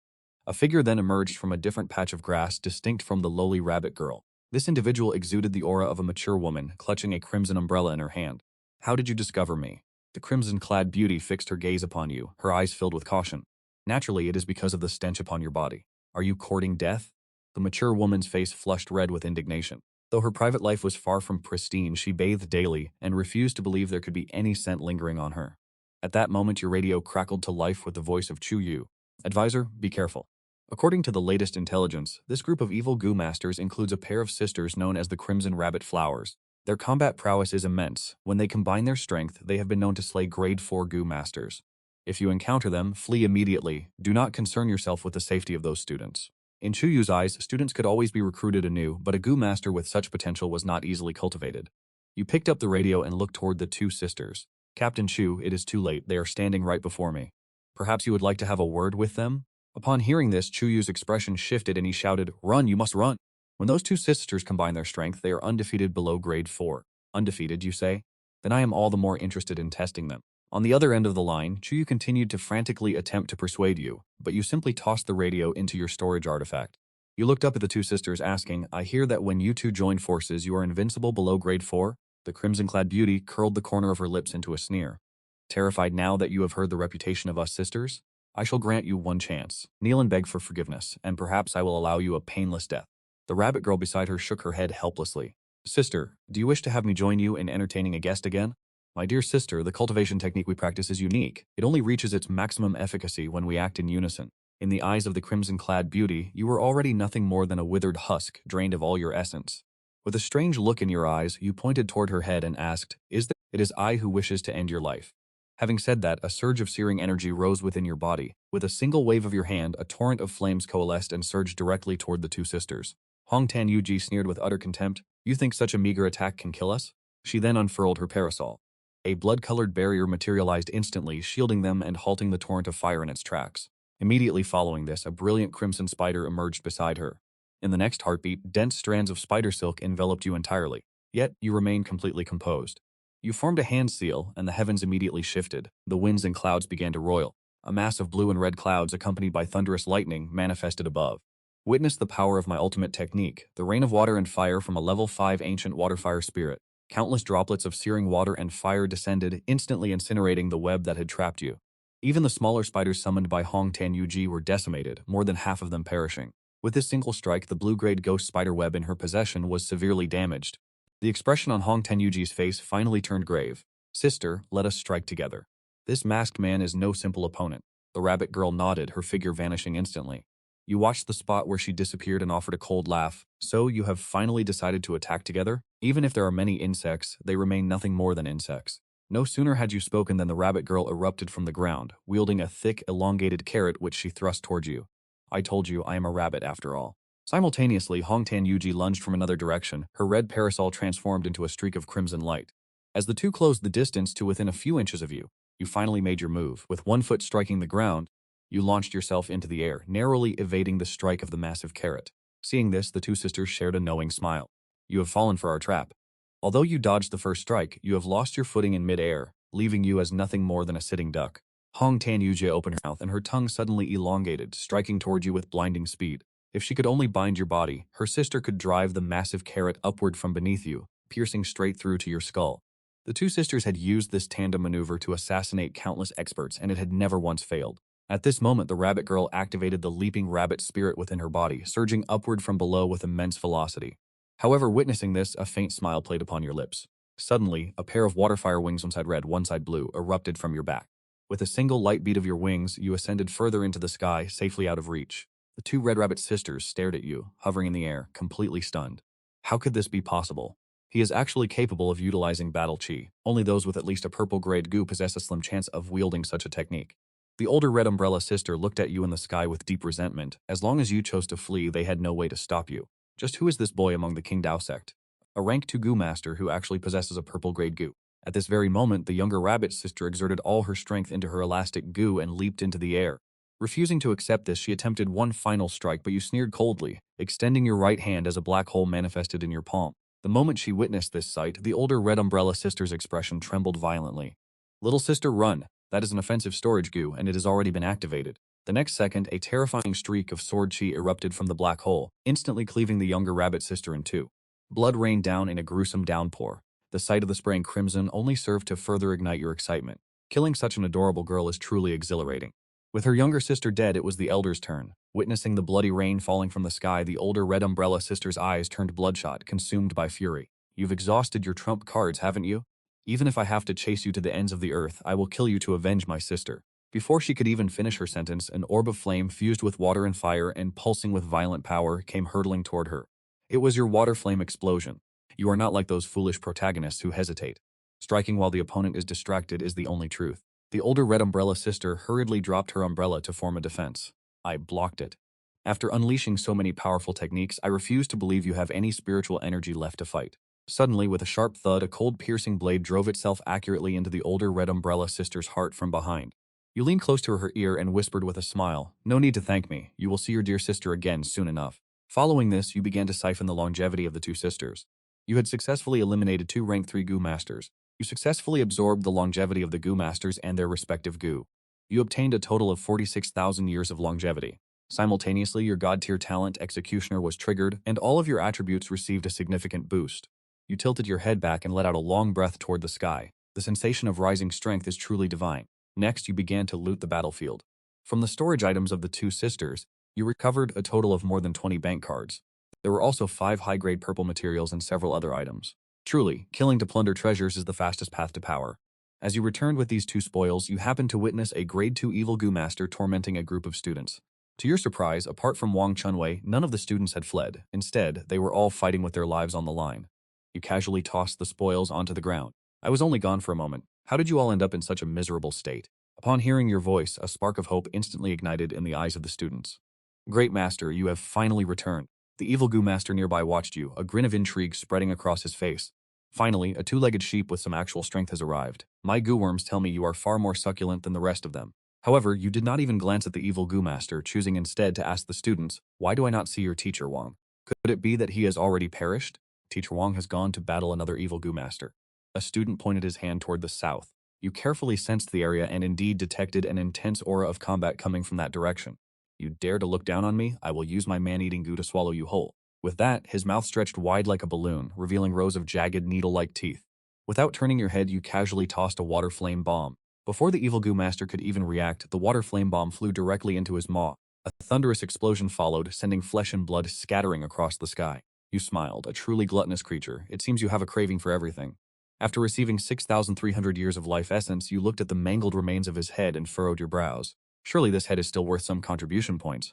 A figure then emerged from a different patch of grass, distinct from the lowly rabbit girl. This individual exuded the aura of a mature woman, clutching a crimson umbrella in her hand. How did you discover me? The crimson-clad beauty fixed her gaze upon you, her eyes filled with caution. Naturally, it is because of the stench upon your body. Are you courting death? The mature woman's face flushed red with indignation. Though her private life was far from pristine, she bathed daily and refused to believe there could be any scent lingering on her. At that moment, your radio crackled to life with the voice of Chu Yu. Advisor, be careful. According to the latest intelligence, this group of evil Gu masters includes a pair of sisters known as the Crimson Rabbit Flowers. Their combat prowess is immense. When they combine their strength, they have been known to slay grade 4 Gu masters. If you encounter them, flee immediately. Do not concern yourself with the safety of those students. In Chuyu's eyes, students could always be recruited anew, but a Gu master with such potential was not easily cultivated. You picked up the radio and looked toward the two sisters. Captain Chu, it is too late. They are standing right before me. Perhaps you would like to have a word with them? Upon hearing this, Chuyu's expression shifted and he shouted, "Run, you must run!" When those two sisters combine their strength, they are undefeated below grade 4. Undefeated, you say? Then I am all the more interested in testing them. On the other end of the line, Chuyu continued to frantically attempt to persuade you, but you simply tossed the radio into your storage artifact. You looked up at the two sisters asking, "I hear that when you two join forces, you are invincible below grade 4? The crimson-clad beauty curled the corner of her lips into a sneer. Terrified now that you have heard the reputation of us sisters? I shall grant you one chance. Kneel and beg for forgiveness, and perhaps I will allow you a painless death." The rabbit girl beside her shook her head helplessly. "Sister, do you wish to have me join you in entertaining a guest again?" "My dear sister, the cultivation technique we practice is unique. It only reaches its maximum efficacy when we act in unison." In the eyes of the crimson-clad beauty, you were already nothing more than a withered husk, drained of all your essence. With a strange look in your eyes, you pointed toward her head and asked, "Is there? It is I who wishes to end your life." Having said that, a surge of searing energy rose within your body. With a single wave of your hand, a torrent of flames coalesced and surged directly toward the two sisters. Hong Tan Yuji sneered with utter contempt. "You think such a meager attack can kill us?" She then unfurled her parasol. A blood-colored barrier materialized instantly, shielding them and halting the torrent of fire in its tracks. Immediately following this, a brilliant crimson spider emerged beside her. In the next heartbeat, dense strands of spider silk enveloped you entirely. Yet, you remained completely composed. You formed a hand seal, and the heavens immediately shifted. The winds and clouds began to roil. A mass of blue and red clouds, accompanied by thunderous lightning, manifested above. Witness the power of my ultimate technique, the rain of water and fire from a level 5 ancient water-fire spirit. Countless droplets of searing water and fire descended, instantly incinerating the web that had trapped you. Even the smaller spiders summoned by Hong Tan Yuji were decimated, more than half of them perishing. With this single strike, the blue-grade ghost spider web in her possession was severely damaged. The expression on Hong Tan Yuji's face finally turned grave. "Sister, let us strike together. This masked man is no simple opponent." The rabbit girl nodded, her figure vanishing instantly. You watched the spot where she disappeared and offered a cold laugh. "So you have finally decided to attack together? Even if there are many insects, they remain nothing more than insects." No sooner had you spoken than the rabbit girl erupted from the ground, wielding a thick, elongated carrot which she thrust toward you. "I told you I am a rabbit after all." Simultaneously, Hong Tan Yuji lunged from another direction, her red parasol transformed into a streak of crimson light. As the two closed the distance to within a few inches of you, you finally made your move. With one foot striking the ground, you launched yourself into the air, narrowly evading the strike of the massive carrot. Seeing this, the two sisters shared a knowing smile. "You have fallen for our trap. Although you dodged the first strike, you have lost your footing in mid-air, leaving you as nothing more than a sitting duck." Hong Tan Yuji opened her mouth and her tongue suddenly elongated, striking toward you with blinding speed. If she could only bind your body, her sister could drive the massive carrot upward from beneath you, piercing straight through to your skull. The two sisters had used this tandem maneuver to assassinate countless experts, and it had never once failed. At this moment, the rabbit girl activated the leaping rabbit spirit within her body, surging upward from below with immense velocity. However, witnessing this, a faint smile played upon your lips. Suddenly, a pair of water fire wings, one side red, one side blue, erupted from your back. With a single light beat of your wings, you ascended further into the sky, safely out of reach. The two Red Rabbit sisters stared at you, hovering in the air, completely stunned. How could this be possible? He is actually capable of utilizing battle chi. Only those with at least a purple grade Gu possess a slim chance of wielding such a technique. The older Red Umbrella sister looked at you in the sky with deep resentment. As long as you chose to flee, they had no way to stop you. Just who is this boy among the King Dao sect? A rank 2 Gu master who actually possesses a purple grade Gu. At this very moment, the younger rabbit sister exerted all her strength into her elastic Gu and leaped into the air. Refusing to accept this, she attempted one final strike, but you sneered coldly, extending your right hand as a black hole manifested in your palm. The moment she witnessed this sight, the older Red Umbrella sister's expression trembled violently. Little sister, run. That is an offensive storage Gu, and it has already been activated. The next second, a terrifying streak of sword chi erupted from the black hole, instantly cleaving the younger rabbit sister in two. Blood rained down in a gruesome downpour. The sight of the spraying crimson only served to further ignite your excitement. Killing such an adorable girl is truly exhilarating. With her younger sister dead, it was the elder's turn. Witnessing the bloody rain falling from the sky, the older Red Umbrella sister's eyes turned bloodshot, consumed by fury. You've exhausted your trump cards, haven't you? Even if I have to chase you to the ends of the earth, I will kill you to avenge my sister. Before she could even finish her sentence, an orb of flame fused with water and fire and pulsing with violent power came hurtling toward her. It was your water flame explosion. You are not like those foolish protagonists who hesitate. Striking while the opponent is distracted is the only truth. The older Red Umbrella sister hurriedly dropped her umbrella to form a defense. I blocked it. After unleashing so many powerful techniques, I refuse to believe you have any spiritual energy left to fight. Suddenly, with a sharp thud, a cold piercing blade drove itself accurately into the older Red Umbrella sister's heart from behind. You leaned close to her ear and whispered with a smile, "No need to thank me. You will see your dear sister again soon enough." Following this, you began to siphon the longevity of the two sisters. You had successfully eliminated two rank 3 Gu masters. You successfully absorbed the longevity of the Gu masters and their respective Gu. You obtained a total of 46,000 years of longevity. Simultaneously, your god-tier talent, Executioner, was triggered, and all of your attributes received a significant boost. You tilted your head back and let out a long breath toward the sky. The sensation of rising strength is truly divine. Next, you began to loot the battlefield. From the storage items of the two sisters, you recovered a total of more than 20 bank cards. There were also 5 high-grade purple materials and several other items. Truly, killing to plunder treasures is the fastest path to power. As you returned with these two spoils, you happened to witness a grade 2 evil Gu master tormenting a group of students. To your surprise, apart from Wang Chunwei, none of the students had fled. Instead, they were all fighting with their lives on the line. You casually tossed the spoils onto the ground. I was only gone for a moment. How did you all end up in such a miserable state? Upon hearing your voice, a spark of hope instantly ignited in the eyes of the students. Great master, you have finally returned. The evil Gu master nearby watched you, a grin of intrigue spreading across his face. Finally, a two-legged sheep with some actual strength has arrived. My Gu worms tell me you are far more succulent than the rest of them. However, you did not even glance at the evil Gu master, choosing instead to ask the students, "Why do I not see your teacher, Wang? Could it be that he has already perished?" Teacher Wang has gone to battle another evil Gu master. A student pointed his hand toward the south. You carefully sensed the area and indeed detected an intense aura of combat coming from that direction. You dare to look down on me? I will use my man-eating Gu to swallow you whole. With that, his mouth stretched wide like a balloon, revealing rows of jagged, needle-like teeth. Without turning your head, you casually tossed a water flame bomb. Before the evil Gu master could even react, the water flame bomb flew directly into his maw. A thunderous explosion followed, sending flesh and blood scattering across the sky. You smiled, a truly gluttonous creature. It seems you have a craving for everything. After receiving 6,300 years of life essence, you looked at the mangled remains of his head and furrowed your brows. Surely this head is still worth some contribution points.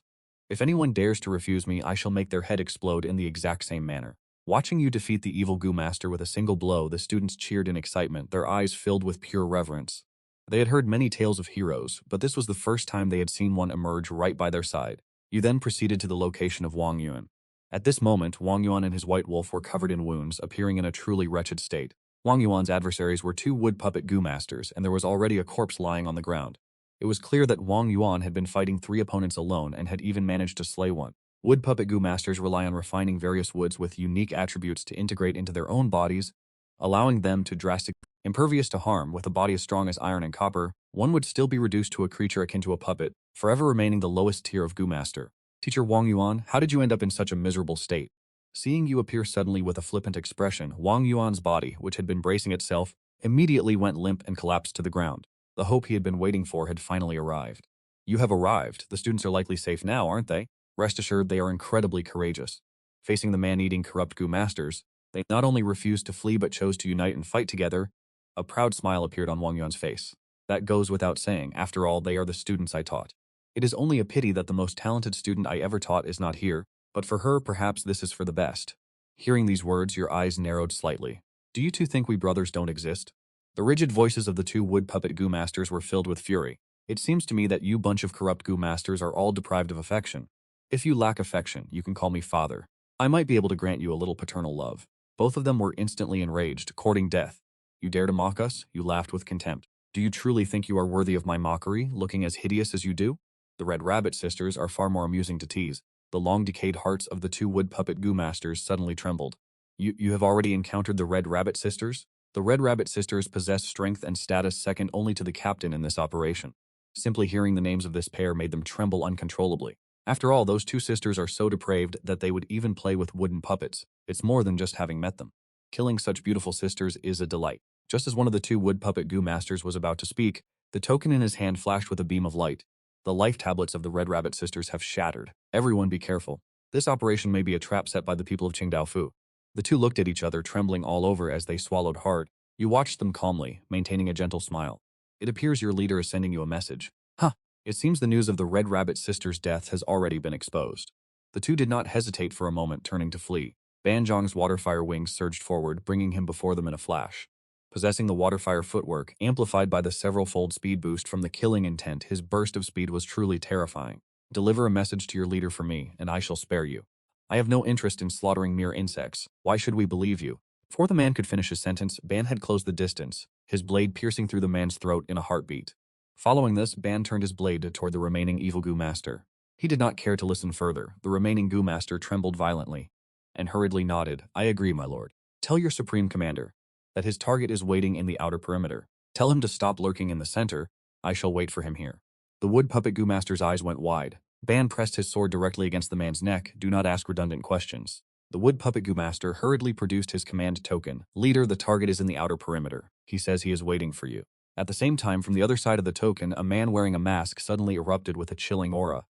If anyone dares to refuse me, I shall make their head explode in the exact same manner. Watching you defeat the evil Gu master with a single blow, the students cheered in excitement, their eyes filled with pure reverence. They had heard many tales of heroes, but this was the first time they had seen one emerge right by their side. You then proceeded to the location of Wang Yuan. At this moment, Wang Yuan and his white wolf were covered in wounds, appearing in a truly wretched state. Wang Yuan's adversaries were 2 wood puppet Gu masters, and there was already a corpse lying on the ground. It was clear that Wang Yuan had been fighting 3 opponents alone and had even managed to slay one. Wood puppet Gu masters rely on refining various woods with unique attributes to integrate into their own bodies, allowing them to drastically impervious to harm. With a body as strong as iron and copper, one would still be reduced to a creature akin to a puppet, forever remaining the lowest tier of Gu master. Teacher Wang Yuan, how did you end up in such a miserable state? Seeing you appear suddenly with a flippant expression, Wang Yuan's body, which had been bracing itself, immediately went limp and collapsed to the ground. The hope he had been waiting for had finally arrived. You have arrived. The students are likely safe now, aren't they? Rest assured they are incredibly courageous. Facing the man-eating corrupt Gu masters, They not only refused to flee but chose to unite and fight together. A proud smile appeared on Wang Yuan's face. That goes without saying. After all, they are the students I taught. It is only a pity that the most talented student I ever taught is not here, but for her, perhaps this is for the best. Hearing these words, your eyes narrowed slightly. Do you two think we brothers don't exist? The rigid voices of the two wood puppet Gu masters were filled with fury. It seems to me that you bunch of corrupt Gu masters are all deprived of affection. If you lack affection, you can call me father. I might be able to grant you a little paternal love. Both of them were instantly enraged, courting death. You dare to mock us? You laughed with contempt. Do you truly think you are worthy of my mockery, looking as hideous as you do? The Red Rabbit sisters are far more amusing to tease. The long-decayed hearts of the two wood puppet Gu masters suddenly trembled. You have already encountered the Red Rabbit sisters? The Red Rabbit sisters possess strength and status second only to the captain in this operation. Simply hearing the names of this pair made them tremble uncontrollably. After all, those two sisters are so depraved that they would even play with wooden puppets. It's more than just having met them. Killing such beautiful sisters is a delight. Just as one of the two wood puppet Gu masters was about to speak, the token in his hand flashed with a beam of light. The life tablets of the Red Rabbit sisters have shattered. Everyone be careful. This operation may be a trap set by the people of Qingdao Fu. The two looked at each other, trembling all over as they swallowed hard. You watched them calmly, maintaining a gentle smile. It appears your leader is sending you a message. Huh. It seems the news of the Red Rabbit sisters' death has already been exposed. The two did not hesitate for a moment, turning to flee. Ban Zhang's waterfire wings surged forward, bringing him before them in a flash. Possessing the waterfire footwork, amplified by the several-fold speed boost from the killing intent, his burst of speed was truly terrifying. Deliver a message to your leader for me, and I shall spare you. I have no interest in slaughtering mere insects. Why should we believe you? Before the man could finish his sentence, Ban had closed the distance, his blade piercing through the man's throat in a heartbeat. Following this, Ban turned his blade toward the remaining evil Gu master. He did not care to listen further. The remaining Gu master trembled violently and hurriedly nodded. I agree, my lord. Tell your supreme commander that his target is waiting in the outer perimeter. Tell him to stop lurking in the center. I shall wait for him here. The wood puppet Gu master's eyes went wide. Ban pressed his sword directly against the man's neck. Do not ask redundant questions. The wood puppet Gu master hurriedly produced his command token. Leader, the target is in the outer perimeter. He says he is waiting for you. At the same time, from the other side of the token, a man wearing a mask suddenly erupted with a chilling aura.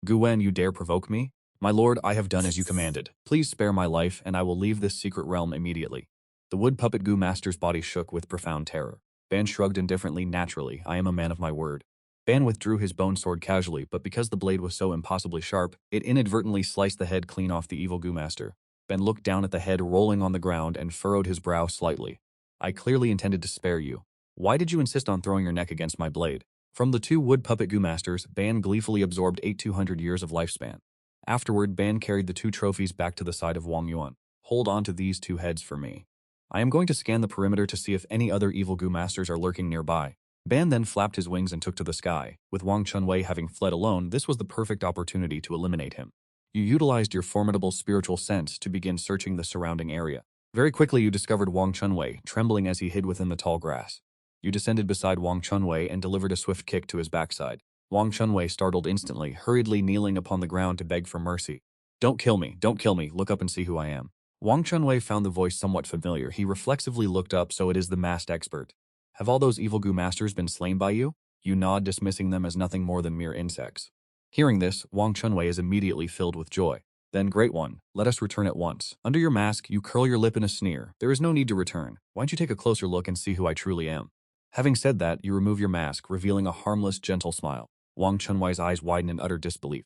Guwen, you dare provoke me? My lord, I have done as you commanded. Please spare my life, and I will leave this secret realm immediately. The wood puppet Gu master's body shook with profound terror. Ban shrugged indifferently. Naturally, I am a man of my word. Ban withdrew his bone sword casually, but because the blade was so impossibly sharp, it inadvertently sliced the head clean off the evil Gu master. Ben looked down at the head rolling on the ground and furrowed his brow slightly. I clearly intended to spare you. Why did you insist on throwing your neck against my blade? From the two wood puppet Gu masters, Ban gleefully absorbed 200 years of lifespan. Afterward, Ban carried the two trophies back to the side of Wang Yuan. Hold on to these two heads for me. I am going to scan the perimeter to see if any other evil Gu masters are lurking nearby. Ban then flapped his wings and took to the sky. With Wang Chunwei having fled alone, this was the perfect opportunity to eliminate him. You utilized your formidable spiritual sense to begin searching the surrounding area. Very quickly you discovered Wang Chunwei, trembling as he hid within the tall grass. You descended beside Wang Chunwei and delivered a swift kick to his backside. Wang Chunwei startled instantly, hurriedly kneeling upon the ground to beg for mercy. Don't kill me, look up and see who I am. Wang Chunwei found the voice somewhat familiar. He reflexively looked up, so it is the masked expert. Have all those evil Gu masters been slain by you? You nod, dismissing them as nothing more than mere insects. Hearing this, Wang Chunwei is immediately filled with joy. Then, great one, let us return at once. Under your mask, you curl your lip in a sneer. There is no need to return. Why don't you take a closer look and see who I truly am? Having said that, you remove your mask, revealing a harmless, gentle smile. Wang Chunwei's eyes widen in utter disbelief.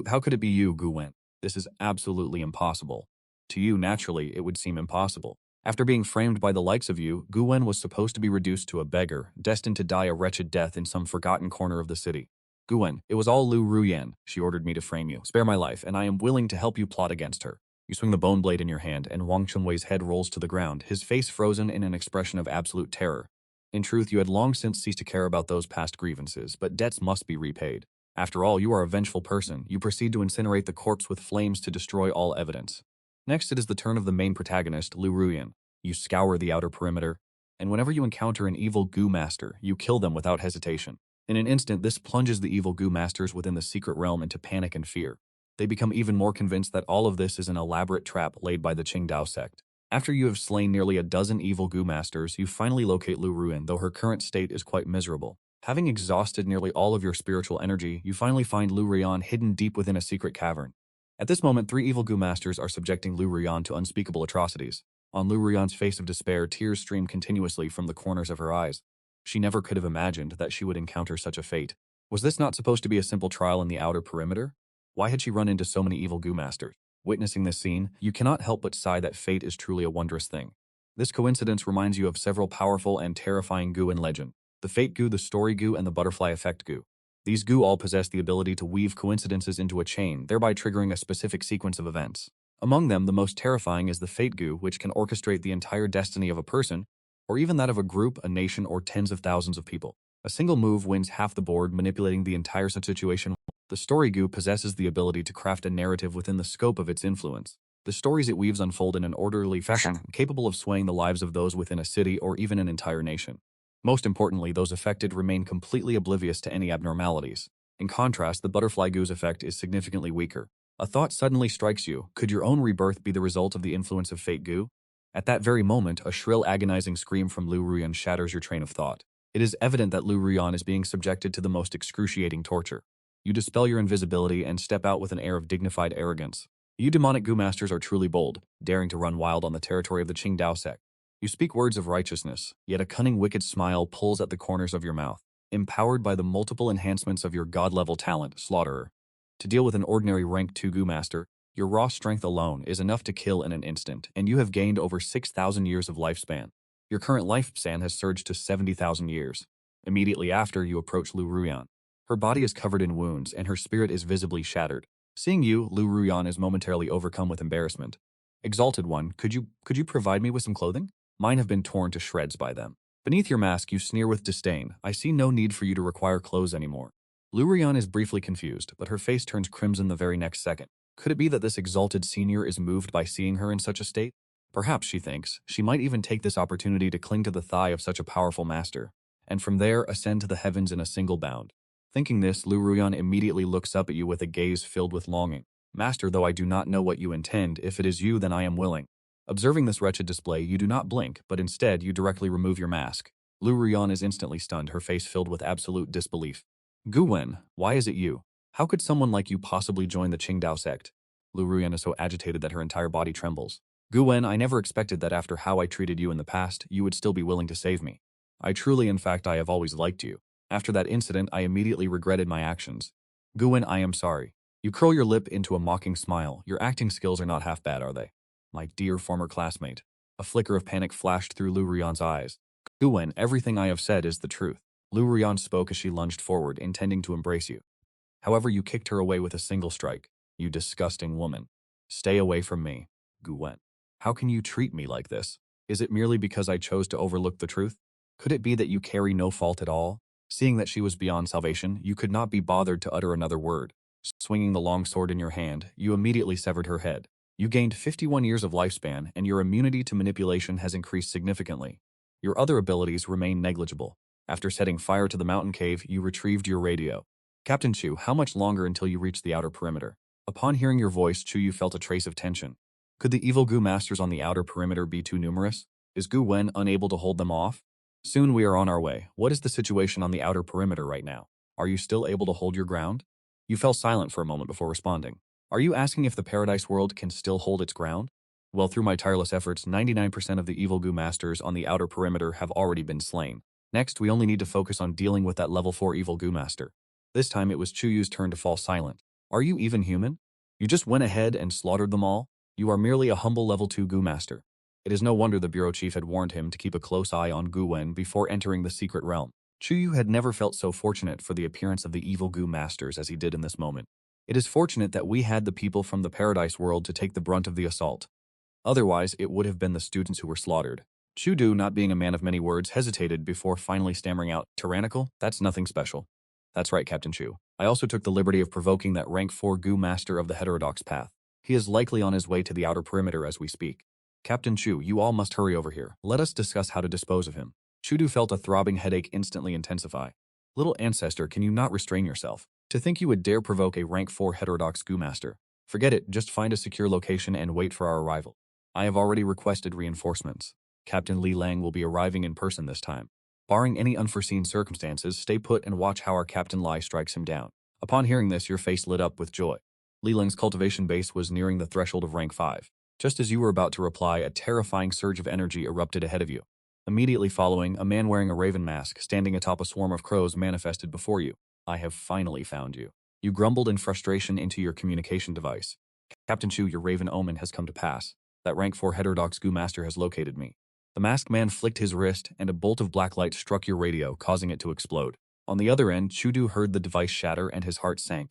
How could it be you, Gu Wen? This is absolutely impossible. To you, naturally, it would seem impossible. After being framed by the likes of you, Gu Wen was supposed to be reduced to a beggar, destined to die a wretched death in some forgotten corner of the city. Gu Wen, it was all Lu Ruyan. She ordered me to frame you. Spare my life, and I am willing to help you plot against her. You swing the bone blade in your hand, and Wang Chunwei's head rolls to the ground, his face frozen in an expression of absolute terror. In truth, you had long since ceased to care about those past grievances, but debts must be repaid. After all, you are a vengeful person. You proceed to incinerate the corpse with flames to destroy all evidence. Next, it is the turn of the main protagonist, Lu Ruyan. You scour the outer perimeter, and whenever you encounter an evil Gu master, you kill them without hesitation. In an instant, this plunges the evil Gu masters within the secret realm into panic and fear. They become even more convinced that all of this is an elaborate trap laid by the Qingdao sect. After you have slain nearly a dozen evil Gu masters, you finally locate Lu Ruyan, though her current state is quite miserable. Having exhausted nearly all of your spiritual energy, you finally find Lu Ruyan hidden deep within a secret cavern. At this moment, 3 evil Gu masters are subjecting Lu Ruyan to unspeakable atrocities. On Lu Ruyan's face of despair, tears streamed continuously from the corners of her eyes. She never could have imagined that she would encounter such a fate. Was this not supposed to be a simple trial in the outer perimeter? Why had she run into so many evil Gu masters? Witnessing this scene, you cannot help but sigh that fate is truly a wondrous thing. This coincidence reminds you of several powerful and terrifying Gu in legend: the Fate Gu, the Story Gu, and the Butterfly Effect Gu. These Gu all possess the ability to weave coincidences into a chain, thereby triggering a specific sequence of events. Among them, the most terrifying is the Fate Gu, which can orchestrate the entire destiny of a person, or even that of a group, a nation, or tens of thousands of people. A single move wins half the board, manipulating the entire situation. The Story Gu possesses the ability to craft a narrative within the scope of its influence. The stories it weaves unfold in an orderly fashion, capable of swaying the lives of those within a city or even an entire nation. Most importantly, those affected remain completely oblivious to any abnormalities. In contrast, the Butterfly Gu's effect is significantly weaker. A thought suddenly strikes you: could your own rebirth be the result of the influence of Fate Gu? At that very moment, a shrill, agonizing scream from Lu Ruyan shatters your train of thought. It is evident that Lu Ruyan is being subjected to the most excruciating torture. You dispel your invisibility and step out with an air of dignified arrogance. You demonic Gu masters are truly bold, daring to run wild on the territory of the Qingdao sect. You speak words of righteousness, yet a cunning, wicked smile pulls at the corners of your mouth. Empowered by the multiple enhancements of your god-level talent, Slaughterer, to deal with an ordinary rank 2 Gu master, your raw strength alone is enough to kill in an instant, and you have gained over 6,000 years of lifespan. Your current lifespan has surged to 70,000 years. Immediately after, you approach Lu Ruyan. Her body is covered in wounds, and her spirit is visibly shattered. Seeing you, Lu Ruyan is momentarily overcome with embarrassment. Exalted One, could you provide me with some clothing? Mine have been torn to shreds by them. Beneath your mask, you sneer with disdain. I see no need for you to require clothes anymore. Lu Ruyan is briefly confused, but her face turns crimson the very next second. Could it be that this exalted senior is moved by seeing her in such a state? Perhaps, she thinks, she might even take this opportunity to cling to the thigh of such a powerful master, and from there ascend to the heavens in a single bound. Thinking this, Lu Ruyan immediately looks up at you with a gaze filled with longing. Master, though I do not know what you intend, if it is you, then I am willing. Observing this wretched display, you do not blink, but instead you directly remove your mask. Lu Ruyan is instantly stunned, her face filled with absolute disbelief. Gu Wen, why is it you? How could someone like you possibly join the Qingdao sect? Lu Ruyan is so agitated that her entire body trembles. Gu Wen, I never expected that after how I treated you in the past, you would still be willing to save me. I truly, in fact, I have always liked you. After that incident, I immediately regretted my actions. Gu Wen, I am sorry. You curl your lip into a mocking smile. Your acting skills are not half bad, are they? My dear former classmate. A flicker of panic flashed through Lu Ruyan's eyes. Gu Wen, everything I have said is the truth. Lu Ruyan spoke as she lunged forward, intending to embrace you. However, you kicked her away with a single strike. You disgusting woman. Stay away from me, Gu Wen. How can you treat me like this? Is it merely because I chose to overlook the truth? Could it be that you carry no fault at all? Seeing that she was beyond salvation, you could not be bothered to utter another word. Swinging the long sword in your hand, you immediately severed her head. You gained 51 years of lifespan, and your immunity to manipulation has increased significantly. Your other abilities remain negligible. After setting fire to the mountain cave, you retrieved your radio. Captain Chu, how much longer until you reach the outer perimeter? Upon hearing your voice, Chu felt a trace of tension. Could the evil Gu masters on the outer perimeter be too numerous? Is Gu Wen unable to hold them off? Soon we are on our way. What is the situation on the outer perimeter right now? Are you still able to hold your ground? You fell silent for a moment before responding. Are you asking if the Paradise World can still hold its ground? Well, through my tireless efforts, 99% of the evil Gu masters on the outer perimeter have already been slain. Next, we only need to focus on dealing with that level 4 evil Gu master. This time it was Chuyu's turn to fall silent. Are you even human? You just went ahead and slaughtered them all? You are merely a humble level 2 Gu master. It is no wonder the bureau chief had warned him to keep a close eye on Gu Wen before entering the secret realm. Chuyu had never felt so fortunate for the appearance of the evil Gu masters as he did in this moment. It is fortunate that we had the people from the Paradise World to take the brunt of the assault. Otherwise, it would have been the students who were slaughtered. Chudu, not being a man of many words, hesitated before finally stammering out, "Tyrannical? That's nothing special." "That's right, Captain Chu. I also took the liberty of provoking that rank 4 Gu master of the heterodox path. He is likely on his way to the outer perimeter as we speak. Captain Chu, you all must hurry over here. Let us discuss how to dispose of him." Chudu felt a throbbing headache instantly intensify. "Little ancestor, can you not restrain yourself? To think you would dare provoke a rank 4 heterodox Gu master. Forget it, just find a secure location and wait for our arrival. I have already requested reinforcements. Captain Li Lang will be arriving in person this time. Barring any unforeseen circumstances, stay put and watch how our Captain Lai strikes him down." Upon hearing this, your face lit up with joy. Li Lang's cultivation base was nearing the threshold of rank 5. Just as you were about to reply, a terrifying surge of energy erupted ahead of you. Immediately following, a man wearing a raven mask, standing atop a swarm of crows, manifested before you. I have finally found you. You grumbled in frustration into your communication device. Captain Chu, your raven omen has come to pass. That rank 4 heterodox Gu master has located me. The masked man flicked his wrist, and a bolt of black light struck your radio, causing it to explode. On the other end, Chudu heard the device shatter and his heart sank.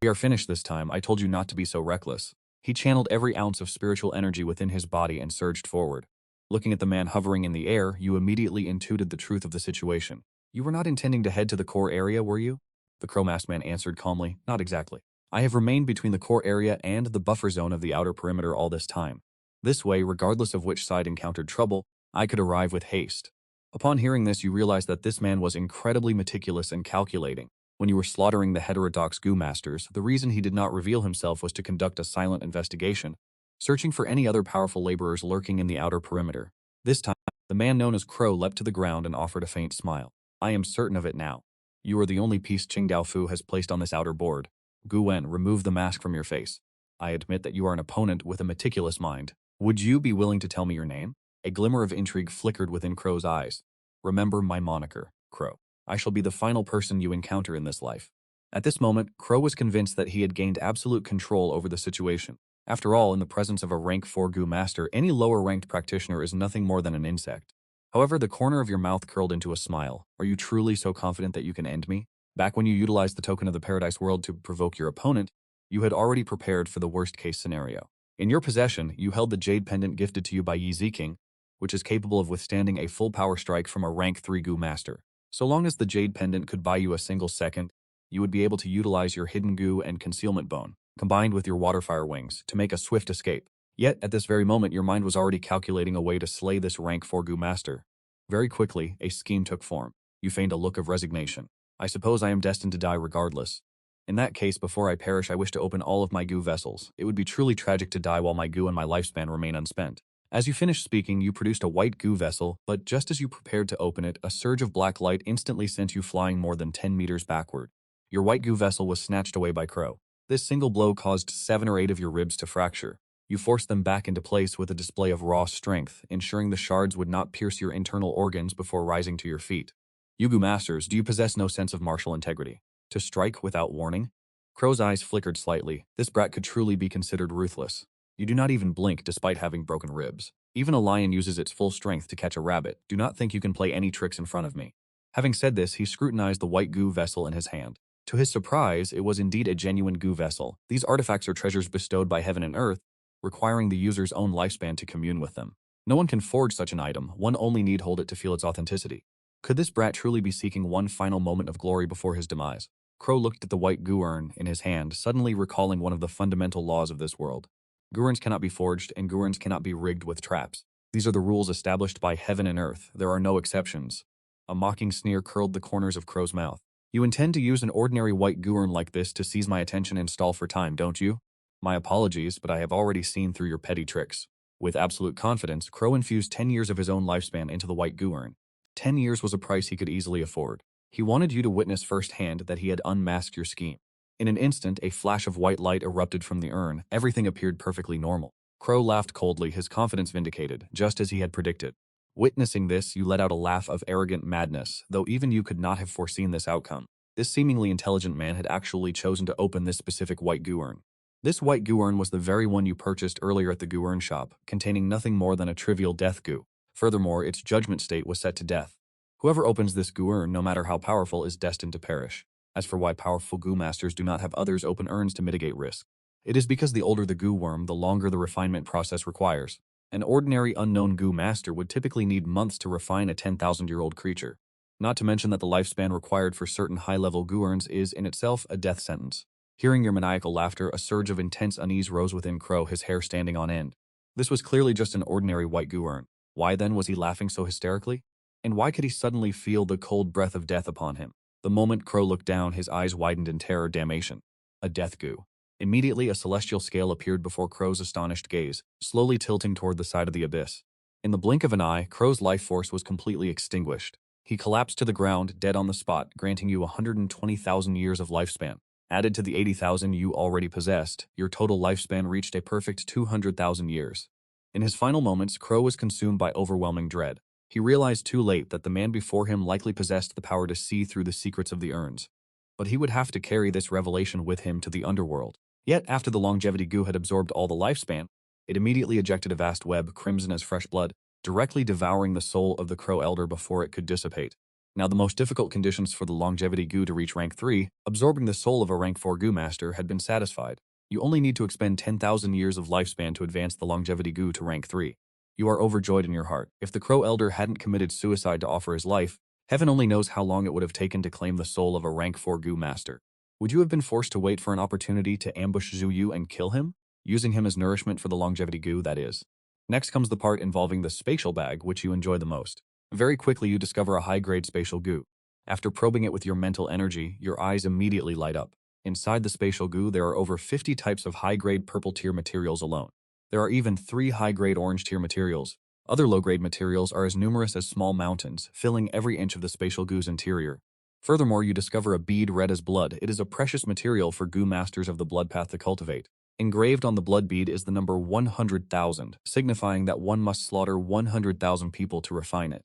We are finished this time. I told you not to be so reckless. He channeled every ounce of spiritual energy within his body and surged forward. Looking at the man hovering in the air, you immediately intuited the truth of the situation. You were not intending to head to the core area, were you? The Crow-masked man answered calmly, not exactly. I have remained between the core area and the buffer zone of the outer perimeter all this time. This way, regardless of which side encountered trouble, I could arrive with haste. Upon hearing this, you realized that this man was incredibly meticulous and calculating. When you were slaughtering the heterodox Gu masters, the reason he did not reveal himself was to conduct a silent investigation, searching for any other powerful laborers lurking in the outer perimeter. This time, the man known as Crow leapt to the ground and offered a faint smile. I am certain of it now. You are the only piece Qingdao Fu has placed on this outer board. Gu Wen, remove the mask from your face. I admit that you are an opponent with a meticulous mind. Would you be willing to tell me your name? A glimmer of intrigue flickered within Crow's eyes. Remember my moniker, Crow. I shall be the final person you encounter in this life. At this moment, Crow was convinced that he had gained absolute control over the situation. After all, in the presence of a rank 4 Gu master, any lower-ranked practitioner is nothing more than an insect. However, the corner of your mouth curled into a smile. Are you truly so confident that you can end me? Back when you utilized the token of the Paradise World to provoke your opponent, you had already prepared for the worst-case scenario. In your possession, you held the Jade Pendant gifted to you by Yi Ziking, which is capable of withstanding a full power strike from a rank 3 Gu master. So long as the Jade Pendant could buy you a single second, you would be able to utilize your Hidden Gu and Concealment Bone, combined with your Waterfire Wings, to make a swift escape. Yet, at this very moment, your mind was already calculating a way to slay this rank 4 Gu master. Very quickly, a scheme took form. You feigned a look of resignation. I suppose I am destined to die regardless. In that case, before I perish, I wish to open all of my Gu vessels. It would be truly tragic to die while my Gu and my lifespan remain unspent. As you finished speaking, you produced a white Gu vessel, but just as you prepared to open it, a surge of black light instantly sent you flying more than 10 meters backward. Your white Gu vessel was snatched away by Crow. This single blow caused 7 or 8 of your ribs to fracture. You forced them back into place with a display of raw strength, ensuring the shards would not pierce your internal organs before rising to your feet. You Gu masters, do you possess no sense of martial integrity? To strike without warning? Crow's eyes flickered slightly. This brat could truly be considered ruthless. You do not even blink despite having broken ribs. Even a lion uses its full strength to catch a rabbit. Do not think you can play any tricks in front of me. Having said this, he scrutinized the white Gu vessel in his hand. To his surprise, it was indeed a genuine Gu vessel. These artifacts are treasures bestowed by heaven and earth, requiring the user's own lifespan to commune with them. No one can forge such an item, one only need hold it to feel its authenticity. Could this brat truly be seeking one final moment of glory before his demise? Crow looked at the white Gu urn in his hand, suddenly recalling one of the fundamental laws of this world. Gu urns cannot be forged, and Gu urns cannot be rigged with traps. These are the rules established by heaven and earth. There are no exceptions. A mocking sneer curled the corners of Crow's mouth. You intend to use an ordinary white Gu urn like this to seize my attention and stall for time, don't you? My apologies, but I have already seen through your petty tricks. With absolute confidence, Crow infused 10 years of his own lifespan into the white Gu urn. 10 years was a price he could easily afford. He wanted you to witness firsthand that he had unmasked your scheme. In an instant, a flash of white light erupted from the urn. Everything appeared perfectly normal. Crow laughed coldly, his confidence vindicated, just as he had predicted. Witnessing this, you let out a laugh of arrogant madness, though even you could not have foreseen this outcome. This seemingly intelligent man had actually chosen to open this specific white Gu urn. This white Gu urn was the very one you purchased earlier at the Gu urn shop, containing nothing more than a trivial death Gu. Furthermore, its judgment state was set to death. Whoever opens this Gu urn, no matter how powerful, is destined to perish. As for why powerful Gu masters do not have others open urns to mitigate risk, it is because the older the Gu worm, the longer the refinement process requires. An ordinary unknown Gu master would typically need months to refine a 10,000-year-old creature. Not to mention that the lifespan required for certain high-level Gu urns is, in itself, a death sentence. Hearing your maniacal laughter, a surge of intense unease rose within Crow, his hair standing on end. This was clearly just an ordinary white Gu urn. Why then was he laughing so hysterically? And why could he suddenly feel the cold breath of death upon him? The moment Crow looked down, his eyes widened in terror. Damnation. A death Gu. Immediately, a celestial scale appeared before Crow's astonished gaze, slowly tilting toward the side of the abyss. In the blink of an eye, Crow's life force was completely extinguished. He collapsed to the ground, dead on the spot, granting you 120,000 years of lifespan. Added to the 80,000 you already possessed, your total lifespan reached a perfect 200,000 years. In his final moments, Crow was consumed by overwhelming dread. He realized too late that the man before him likely possessed the power to see through the secrets of the urns. But he would have to carry this revelation with him to the underworld. Yet, after the longevity goo had absorbed all the lifespan, it immediately ejected a vast web, crimson as fresh blood, directly devouring the soul of the Crow Elder before it could dissipate. Now, the most difficult conditions for the longevity goo to reach rank 3, absorbing the soul of a rank 4 goo master, had been satisfied. You only need to expend 10,000 years of lifespan to advance the longevity goo to rank 3. You are overjoyed in your heart. If the Crow Elder hadn't committed suicide to offer his life, heaven only knows how long it would have taken to claim the soul of a rank 4 goo master. Would you have been forced to wait for an opportunity to ambush Zuyu and kill him? Using him as nourishment for the longevity goo, that is. Next comes the part involving the spatial bag, which you enjoy the most. Very quickly you discover a high-grade spatial goo. After probing it with your mental energy, your eyes immediately light up. Inside the spatial goo, there are over 50 types of high-grade purple tier materials alone. There are even 3 high-grade orange tier materials. Other low-grade materials are as numerous as small mountains, filling every inch of the spatial goo's interior. Furthermore, you discover a bead red as blood. It is a precious material for goo masters of the blood path to cultivate. Engraved on the blood bead is the number 100,000, signifying that one must slaughter 100,000 people to refine it.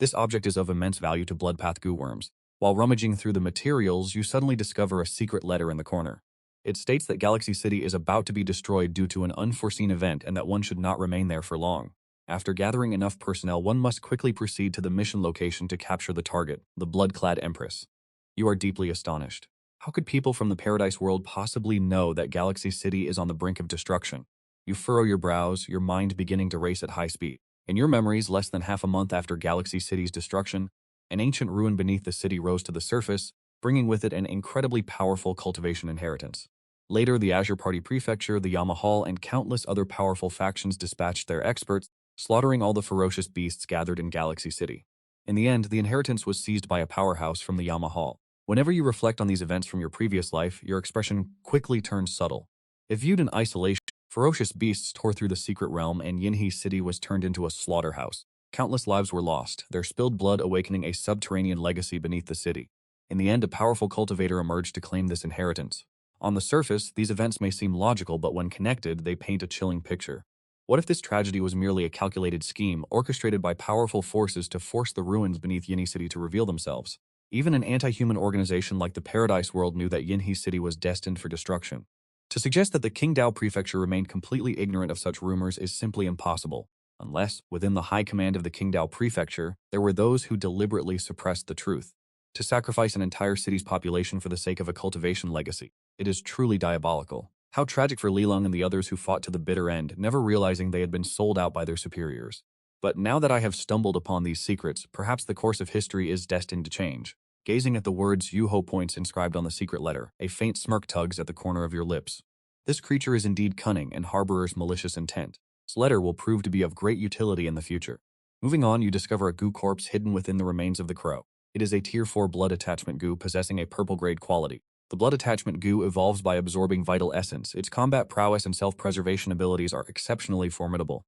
This object is of immense value to bloodpath goo worms. While rummaging through the materials, you suddenly discover a secret letter in the corner. It states that Galaxy City is about to be destroyed due to an unforeseen event and that one should not remain there for long. After gathering enough personnel, one must quickly proceed to the mission location to capture the target, the blood-clad Empress. You are deeply astonished. How could people from the Paradise World possibly know that Galaxy City is on the brink of destruction? You furrow your brows, your mind beginning to race at high speed. In your memories, less than half a month after Galaxy City's destruction, an ancient ruin beneath the city rose to the surface, bringing with it an incredibly powerful cultivation inheritance. Later, the Azure Party Prefecture, the Yamahal, and countless other powerful factions dispatched their experts, slaughtering all the ferocious beasts gathered in Galaxy City. In the end, the inheritance was seized by a powerhouse from the Yamahal. Whenever you reflect on these events from your previous life, your expression quickly turns subtle. If viewed in isolation, ferocious beasts tore through the secret realm and Yinhe City was turned into a slaughterhouse. Countless lives were lost, their spilled blood awakening a subterranean legacy beneath the city. In the end, a powerful cultivator emerged to claim this inheritance. On the surface, these events may seem logical, but when connected, they paint a chilling picture. What if this tragedy was merely a calculated scheme orchestrated by powerful forces to force the ruins beneath Yinhe City to reveal themselves? Even an anti-human organization like the Paradise World knew that Yinhe City was destined for destruction. To suggest that the Qingdao Prefecture remained completely ignorant of such rumors is simply impossible, unless, within the high command of the Qingdao Prefecture, there were those who deliberately suppressed the truth. To sacrifice an entire city's population for the sake of a cultivation legacy, it is truly diabolical. How tragic for Li Lung and the others who fought to the bitter end, never realizing they had been sold out by their superiors. But now that I have stumbled upon these secrets, perhaps the course of history is destined to change. Gazing at the words Yuho points inscribed on the secret letter, a faint smirk tugs at the corner of your lips. This creature is indeed cunning and harbors malicious intent. This letter will prove to be of great utility in the future. Moving on, you discover a goo corpse hidden within the remains of the crow. It is a Tier 4 blood attachment goo possessing a purple-grade quality. The blood attachment goo evolves by absorbing vital essence. Its combat prowess and self-preservation abilities are exceptionally formidable.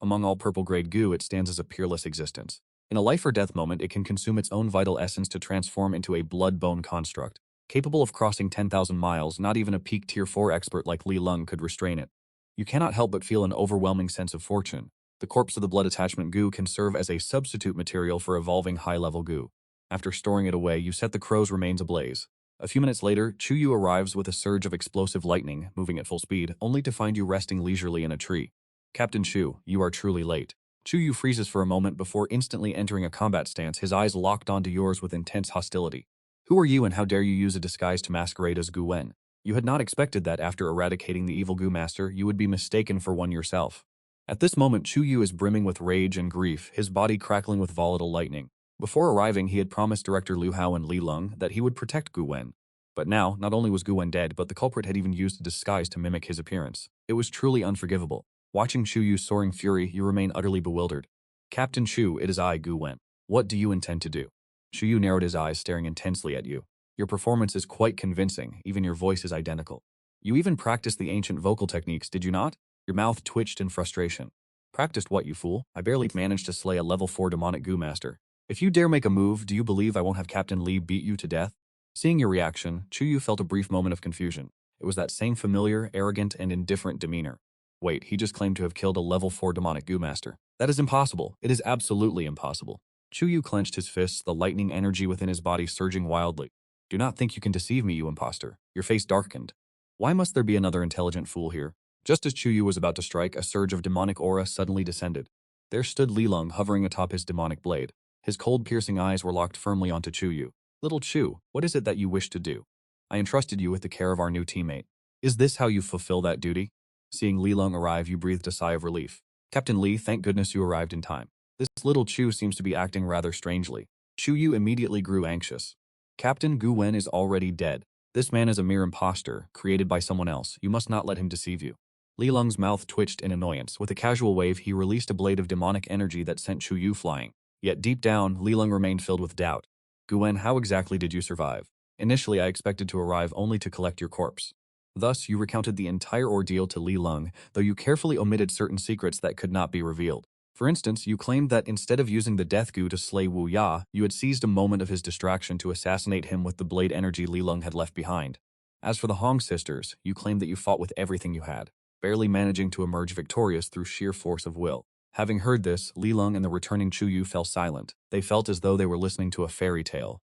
Among all purple-grade goo, it stands as a peerless existence. In a life-or-death moment, it can consume its own vital essence to transform into a blood-bone construct. Capable of crossing 10,000 miles, not even a peak Tier 4 expert like Li Lung could restrain it. You cannot help but feel an overwhelming sense of fortune. The corpse of the blood attachment goo can serve as a substitute material for evolving high-level goo. After storing it away, you set the crow's remains ablaze. A few minutes later, Chuyu arrives with a surge of explosive lightning, moving at full speed, only to find you resting leisurely in a tree. Captain Chu, you are truly late. Chuyu freezes for a moment before instantly entering a combat stance, his eyes locked onto yours with intense hostility. Who are you and how dare you use a disguise to masquerade as Gu Wen? You had not expected that after eradicating the evil Gu Master, you would be mistaken for one yourself. At this moment, Chuyu is brimming with rage and grief, his body crackling with volatile lightning. Before arriving, he had promised Director Liu Hao and Li Lung that he would protect Gu Wen. But now, not only was Gu Wen dead, but the culprit had even used a disguise to mimic his appearance. It was truly unforgivable. Watching Chuyu's soaring fury, you remain utterly bewildered. Captain Chu, it is I, Gu Wen. What do you intend to do? Chuyu narrowed his eyes, staring intensely at you. Your performance is quite convincing, even your voice is identical. You even practiced the ancient vocal techniques, did you not? Your mouth twitched in frustration. Practiced what, you fool? I barely managed to slay a level 4 demonic Gu Master. If you dare make a move, do you believe I won't have Captain Li beat you to death? Seeing your reaction, Chuyu felt a brief moment of confusion. It was that same familiar, arrogant, and indifferent demeanor. Wait, he just claimed to have killed a level 4 demonic Gu master. That is impossible. It is absolutely impossible. Chuyu clenched his fists, the lightning energy within his body surging wildly. Do not think you can deceive me, you imposter. Your face darkened. Why must there be another intelligent fool here? Just as Chuyu was about to strike, a surge of demonic aura suddenly descended. There stood Lilong hovering atop his demonic blade. His cold, piercing eyes were locked firmly onto Chuyu. Little Chu, what is it that you wish to do? I entrusted you with the care of our new teammate. Is this how you fulfill that duty? Seeing Lilong arrive, you breathed a sigh of relief. Captain Li, thank goodness you arrived in time. This little Chu seems to be acting rather strangely. Chuyu immediately grew anxious. Captain Gu Wen is already dead. This man is a mere imposter, created by someone else. You must not let him deceive you. Lilong's mouth twitched in annoyance. With a casual wave, he released a blade of demonic energy that sent Chuyu flying. Yet deep down, Lilong remained filled with doubt. Gu Wen, how exactly did you survive? Initially, I expected to arrive only to collect your corpse. Thus, you recounted the entire ordeal to Lilong, though you carefully omitted certain secrets that could not be revealed. For instance, you claimed that instead of using the Death Gu to slay Wu Ya, you had seized a moment of his distraction to assassinate him with the blade energy Lilong had left behind. As for the Hong sisters, you claimed that you fought with everything you had, barely managing to emerge victorious through sheer force of will. Having heard this, Lilong and the returning Chuyu fell silent. They felt as though they were listening to a fairy tale.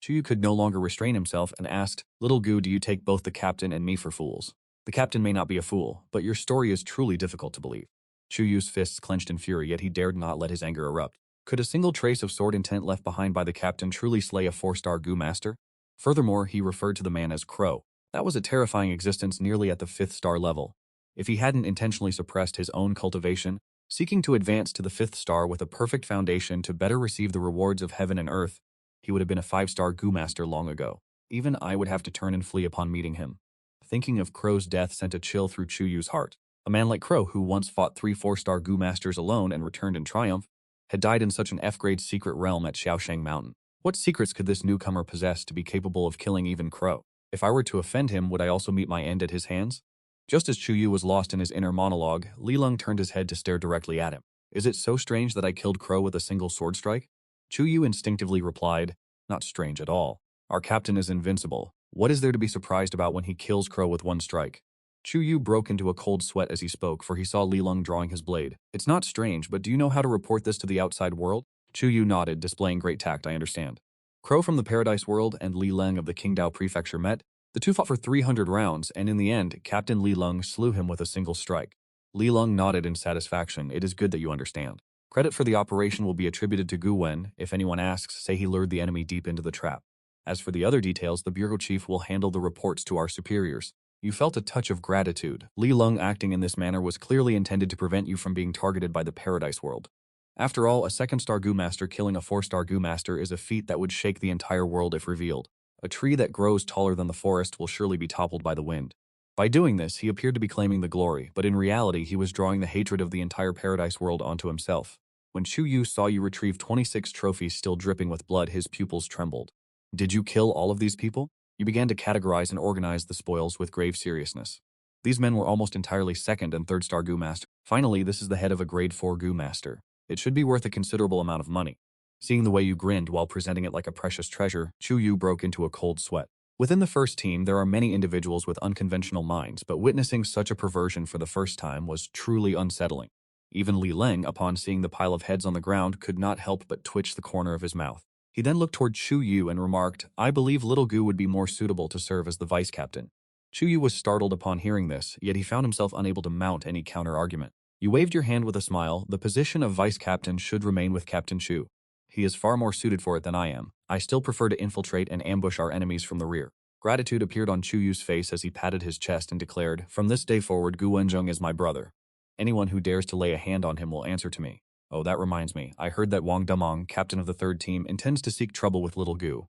Chuyu could no longer restrain himself and asked, Little Gu, do you take both the captain and me for fools? The captain may not be a fool, but your story is truly difficult to believe. Chuyu's fists clenched in fury, yet he dared not let his anger erupt. Could a single trace of sword intent left behind by the captain truly slay a 4-star Gu master? Furthermore, he referred to the man as Crow. That was a terrifying existence nearly at the 5th star level. If he hadn't intentionally suppressed his own cultivation, seeking to advance to the 5th star with a perfect foundation to better receive the rewards of heaven and earth, he would have been a 5-star Gu master long ago. Even I would have to turn and flee upon meeting him. Thinking of Crow's death sent a chill through Chuyu's heart. A man like Crow, who once fought 3 4-star Gu masters alone and returned in triumph, had died in such an F-grade secret realm at Xiaosheng Mountain. What secrets could this newcomer possess to be capable of killing even Crow? If I were to offend him, would I also meet my end at his hands? Just as Chuyu was lost in his inner monologue, Lilong turned his head to stare directly at him. Is it so strange that I killed Crow with a single sword strike? Chuyu instinctively replied, not strange at all. Our captain is invincible. What is there to be surprised about when he kills Crow with one strike? Chuyu broke into a cold sweat as he spoke, for he saw Lilong drawing his blade. It's not strange, but do you know how to report this to the outside world? Chuyu nodded, displaying great tact, I understand. Crow from the Paradise World and Li Leng of the Qingdao Prefecture met. The two fought for 300 rounds, and in the end, Captain Lilong slew him with a single strike. Lilong nodded in satisfaction. It is good that you understand. Credit for the operation will be attributed to Gu Wen. If anyone asks, say he lured the enemy deep into the trap. As for the other details, the bureau chief will handle the reports to our superiors. You felt a touch of gratitude. Lilong acting in this manner was clearly intended to prevent you from being targeted by the Paradise World. After all, a 2nd-star Gu master killing a 4-star Gu master is a feat that would shake the entire world if revealed. A tree that grows taller than the forest will surely be toppled by the wind. By doing this, he appeared to be claiming the glory, but in reality, he was drawing the hatred of the entire Paradise World onto himself. When Chuyu saw you retrieve 26 trophies still dripping with blood, his pupils trembled. Did you kill all of these people? You began to categorize and organize the spoils with grave seriousness. These men were almost entirely 2nd and 3rd-star Gu master. Finally, this is the head of a grade 4 Gu master. It should be worth a considerable amount of money. Seeing the way you grinned while presenting it like a precious treasure, Chuyu broke into a cold sweat. Within the first team, there are many individuals with unconventional minds, but witnessing such a perversion for the first time was truly unsettling. Even Li Leng, upon seeing the pile of heads on the ground, could not help but twitch the corner of his mouth. He then looked toward Chuyu and remarked, I believe Little Gu would be more suitable to serve as the vice-captain. Chuyu was startled upon hearing this, yet he found himself unable to mount any counter-argument. You waved your hand with a smile. The position of vice-captain should remain with Captain Chu. He is far more suited for it than I am. I still prefer to infiltrate and ambush our enemies from the rear. Gratitude appeared on Chuyu's face as he patted his chest and declared, From this day forward, Gu Wenjung is my brother. Anyone who dares to lay a hand on him will answer to me. Oh, that reminds me. I heard that Wang Damong, captain of the 3rd team, intends to seek trouble with Little Gu.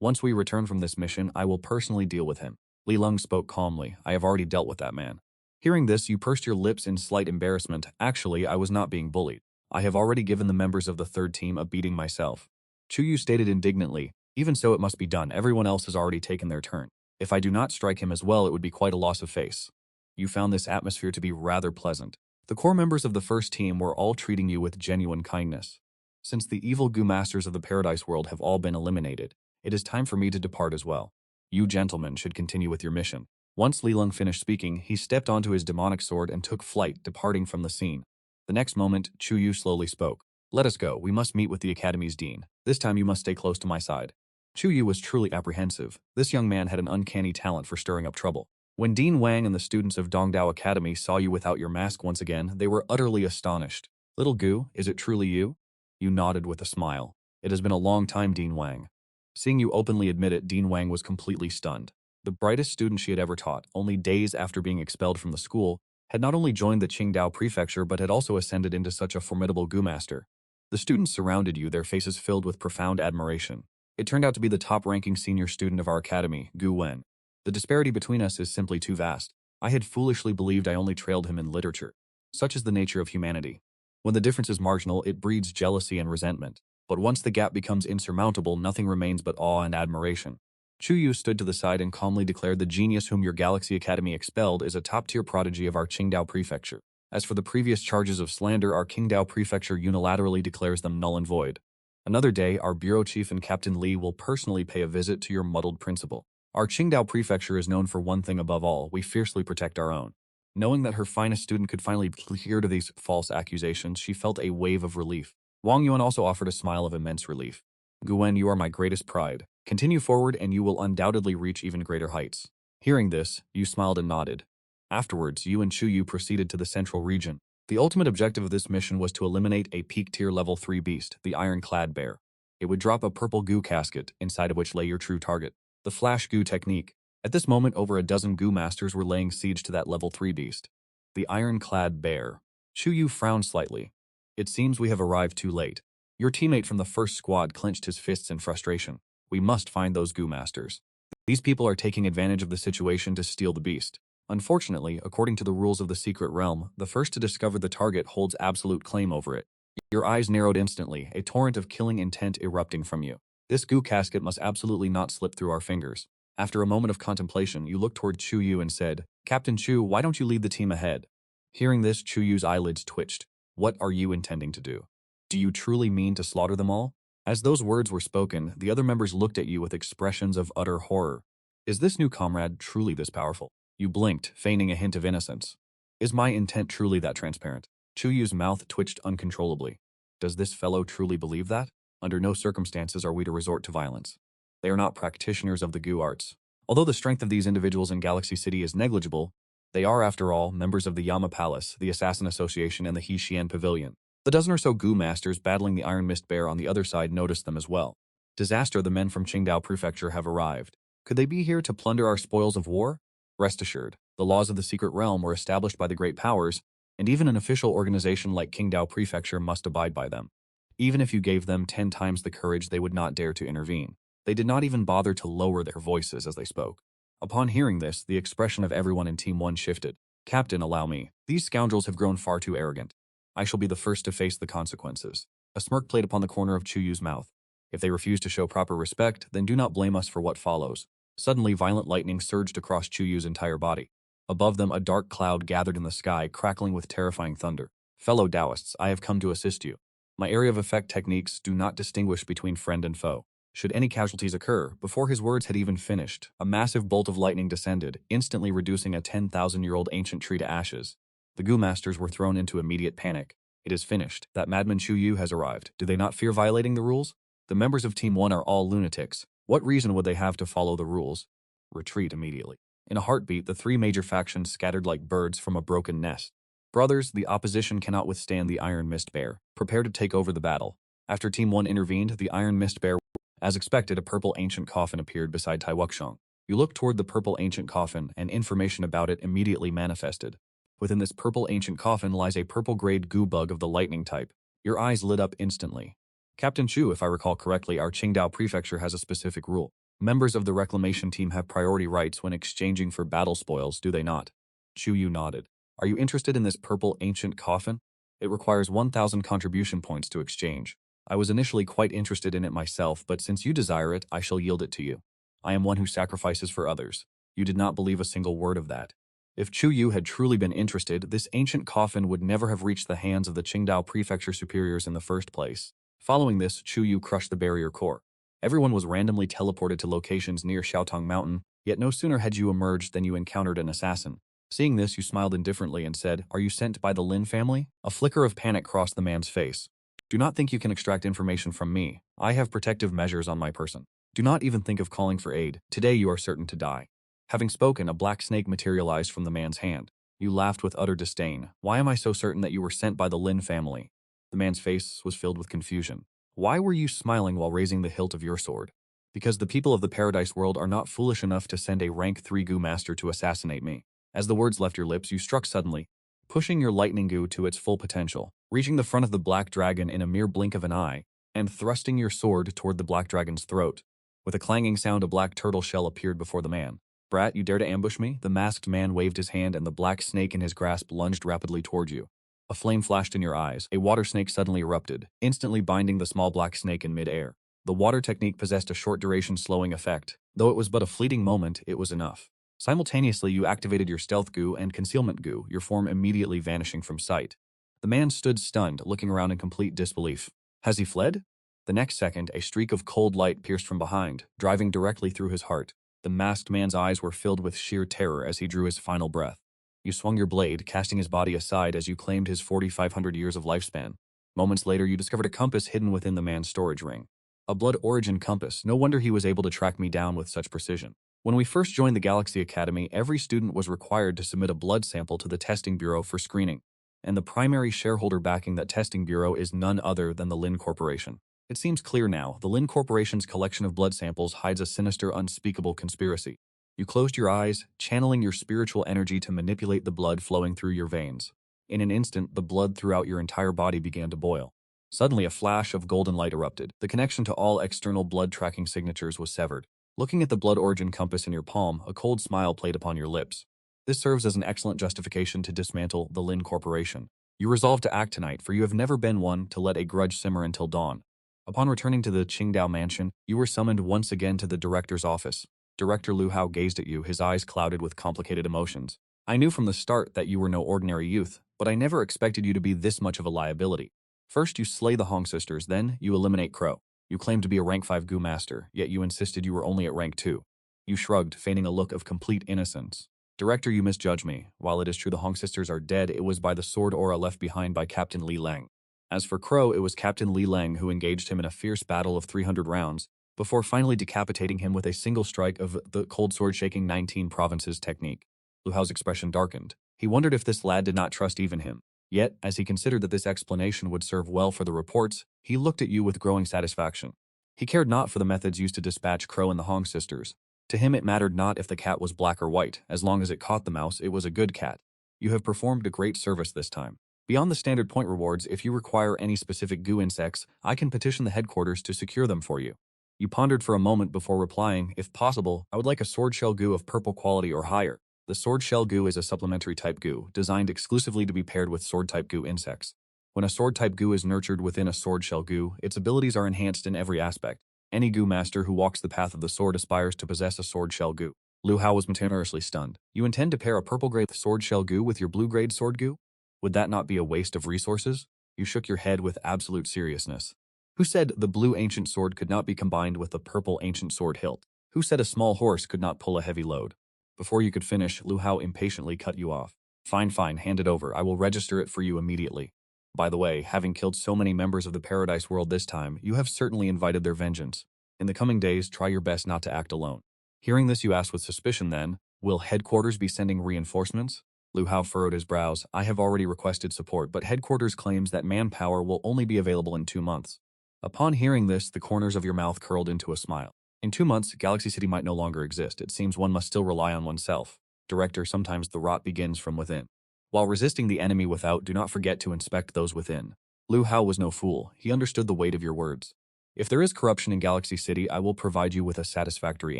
Once we return from this mission, I will personally deal with him. Li Leng spoke calmly. I have already dealt with that man. Hearing this, you pursed your lips in slight embarrassment. Actually, I was not being bullied. I have already given the members of the 3rd team a beating myself. Chuyu stated indignantly, even so it must be done. Everyone else has already taken their turn. If I do not strike him as well, it would be quite a loss of face. You found this atmosphere to be rather pleasant. The core members of the first team were all treating you with genuine kindness. Since the evil Gu masters of the Paradise World have all been eliminated, it is time for me to depart as well. You gentlemen should continue with your mission. Once Li Lung finished speaking, he stepped onto his demonic sword and took flight, departing from the scene. The next moment, Chu Yu slowly spoke. Let us go. We must meet with the Academy's dean. This time you must stay close to my side. Chu Yu was truly apprehensive. This young man had an uncanny talent for stirring up trouble. When Dean Wang and the students of Dongdao Academy saw you without your mask once again, they were utterly astonished. Little Gu, is it truly you? You nodded with a smile. It has been a long time, Dean Wang. Seeing you openly admit it, Dean Wang was completely stunned. The brightest student she had ever taught, only days after being expelled from the school, had not only joined the Qingdao prefecture but had also ascended into such a formidable Gu master. The students surrounded you, their faces filled with profound admiration. It turned out to be the top-ranking senior student of our academy, Gu Wen. The disparity between us is simply too vast. I had foolishly believed I only trailed him in literature. Such is the nature of humanity. When the difference is marginal, it breeds jealousy and resentment. But once the gap becomes insurmountable, nothing remains but awe and admiration. Chu Yu stood to the side and calmly declared the genius whom your Galaxy Academy expelled is a top-tier prodigy of our Qingdao prefecture. As for the previous charges of slander, our Qingdao prefecture unilaterally declares them null and void. Another day, our bureau chief and Captain Li will personally pay a visit to your muddled principal. Our Qingdao prefecture is known for one thing above all: we fiercely protect our own. Knowing that her finest student could finally clear to these false accusations, she felt a wave of relief. Wang Yuan also offered a smile of immense relief. Guwen, you are my greatest pride. Continue forward and you will undoubtedly reach even greater heights. Hearing this, you smiled and nodded. Afterwards, you and Chu Yu proceeded to the central region. The ultimate objective of this mission was to eliminate a peak-tier level 3 beast, the ironclad bear. It would drop a purple Gu casket, inside of which lay your true target. The Flash Gu technique. At this moment, over a dozen Gu masters were laying siege to that level 3 beast. The ironclad bear. Chu Yu frowned slightly. It seems we have arrived too late. Your teammate from the first squad clenched his fists in frustration. We must find those Gu masters. These people are taking advantage of the situation to steal the beast. Unfortunately, according to the rules of the secret realm, the first to discover the target holds absolute claim over it. Your eyes narrowed instantly, a torrent of killing intent erupting from you. This Gu casket must absolutely not slip through our fingers. After a moment of contemplation, you looked toward Chu Yu and said, Captain Chu, why don't you lead the team ahead? Hearing this, Chu Yu's eyelids twitched. What are you intending to do? Do you truly mean to slaughter them all? As those words were spoken, the other members looked at you with expressions of utter horror. Is this new comrade truly this powerful? You blinked, feigning a hint of innocence. Is my intent truly that transparent? Chu Yu's mouth twitched uncontrollably. Does this fellow truly believe that? Under no circumstances are we to resort to violence. They are not practitioners of the Gu arts. Although the strength of these individuals in Galaxy City is negligible, they are, after all, members of the Yama Palace, the Assassin Association, and the He Xian Pavilion. The dozen or so Gu masters battling the Iron Mist Bear on the other side noticed them as well. Disaster, the men from Qingdao Prefecture have arrived. Could they be here to plunder our spoils of war? Rest assured, the laws of the secret realm were established by the great powers, and even an official organization like Qingdao Prefecture must abide by them. Even if you gave them 10 times the courage, they would not dare to intervene. They did not even bother to lower their voices as they spoke. Upon hearing this, the expression of everyone in Team 1 shifted. Captain, allow me. These scoundrels have grown far too arrogant. I shall be the first to face the consequences. A smirk played upon the corner of Chu Yu's mouth. If they refuse to show proper respect, then do not blame us for what follows. Suddenly, violent lightning surged across Chu Yu's entire body. Above them, a dark cloud gathered in the sky, crackling with terrifying thunder. Fellow Taoists, I have come to assist you. My area of effect techniques do not distinguish between friend and foe. Should any casualties occur, before his words had even finished, a massive bolt of lightning descended, instantly reducing a 10,000-year-old ancient tree to ashes. The Gu masters were thrown into immediate panic. It is finished. That madman Chu Yu has arrived. Do they not fear violating the rules? The members of Team 1 are all lunatics. What reason would they have to follow the rules? Retreat immediately. In a heartbeat, the 3 major factions scattered like birds from a broken nest. Brothers, the opposition cannot withstand the Iron Mist Bear. Prepare to take over the battle. After Team 1 intervened, the Iron Mist Bear. As expected, a purple ancient coffin appeared beside Tai Wuxiang. You looked toward the purple ancient coffin, and information about it immediately manifested. Within this purple ancient coffin lies a purple-grade Gu bug of the lightning type. Your eyes lit up instantly. Captain Chu, if I recall correctly, our Qingdao Prefecture has a specific rule. Members of the reclamation team have priority rights when exchanging for battle spoils, do they not? Chu Yu nodded. Are you interested in this purple ancient coffin? It requires 1,000 contribution points to exchange. I was initially quite interested in it myself, but since you desire it, I shall yield it to you. I am one who sacrifices for others. You did not believe a single word of that. If Chu Yu had truly been interested, this ancient coffin would never have reached the hands of the Qingdao Prefecture superiors in the first place. Following this, Chu Yu crushed the barrier core. Everyone was randomly teleported to locations near Xiaotong Mountain, yet no sooner had you emerged than you encountered an assassin. Seeing this, you smiled indifferently and said, "Are you sent by the Lin family?" A flicker of panic crossed the man's face. "Do not think you can extract information from me. I have protective measures on my person. Do not even think of calling for aid. Today you are certain to die." Having spoken, a black snake materialized from the man's hand. You laughed with utter disdain. "Why am I so certain that you were sent by the Lin family?" The man's face was filled with confusion. "Why were you smiling while raising the hilt of your sword?" "Because the people of the paradise world are not foolish enough to send a rank 3 Gu master to assassinate me." As the words left your lips, you struck suddenly, pushing your lightning Gu to its full potential, reaching the front of the black dragon in a mere blink of an eye, and thrusting your sword toward the black dragon's throat. With a clanging sound, a black turtle shell appeared before the man. "Brat, you dare to ambush me?" The masked man waved his hand and the black snake in his grasp lunged rapidly toward you. A flame flashed in your eyes. A water snake suddenly erupted, instantly binding the small black snake in mid-air. The water technique possessed a short-duration slowing effect. Though it was but a fleeting moment, it was enough. Simultaneously, you activated your stealth Gu and concealment Gu, your form immediately vanishing from sight. The man stood stunned, looking around in complete disbelief. Has he fled? The next second, a streak of cold light pierced from behind, driving directly through his heart. The masked man's eyes were filled with sheer terror as he drew his final breath. You swung your blade, casting his body aside as you claimed his 4,500 years of lifespan. Moments later, you discovered a compass hidden within the man's storage ring. A blood origin compass. No wonder he was able to track me down with such precision. When we first joined the Galaxy Academy, every student was required to submit a blood sample to the testing bureau for screening. And the primary shareholder backing that testing bureau is none other than the Lin Corporation. It seems clear now, the Lin Corporation's collection of blood samples hides a sinister, unspeakable conspiracy. You closed your eyes, channeling your spiritual energy to manipulate the blood flowing through your veins. In an instant, the blood throughout your entire body began to boil. Suddenly, a flash of golden light erupted. The connection to all external blood tracking signatures was severed. Looking at the blood origin compass in your palm, a cold smile played upon your lips. This serves as an excellent justification to dismantle the Lin Corporation. You resolve to act tonight, for you have never been one to let a grudge simmer until dawn. Upon returning to the Qingdao mansion, you were summoned once again to the director's office. Director Lu Hao gazed at you, his eyes clouded with complicated emotions. "I knew from the start that you were no ordinary youth, but I never expected you to be this much of a liability. First you slay the Hong sisters, then you eliminate Crow. You claimed to be a rank 5 Gu master, yet you insisted you were only at rank 2. You shrugged, feigning a look of complete innocence. Director, you misjudge me. While it is true the Hong sisters are dead, it was by the sword aura left behind by Captain Li Leng. As for Crow, it was Captain Li Leng who engaged him in a fierce battle of 300 rounds, before finally decapitating him with a single strike of the cold sword shaking 19 provinces technique." Lu Hao's expression darkened. He wondered if this lad did not trust even him. Yet, as he considered that this explanation would serve well for the reports, he looked at you with growing satisfaction. He cared not for the methods used to dispatch Crow and the Hong sisters. To him it mattered not if the cat was black or white. As long as it caught the mouse, it was a good cat. You have performed a great service this time. Beyond the standard point rewards, if you require any specific Gu insects, I can petition the headquarters to secure them for you. You pondered for a moment before replying, "If possible, I would like a sword shell Gu of purple quality or higher." The sword shell Gu is a supplementary type Gu, designed exclusively to be paired with sword type Gu insects. When a sword type Gu is nurtured within a sword shell Gu, its abilities are enhanced in every aspect. Any Gu master who walks the path of the sword aspires to possess a sword shell Gu. Lu Hao was materially stunned. You intend to pair a purple grade sword shell Gu with your blue grade sword Gu? Would that not be a waste of resources? You shook your head with absolute seriousness. Who said the blue ancient sword could not be combined with the purple ancient sword hilt? Who said a small horse could not pull a heavy load? Before you could finish, Lu Hao impatiently cut you off. Fine, hand it over. I will register it for you immediately. By the way, having killed so many members of the Paradise World this time, you have certainly invited their vengeance. In the coming days, try your best not to act alone. Hearing this, you asked with suspicion then, will headquarters be sending reinforcements? Lu Hao furrowed his brows. I have already requested support, but headquarters claims that manpower will only be available in 2 months. Upon hearing this, the corners of your mouth curled into a smile. In 2 months, Galaxy City might no longer exist. It seems one must still rely on oneself. Director, sometimes the rot begins from within. While resisting the enemy without, do not forget to inspect those within. Lu Hao was no fool. He understood the weight of your words. If there is corruption in Galaxy City, I will provide you with a satisfactory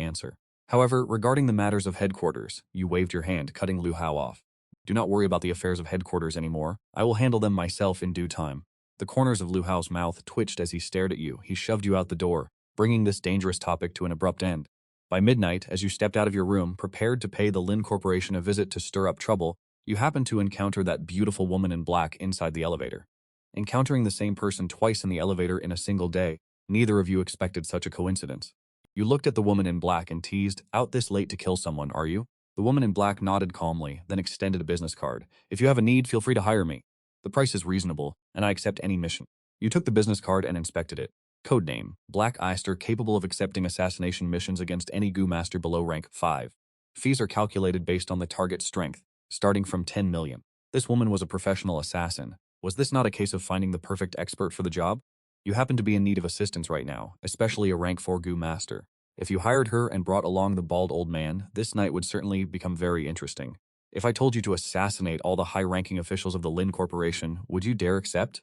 answer. However, regarding the matters of headquarters, you waved your hand, cutting Lu Hao off. Do not worry about the affairs of headquarters anymore. I will handle them myself in due time. The corners of Lu Hao's mouth twitched as he stared at you. He shoved you out the door, bringing this dangerous topic to an abrupt end. By midnight, as you stepped out of your room, prepared to pay the Lin Corporation a visit to stir up trouble, you happened to encounter that beautiful woman in black inside the elevator. Encountering the same person twice in the elevator in a single day, Neither of you expected such a coincidence. You looked at the woman in black and teased, "Out this late to kill someone, are you?" The woman in black nodded calmly, then extended a business card. "If you have a need, feel free to hire me. The price is reasonable, and I accept any mission." You took the business card and inspected it. Codename: Black Eyster, capable of accepting assassination missions against any Gu Master below rank 5. Fees are calculated based on the target's strength, starting from 10 million. This woman was a professional assassin. Was this not a case of finding the perfect expert for the job? You happen to be in need of assistance right now, especially a rank 4 Gu Master. If you hired her and brought along the bald old man, this night would certainly become very interesting. If I told you to assassinate all the high-ranking officials of the Lin Corporation, would you dare accept?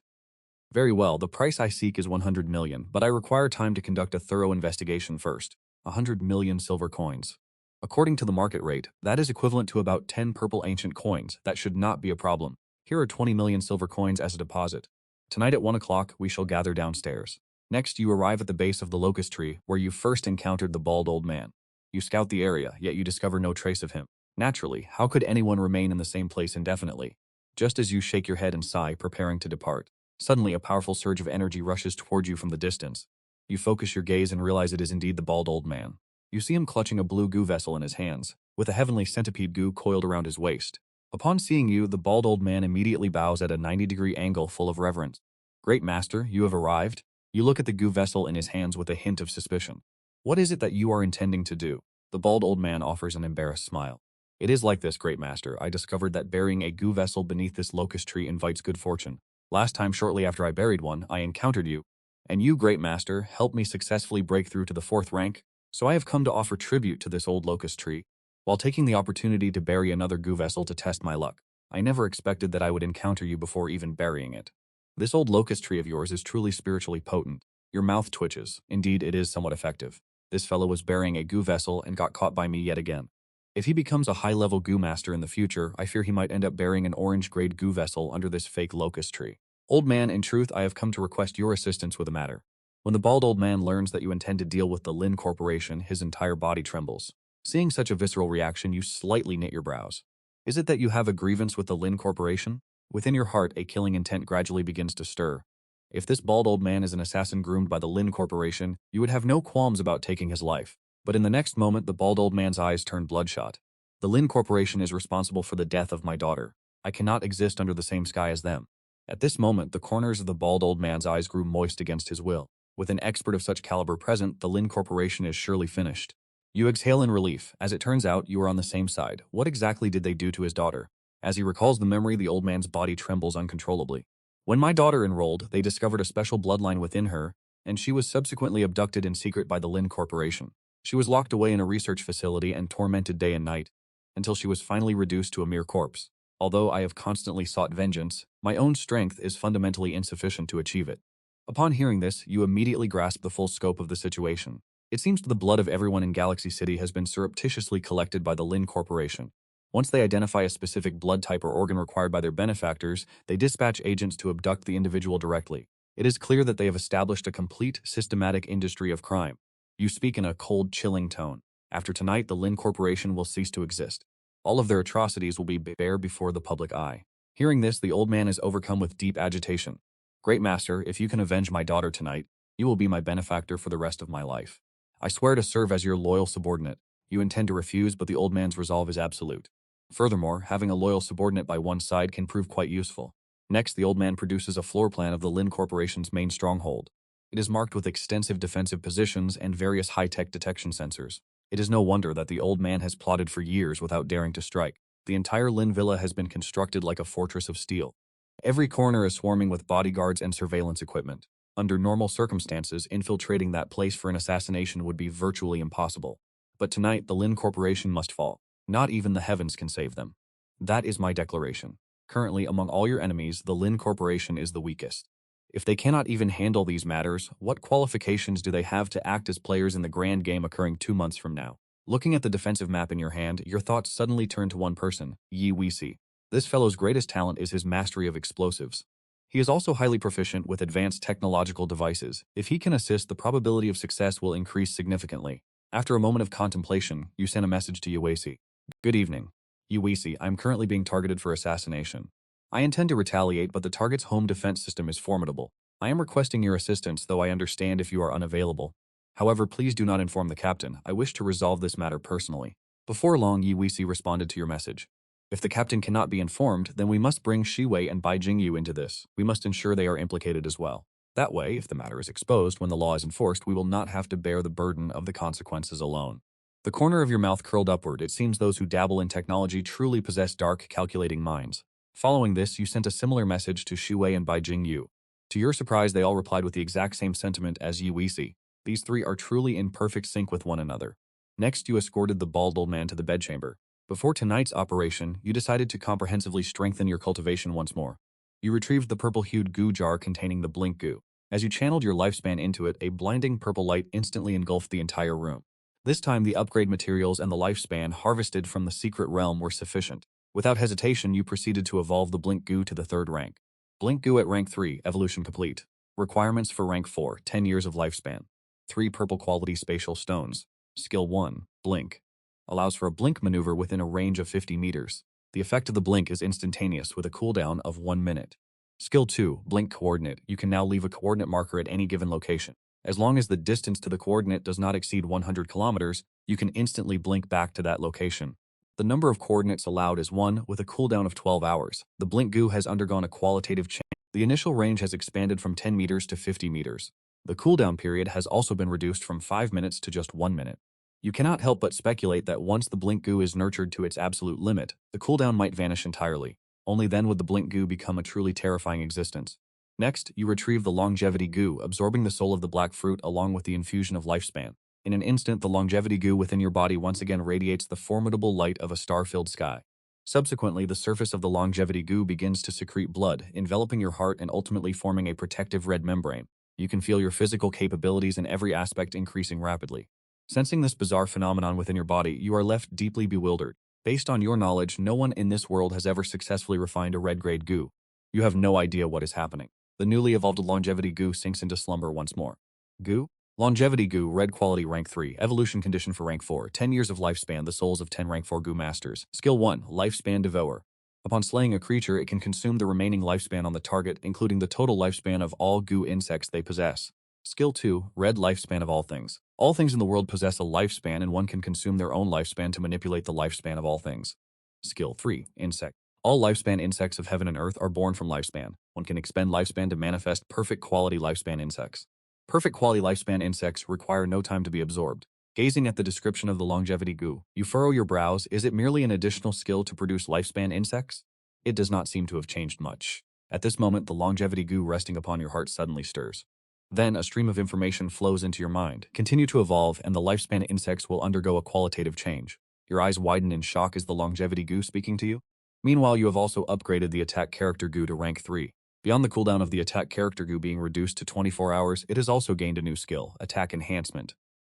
Very well, the price I seek is 100 million, but I require time to conduct a thorough investigation first. 100 million silver coins. According to the market rate, that is equivalent to about 10 purple ancient coins. That should not be a problem. Here are 20 million silver coins as a deposit. Tonight at 1 o'clock, we shall gather downstairs. Next, you arrive at the base of the locust tree, where you first encountered the bald old man. You scout the area, yet you discover no trace of him. Naturally, how could anyone remain in the same place indefinitely? Just as you shake your head and sigh, preparing to depart, suddenly a powerful surge of energy rushes toward you from the distance. You focus your gaze and realize it is indeed the bald old man. You see him clutching a blue goo vessel in his hands, with a heavenly centipede goo coiled around his waist. Upon seeing you, the bald old man immediately bows at a 90-degree angle full of reverence. "Great master, you have arrived." You look at the goo vessel in his hands with a hint of suspicion. "What is it that you are intending to do?" The bald old man offers an embarrassed smile. "It is like this, great master. I discovered that burying a goo vessel beneath this locust tree invites good fortune. Last time, shortly after I buried one, I encountered you. And you, great master, helped me successfully break through to the 4th rank. So I have come to offer tribute to this old locust tree, while taking the opportunity to bury another goo vessel to test my luck. I never expected that I would encounter you before even burying it. This old locust tree of yours is truly spiritually potent. Your mouth twitches. Indeed, it is somewhat effective. This fellow was burying a goo vessel and got caught by me yet again. If he becomes a high-level goo master in the future, I fear he might end up burying an orange-grade goo vessel under this fake locust tree. Old man, in truth, I have come to request your assistance with a matter." When the bald old man learns that you intend to deal with the Lin Corporation, his entire body trembles. Seeing such a visceral reaction, you slightly knit your brows. Is it that you have a grievance with the Lin Corporation? Within your heart, a killing intent gradually begins to stir. If this bald old man is an assassin groomed by the Lin Corporation, you would have no qualms about taking his life. But in the next moment, the bald old man's eyes turn bloodshot. "The Lin Corporation is responsible for the death of my daughter. I cannot exist under the same sky as them." At this moment, the corners of the bald old man's eyes grew moist against his will. With an expert of such caliber present, the Lin Corporation is surely finished. You exhale in relief. As it turns out, you are on the same side. What exactly did they do to his daughter? As he recalls the memory, the old man's body trembles uncontrollably. "When my daughter enrolled, they discovered a special bloodline within her, and she was subsequently abducted in secret by the Lin Corporation. She was locked away in a research facility and tormented day and night, until she was finally reduced to a mere corpse. Although I have constantly sought vengeance, my own strength is fundamentally insufficient to achieve it." Upon hearing this, you immediately grasp the full scope of the situation. It seems the blood of everyone in Galaxy City has been surreptitiously collected by the Lin Corporation. Once they identify a specific blood type or organ required by their benefactors, they dispatch agents to abduct the individual directly. It is clear that they have established a complete, systematic industry of crime. You speak in a cold, chilling tone. After tonight, the Lin Corporation will cease to exist. All of their atrocities will be bare before the public eye. Hearing this, the old man is overcome with deep agitation. "Great master, if you can avenge my daughter tonight, you will be my benefactor for the rest of my life. I swear to serve as your loyal subordinate." You intend to refuse, but the old man's resolve is absolute. Furthermore, having a loyal subordinate by one's side can prove quite useful. Next, the old man produces a floor plan of the Lin Corporation's main stronghold. It is marked with extensive defensive positions and various high-tech detection sensors. It is no wonder that the old man has plotted for years without daring to strike. The entire Lin Villa has been constructed like a fortress of steel. Every corner is swarming with bodyguards and surveillance equipment. Under normal circumstances, infiltrating that place for an assassination would be virtually impossible. But tonight, the Lin Corporation must fall. Not even the heavens can save them. That is my declaration. Currently, among all your enemies, the Lin Corporation is the weakest. If they cannot even handle these matters, what qualifications do they have to act as players in the grand game occurring 2 months from now? Looking at the defensive map in your hand, your thoughts suddenly turn to one person, Yi Weisi. This fellow's greatest talent is his mastery of explosives. He is also highly proficient with advanced technological devices. If he can assist, the probability of success will increase significantly. After a moment of contemplation, you send a message to Yuesi. "Good evening. Yuesi, I am currently being targeted for assassination. I intend to retaliate, but the target's home defense system is formidable. I am requesting your assistance, though I understand if you are unavailable. However, please do not inform the captain. I wish to resolve this matter personally. Before long, Yi Weisi responded to your message. If the captain cannot be informed, then we must bring Shi Wei and Bai Jingyu into this. We must ensure they are implicated as well. That way, if the matter is exposed when the law is enforced, we will not have to bear the burden of the consequences alone. The corner of your mouth curled upward. It seems those who dabble in technology truly possess dark, calculating minds. Following this, you sent a similar message to Shi Wei and Bai Jingyu. To your surprise, they all replied with the exact same sentiment as Yi Weisi. These three are truly in perfect sync with one another. Next, you escorted the bald old man to the bedchamber. Before tonight's operation, you decided to comprehensively strengthen your cultivation once more. You retrieved the purple-hued goo jar containing the blink goo. As you channeled your lifespan into it, a blinding purple light instantly engulfed the entire room. This time, the upgrade materials and the lifespan harvested from the secret realm were sufficient. Without hesitation, you proceeded to evolve the blink goo to the 3rd rank. Blink goo at rank 3, evolution complete. Requirements for rank 4, 10 years of lifespan. 3 purple quality spatial stones. Skill 1, blink. Allows for a blink maneuver within a range of 50 meters. The effect of the blink is instantaneous with a cooldown of 1 minute. Skill 2, blink coordinate. You can now leave a coordinate marker at any given location. As long as the distance to the coordinate does not exceed 100 kilometers, you can instantly blink back to that location. The number of coordinates allowed is 1, with a cooldown of 12 hours. The blink goo has undergone a qualitative change. The initial range has expanded from 10 meters to 50 meters. The cooldown period has also been reduced from 5 minutes to just 1 minute. You cannot help but speculate that once the blink goo is nurtured to its absolute limit, the cooldown might vanish entirely. Only then would the blink goo become a truly terrifying existence. Next, you retrieve the longevity goo, absorbing the soul of the black fruit along with the infusion of lifespan. In an instant, the longevity goo within your body once again radiates the formidable light of a star-filled sky. Subsequently, the surface of the longevity goo begins to secrete blood, enveloping your heart and ultimately forming a protective red membrane. You can feel your physical capabilities in every aspect increasing rapidly. Sensing this bizarre phenomenon within your body, you are left deeply bewildered. Based on your knowledge, no one in this world has ever successfully refined a red-grade goo. You have no idea what is happening. The newly evolved longevity goo sinks into slumber once more. Goo? Longevity goo, red quality rank 3, evolution condition for rank 4, 10 years of lifespan, the souls of 10 rank 4 goo masters. Skill 1, lifespan devour. Upon slaying a creature, it can consume the remaining lifespan on the target, including the total lifespan of all goo insects they possess. Skill 2, red lifespan of all things. All things in the world possess a lifespan, and one can consume their own lifespan to manipulate the lifespan of all things. Skill 3, insect. All lifespan insects of heaven and earth are born from lifespan. One can expend lifespan to manifest perfect quality lifespan insects. Perfect quality lifespan insects require no time to be absorbed. Gazing at the description of the longevity goo, you furrow your brows. Is it merely an additional skill to produce lifespan insects? It does not seem to have changed much. At this moment, the longevity goo resting upon your heart suddenly stirs. Then, a stream of information flows into your mind. Continue to evolve, and the lifespan insects will undergo a qualitative change. Your eyes widen in shock. Is the longevity goo speaking to you? Meanwhile, you have also upgraded the attack character goo to rank 3. Beyond the cooldown of the attack character goo being reduced to 24 hours, it has also gained a new skill, attack enhancement.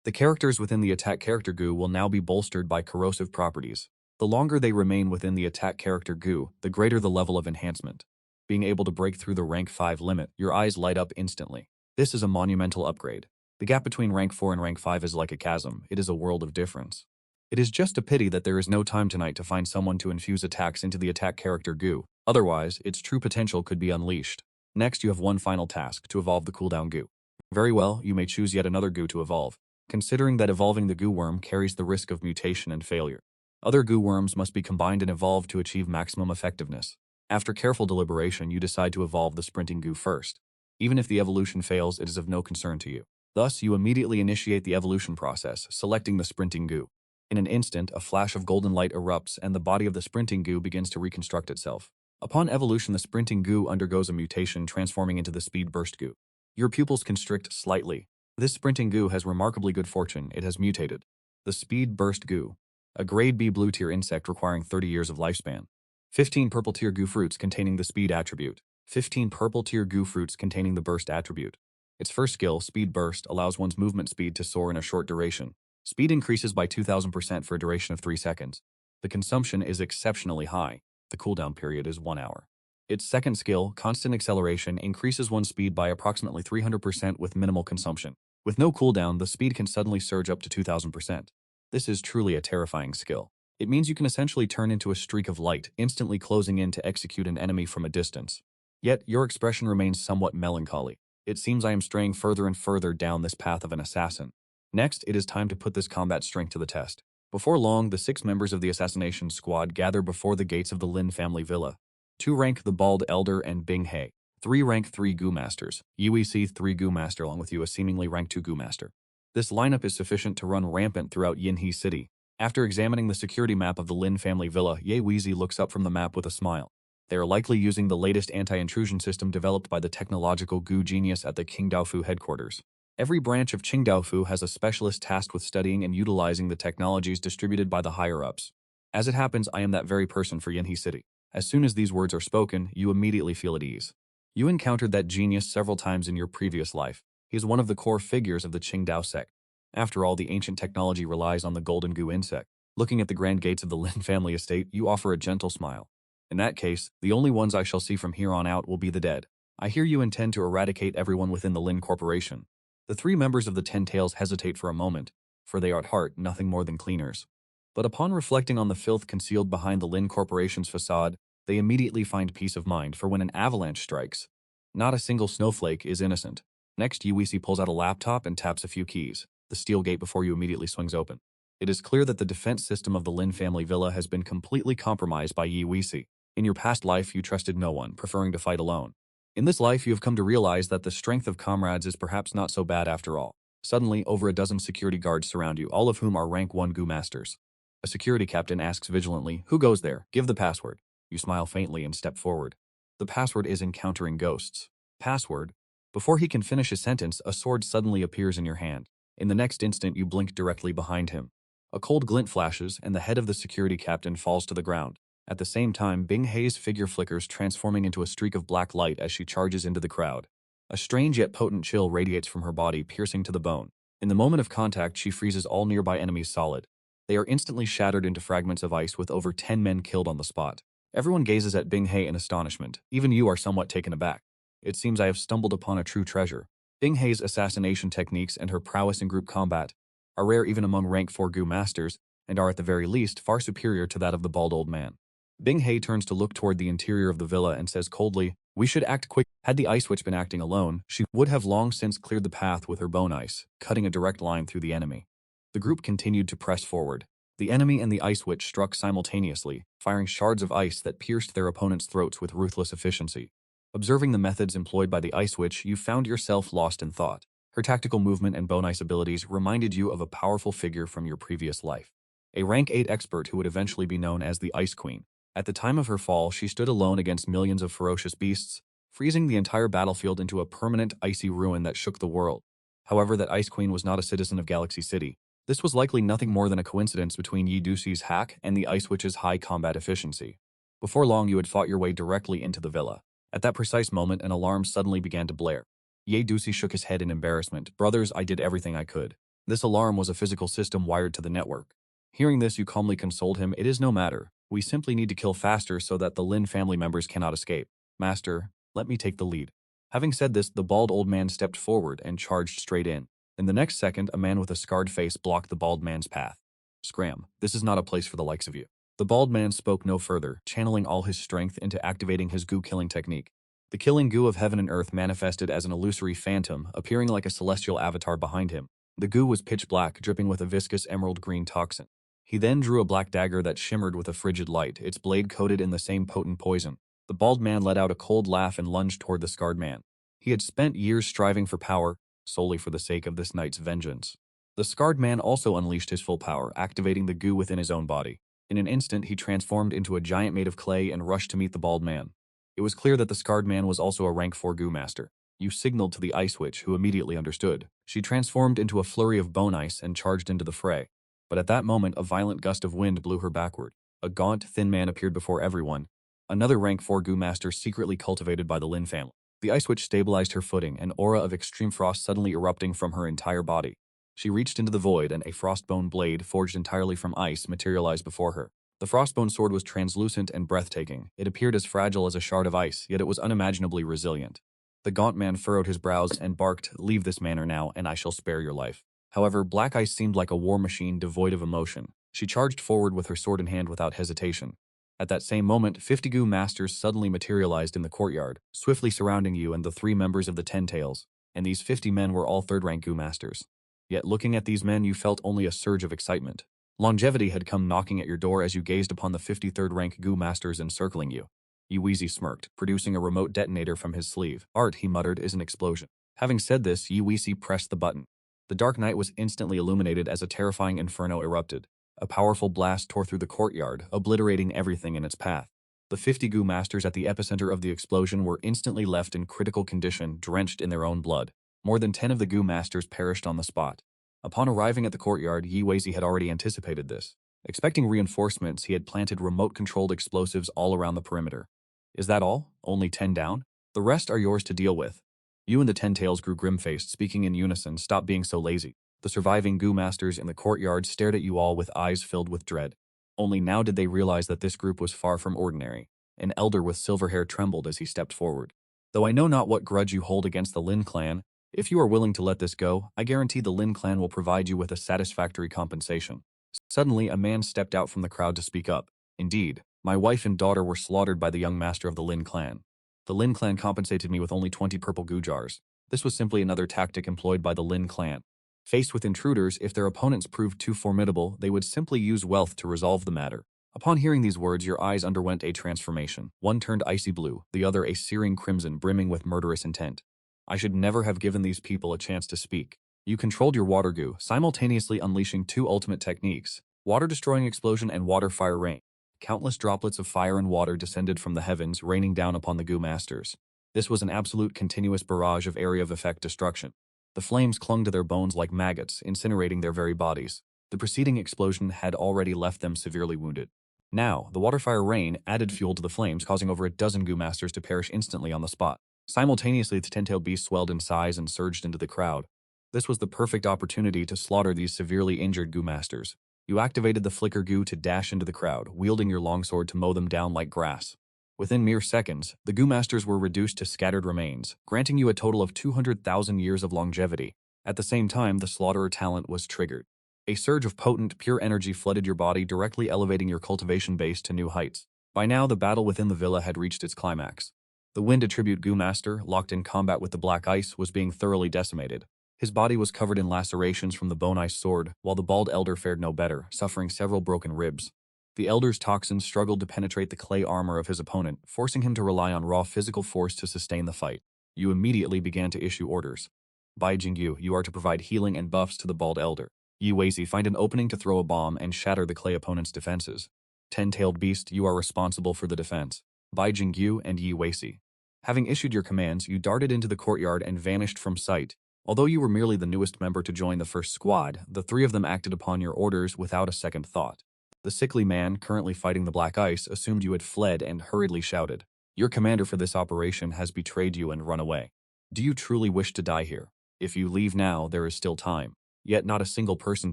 The characters within the attack character goo will now be bolstered by corrosive properties. The longer they remain within the attack character goo, the greater the level of enhancement. Being able to break through the rank 5 limit, your eyes light up instantly. This is a monumental upgrade. The gap between rank 4 and rank 5 is like a chasm. It is a world of difference. It is just a pity that there is no time tonight to find someone to infuse attacks into the attack character goo. Otherwise, its true potential could be unleashed. Next, you have one final task, to evolve the cooldown goo. Very well, you may choose yet another goo to evolve, considering that evolving the goo worm carries the risk of mutation and failure. Other goo worms must be combined and evolved to achieve maximum effectiveness. After careful deliberation, you decide to evolve the sprinting goo first. Even if the evolution fails, it is of no concern to you. Thus, you immediately initiate the evolution process, selecting the sprinting goo. In an instant, a flash of golden light erupts and the body of the sprinting goo begins to reconstruct itself. Upon evolution, the sprinting goo undergoes a mutation, transforming into the speed burst goo. Your pupils constrict slightly. This sprinting goo has remarkably good fortune. It has mutated. The speed burst goo, a grade B blue tier insect requiring 30 years of lifespan. 15 purple tier goo fruits containing the speed attribute. 15 purple tier goo fruits containing the burst attribute. Its first skill, Speed Burst, allows one's movement speed to soar in a short duration. Speed increases by 2000% for a duration of 3 seconds. The consumption is exceptionally high. The cooldown period is 1 hour. Its second skill, Constant Acceleration, increases one's speed by approximately 300% with minimal consumption. With no cooldown, the speed can suddenly surge up to 2000%. This is truly a terrifying skill. It means you can essentially turn into a streak of light, instantly closing in to execute an enemy from a distance. Yet, your expression remains somewhat melancholy. It seems I am straying further and further down this path of an assassin. Next, it is time to put this combat strength to the test. Before long, the 6 members of the assassination squad gather before the gates of the Lin family villa. 2 rank the Bald Elder and Bing He. 3 rank 3 Gu Masters. Yui 3 Gu Master along with you, a seemingly rank 2 Gu Master. This lineup is sufficient to run rampant throughout Yinhe City. After examining the security map of the Lin family villa, Ye Weezy looks up from the map with a smile. They are likely using the latest anti-intrusion system developed by the technological Gu genius at the Qingdaofu headquarters. Every branch of Qingdaofu has a specialist tasked with studying and utilizing the technologies distributed by the higher-ups. As it happens, I am that very person for Yinhe City. As soon as these words are spoken, you immediately feel at ease. You encountered that genius several times in your previous life. He is one of the core figures of the Qingdao sect. After all, the ancient technology relies on the golden Gu insect. Looking at the grand gates of the Lin family estate, you offer a gentle smile. In that case, the only ones I shall see from here on out will be the dead. I hear you intend to eradicate everyone within the Lin Corporation. The 3 members of the 10 Tails hesitate for a moment, for they are at heart nothing more than cleaners. But upon reflecting on the filth concealed behind the Lin Corporation's facade, they immediately find peace of mind, for when an avalanche strikes, not a single snowflake is innocent. Next, Yuisi pulls out a laptop and taps a few keys. The steel gate before you immediately swings open. It is clear that the defense system of the Lin family villa has been completely compromised by Yuisi. In your past life, you trusted no one, preferring to fight alone. In this life, you have come to realize that the strength of comrades is perhaps not so bad after all. Suddenly, over a dozen security guards surround you, all of whom are rank 1 Gu Masters. A security captain asks vigilantly, "Who goes there? Give the password." You smile faintly and step forward. The password is encountering ghosts. Password? Before he can finish his sentence, a sword suddenly appears in your hand. In the next instant, you blink directly behind him. A cold glint flashes, and the head of the security captain falls to the ground. At the same time, Bing He's figure flickers, transforming into a streak of black light as she charges into the crowd. A strange yet potent chill radiates from her body, piercing to the bone. In the moment of contact, she freezes all nearby enemies solid. They are instantly shattered into fragments of ice, with over 10 men killed on the spot. Everyone gazes at Bing He in astonishment. Even you are somewhat taken aback. It seems I have stumbled upon a true treasure. Bing He's assassination techniques and her prowess in group combat are rare even among rank 4 Gu Masters, and are at the very least far superior to that of the bald old man. Bing He turns to look toward the interior of the villa and says coldly, "We should act quick." Had the Ice Witch been acting alone, she would have long since cleared the path with her bone ice, cutting a direct line through the enemy. The group continued to press forward. The enemy and the Ice Witch struck simultaneously, firing shards of ice that pierced their opponents' throats with ruthless efficiency. Observing the methods employed by the Ice Witch, you found yourself lost in thought. Her tactical movement and bone ice abilities reminded you of a powerful figure from your previous life. A rank 8 expert who would eventually be known as the Ice Queen. At the time of her fall, she stood alone against millions of ferocious beasts, freezing the entire battlefield into a permanent icy ruin that shook the world. However, that Ice Queen was not a citizen of Galaxy City. This was likely nothing more than a coincidence between Yi Duxi's hack and the Ice Witch's high combat efficiency. Before long, you had fought your way directly into the villa. At that precise moment, an alarm suddenly began to blare. Ye Duxi shook his head in embarrassment. "Brothers, I did everything I could." This alarm was a physical system wired to the network. Hearing this, you calmly consoled him. "It is no matter. We simply need to kill faster so that the Lin family members cannot escape. Master, let me take the lead." Having said this, the bald old man stepped forward and charged straight in. In the next second, a man with a scarred face blocked the bald man's path. "Scram, this is not a place for the likes of you." The bald man spoke no further, channeling all his strength into activating his Gu killing technique. The killing Gu of heaven and earth manifested as an illusory phantom, appearing like a celestial avatar behind him. The Gu was pitch black, dripping with a viscous emerald green toxin. He then drew a black dagger that shimmered with a frigid light, its blade coated in the same potent poison. The bald man let out a cold laugh and lunged toward the scarred man. He had spent years striving for power, solely for the sake of this night's vengeance. The scarred man also unleashed his full power, activating the Gu within his own body. In an instant, he transformed into a giant made of clay and rushed to meet the bald man. It was clear that the scarred man was also a rank 4 Gu master. You signaled to the Ice Witch, who immediately understood. She transformed into a flurry of bone ice and charged into the fray. But at that moment, a violent gust of wind blew her backward. A gaunt, thin man appeared before everyone, another rank 4 Gu master secretly cultivated by the Lin family. The Ice Witch stabilized her footing, an aura of extreme frost suddenly erupting from her entire body. She reached into the void, and a frostbone blade, forged entirely from ice, materialized before her. The frostbone sword was translucent and breathtaking. It appeared as fragile as a shard of ice, yet it was unimaginably resilient. The gaunt man furrowed his brows and barked, "Leave this manor now, and I shall spare your life." However, Black Ice seemed like a war machine devoid of emotion. She charged forward with her sword in hand without hesitation. At that same moment, 50 Gu masters suddenly materialized in the courtyard, swiftly surrounding you and the 3 members of the 10 Tails. and these 50 men were all third-rank Gu masters. Yet looking at these men you felt only a surge of excitement. Longevity had come knocking at your door as you gazed upon the 53rd rank Gu masters encircling you. Yiwezi smirked, producing a remote detonator from his sleeve. Art, he muttered, is an explosion. Having said this, Yiwezi pressed the button. The dark night was instantly illuminated as a terrifying inferno erupted. A powerful blast tore through the courtyard, obliterating everything in its path. The 50 Gu masters at the epicenter of the explosion were instantly left in critical condition, drenched in their own blood. More than 10 of the Gu masters perished on the spot. Upon arriving at the courtyard, Yiwezi had already anticipated this. Expecting reinforcements, he had planted remote-controlled explosives all around the perimeter. Is that all? Only 10 down? The rest are yours to deal with. You and the Ten-Tails grew grim-faced, speaking in unison, stop being so lazy. The surviving Gu masters in the courtyard stared at you all with eyes filled with dread. Only now did they realize that this group was far from ordinary. An elder with silver hair trembled as he stepped forward. Though I know not what grudge you hold against the Lin clan, if you are willing to let this go, I guarantee the Lin clan will provide you with a satisfactory compensation. Suddenly, a man stepped out from the crowd to speak up. Indeed, my wife and daughter were slaughtered by the young master of the Lin clan. The Lin clan compensated me with only 20 purple Gu jars. This was simply another tactic employed by the Lin clan. Faced with intruders, if their opponents proved too formidable, they would simply use wealth to resolve the matter. Upon hearing these words, your eyes underwent a transformation. One turned icy blue, the other a searing crimson brimming with murderous intent. I should never have given these people a chance to speak. You controlled your water Gu, simultaneously unleashing two ultimate techniques, water-destroying explosion and water-fire rain. Countless droplets of fire and water descended from the heavens, raining down upon the Gu masters. This was an absolute continuous barrage of area of effect destruction. The flames clung to their bones like maggots, incinerating their very bodies. The preceding explosion had already left them severely wounded. Now, the water-fire rain added fuel to the flames, causing over a dozen Gu masters to perish instantly on the spot. Simultaneously, the ten-tailed beast swelled in size and surged into the crowd. This was the perfect opportunity to slaughter these severely injured Gu masters. You activated the Flicker Gu to dash into the crowd, wielding your longsword to mow them down like grass. Within mere seconds, the Gu masters were reduced to scattered remains, granting you a total of 200,000 years of longevity. At the same time, the slaughterer talent was triggered. A surge of potent, pure energy flooded your body, directly elevating your cultivation base to new heights. By now, the battle within the villa had reached its climax. The Wind Attribute Gu Master, locked in combat with the Black Ice, was being thoroughly decimated. His body was covered in lacerations from the Bone Ice sword, while the Bald Elder fared no better, suffering several broken ribs. The Elder's toxins struggled to penetrate the clay armor of his opponent, forcing him to rely on raw physical force to sustain the fight. You immediately began to issue orders. Bai Jingyu, you are to provide healing and buffs to the Bald Elder. Yi Weizi, find an opening to throw a bomb and shatter the clay opponent's defenses. Ten-tailed Beast, you are responsible for the defense. Bai Jingyu and Yi Weizi. Having issued your commands, you darted into the courtyard and vanished from sight. Although you were merely the newest member to join the first squad, the three of them acted upon your orders without a second thought. The sickly man, currently fighting the Black Ice, assumed you had fled and hurriedly shouted, "Your commander for this operation has betrayed you and run away. Do you truly wish to die here? If you leave now, there is still time." Yet not a single person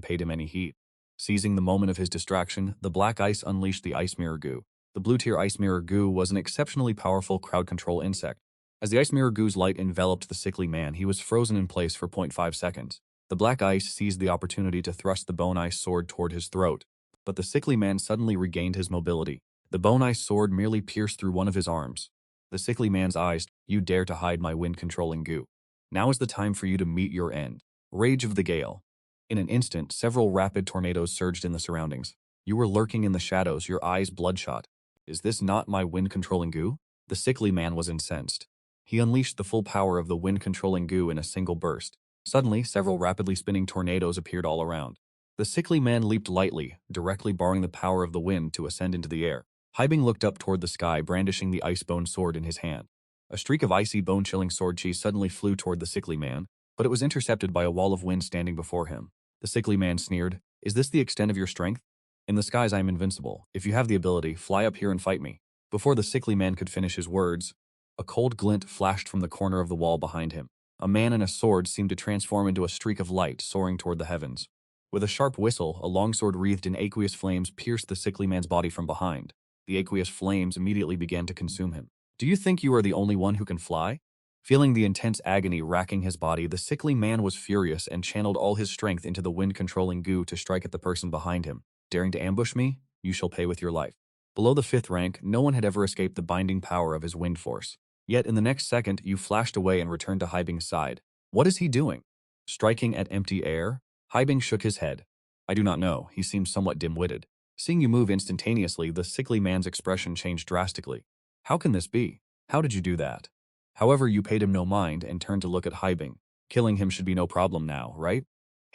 paid him any heed. Seizing the moment of his distraction, the Black Ice unleashed the Ice Mirror Gu. The blue-tier Ice Mirror Gu was an exceptionally powerful crowd control insect. As the Ice Mirror Gu's light enveloped the sickly man, he was frozen in place for 0.5 seconds. The Black Ice seized the opportunity to thrust the Bone Ice sword toward his throat, but the sickly man suddenly regained his mobility. The Bone Ice sword merely pierced through one of his arms. The sickly man's eyes, "You dare to hide my wind-controlling Gu. Now is the time for you to meet your end." Rage of the Gale. In an instant, several rapid tornadoes surged in the surroundings. You were lurking in the shadows, your eyes bloodshot. "Is this not my wind-controlling Gu?" The sickly man was incensed. He unleashed the full power of the wind-controlling Gu in a single burst. Suddenly, several rapidly spinning tornadoes appeared all around. The sickly man leaped lightly, directly borrowing the power of the wind to ascend into the air. Haibing looked up toward the sky, brandishing the ice-bone sword in his hand. A streak of icy, bone-chilling sword chi suddenly flew toward the sickly man, but it was intercepted by a wall of wind standing before him. The sickly man sneered, "Is this the extent of your strength? In the skies I am invincible. If you have the ability, fly up here and fight me." Before the sickly man could finish his words, a cold glint flashed from the corner of the wall behind him. A man and a sword seemed to transform into a streak of light soaring toward the heavens. With a sharp whistle, a longsword wreathed in aqueous flames pierced the sickly man's body from behind. The aqueous flames immediately began to consume him. "Do you think you are the only one who can fly?" Feeling the intense agony racking his body, the sickly man was furious and channeled all his strength into the wind-controlling Gu to strike at the person behind him. "Daring to ambush me? You shall pay with your life." Below the 5th rank, no one had ever escaped the binding power of his wind force. Yet in the next second, you flashed away and returned to Haibing's side. What is he doing? Striking at empty air? Haibing shook his head. I do not know, he seems somewhat dim-witted. Seeing you move instantaneously, the sickly man's expression changed drastically. How can this be? How did you do that? However, you paid him no mind and turned to look at Haibing. Killing him should be no problem now, right?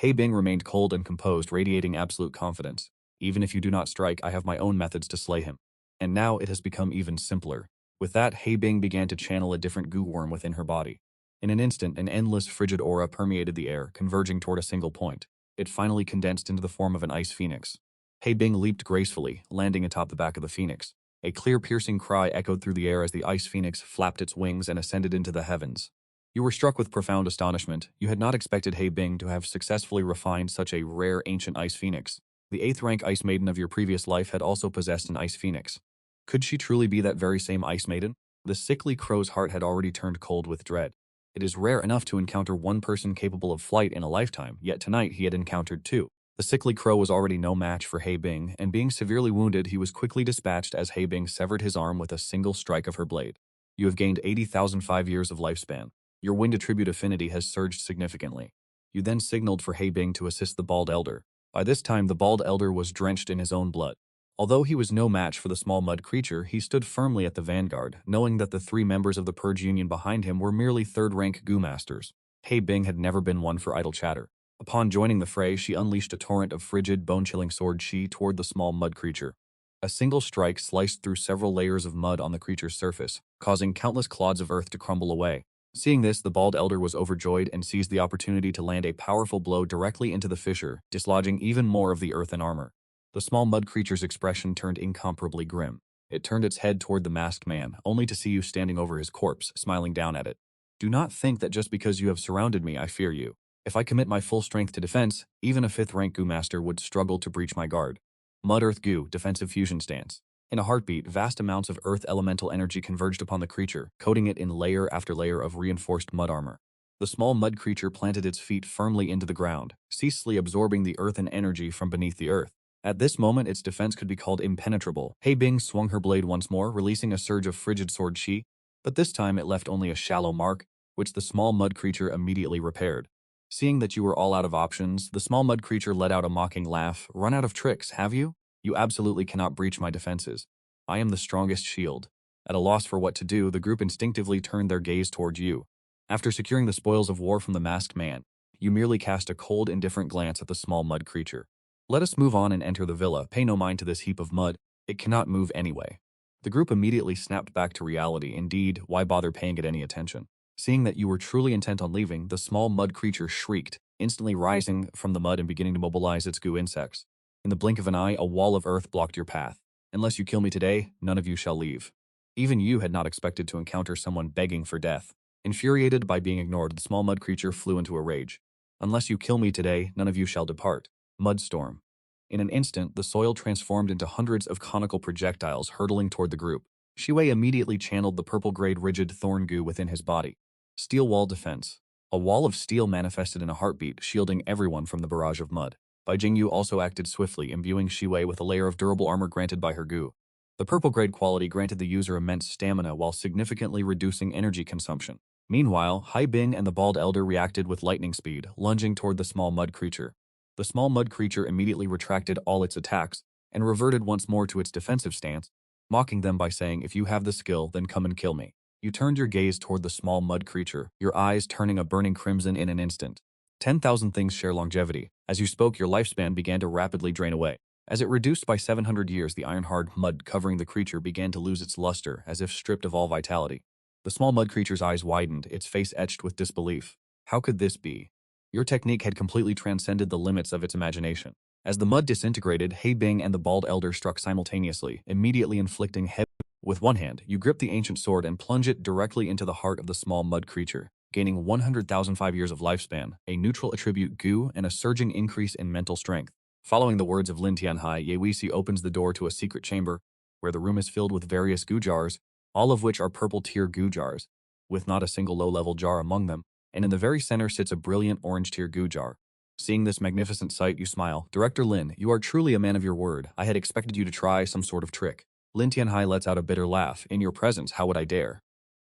Haibing remained cold and composed, radiating absolute confidence. Even if you do not strike, I have my own methods to slay him. And now it has become even simpler. With that, Haibing began to channel a different goo worm within her body. In an instant, an endless frigid aura permeated the air, converging toward a single point. It finally condensed into the form of an ice phoenix. Haibing leaped gracefully, landing atop the back of the phoenix. A clear, piercing cry echoed through the air as the ice phoenix flapped its wings and ascended into the heavens. You were struck with profound astonishment. You had not expected Haibing to have successfully refined such a rare ancient ice phoenix. The 8th rank ice maiden of your previous life had also possessed an ice phoenix. Could she truly be that very same ice maiden? The sickly crow's heart had already turned cold with dread. It is rare enough to encounter one person capable of flight in a lifetime, yet tonight he had encountered two. The sickly crow was already no match for Haibing, and being severely wounded, he was quickly dispatched as Haibing severed his arm with a single strike of her blade. You have gained 80,005 years of lifespan. Your wind attribute affinity has surged significantly. You then signaled for Haibing to assist the bald elder. By this time, the bald elder was drenched in his own blood. Although he was no match for the small mud creature, he stood firmly at the vanguard, knowing that the 3 members of the Purge Union behind him were merely 3rd-rank Gu Masters. Haibing had never been one for idle chatter. Upon joining the fray, she unleashed a torrent of frigid, bone-chilling sword chi toward the small mud creature. A single strike sliced through several layers of mud on the creature's surface, causing countless clods of earth to crumble away. Seeing this, the bald elder was overjoyed and seized the opportunity to land a powerful blow directly into the fissure, dislodging even more of the earthen armor. The small mud creature's expression turned incomparably grim. It turned its head toward the masked man, only to see you standing over his corpse, smiling down at it. Do not think that just because you have surrounded me, I fear you. If I commit my full strength to defense, even a 5th-rank Gu Master would struggle to breach my guard. Mud-Earth Gu, defensive fusion stance. In a heartbeat, vast amounts of earth elemental energy converged upon the creature, coating it in layer after layer of reinforced mud armor. The small mud creature planted its feet firmly into the ground, ceaselessly absorbing the earthen energy from beneath the earth. At this moment, its defense could be called impenetrable. Haibing swung her blade once more, releasing a surge of frigid sword chi, but this time it left only a shallow mark, which the small mud creature immediately repaired. Seeing that you were all out of options, the small mud creature let out a mocking laugh. Run out of tricks, have you? You absolutely cannot breach my defenses. I am the strongest shield. At a loss for what to do, the group instinctively turned their gaze toward you. After securing the spoils of war from the masked man, you merely cast a cold, indifferent glance at the small mud creature. Let us move on and enter the villa. Pay no mind to this heap of mud. It cannot move anyway. The group immediately snapped back to reality. Indeed, why bother paying it any attention? Seeing that you were truly intent on leaving, the small mud creature shrieked, instantly rising from the mud and beginning to mobilize its goo insects. In the blink of an eye, a wall of earth blocked your path. Unless you kill me today, none of you shall leave. Even you had not expected to encounter someone begging for death. Infuriated by being ignored, the small mud creature flew into a rage. Unless you kill me today, none of you shall depart. Mudstorm. In an instant, the soil transformed into hundreds of conical projectiles hurtling toward the group. Shiwei immediately channeled the purple-grade rigid thorn goo within his body. Steel wall defense. A wall of steel manifested in a heartbeat, shielding everyone from the barrage of mud. Bai Jingyu also acted swiftly, imbuing Shiwei with a layer of durable armor granted by her goo. The purple-grade quality granted the user immense stamina while significantly reducing energy consumption. Meanwhile, Haibing and the bald elder reacted with lightning speed, lunging toward the small mud creature. The small mud creature immediately retracted all its attacks and reverted once more to its defensive stance, mocking them by saying, "If you have the skill, then come and kill me." You turned your gaze toward the small mud creature, your eyes turning a burning crimson in an instant. 10,000 things share longevity. As you spoke, your lifespan began to rapidly drain away. As it reduced by 700 years, the iron-hard mud covering the creature began to lose its luster, as if stripped of all vitality. The small mud creature's eyes widened, its face etched with disbelief. How could this be? Your technique had completely transcended the limits of its imagination. As the mud disintegrated, Haibing and the bald elder struck simultaneously, immediately inflicting heavy. With one hand, you grip the ancient sword and plunge it directly into the heart of the small mud creature, gaining 100,005 years of lifespan, a neutral attribute Gu, and a surging increase in mental strength. Following the words of Lin Tianhai, Yewisi opens the door to a secret chamber, where the room is filled with various Gu jars, all of which are purple-tier Gu jars, with not a single low-level jar among them, and in the very center sits a brilliant orange-tier Gu jar. Seeing this magnificent sight, you smile. Director Lin, you are truly a man of your word. I had expected you to try some sort of trick. Lin Tianhai lets out a bitter laugh. In your presence, how would I dare?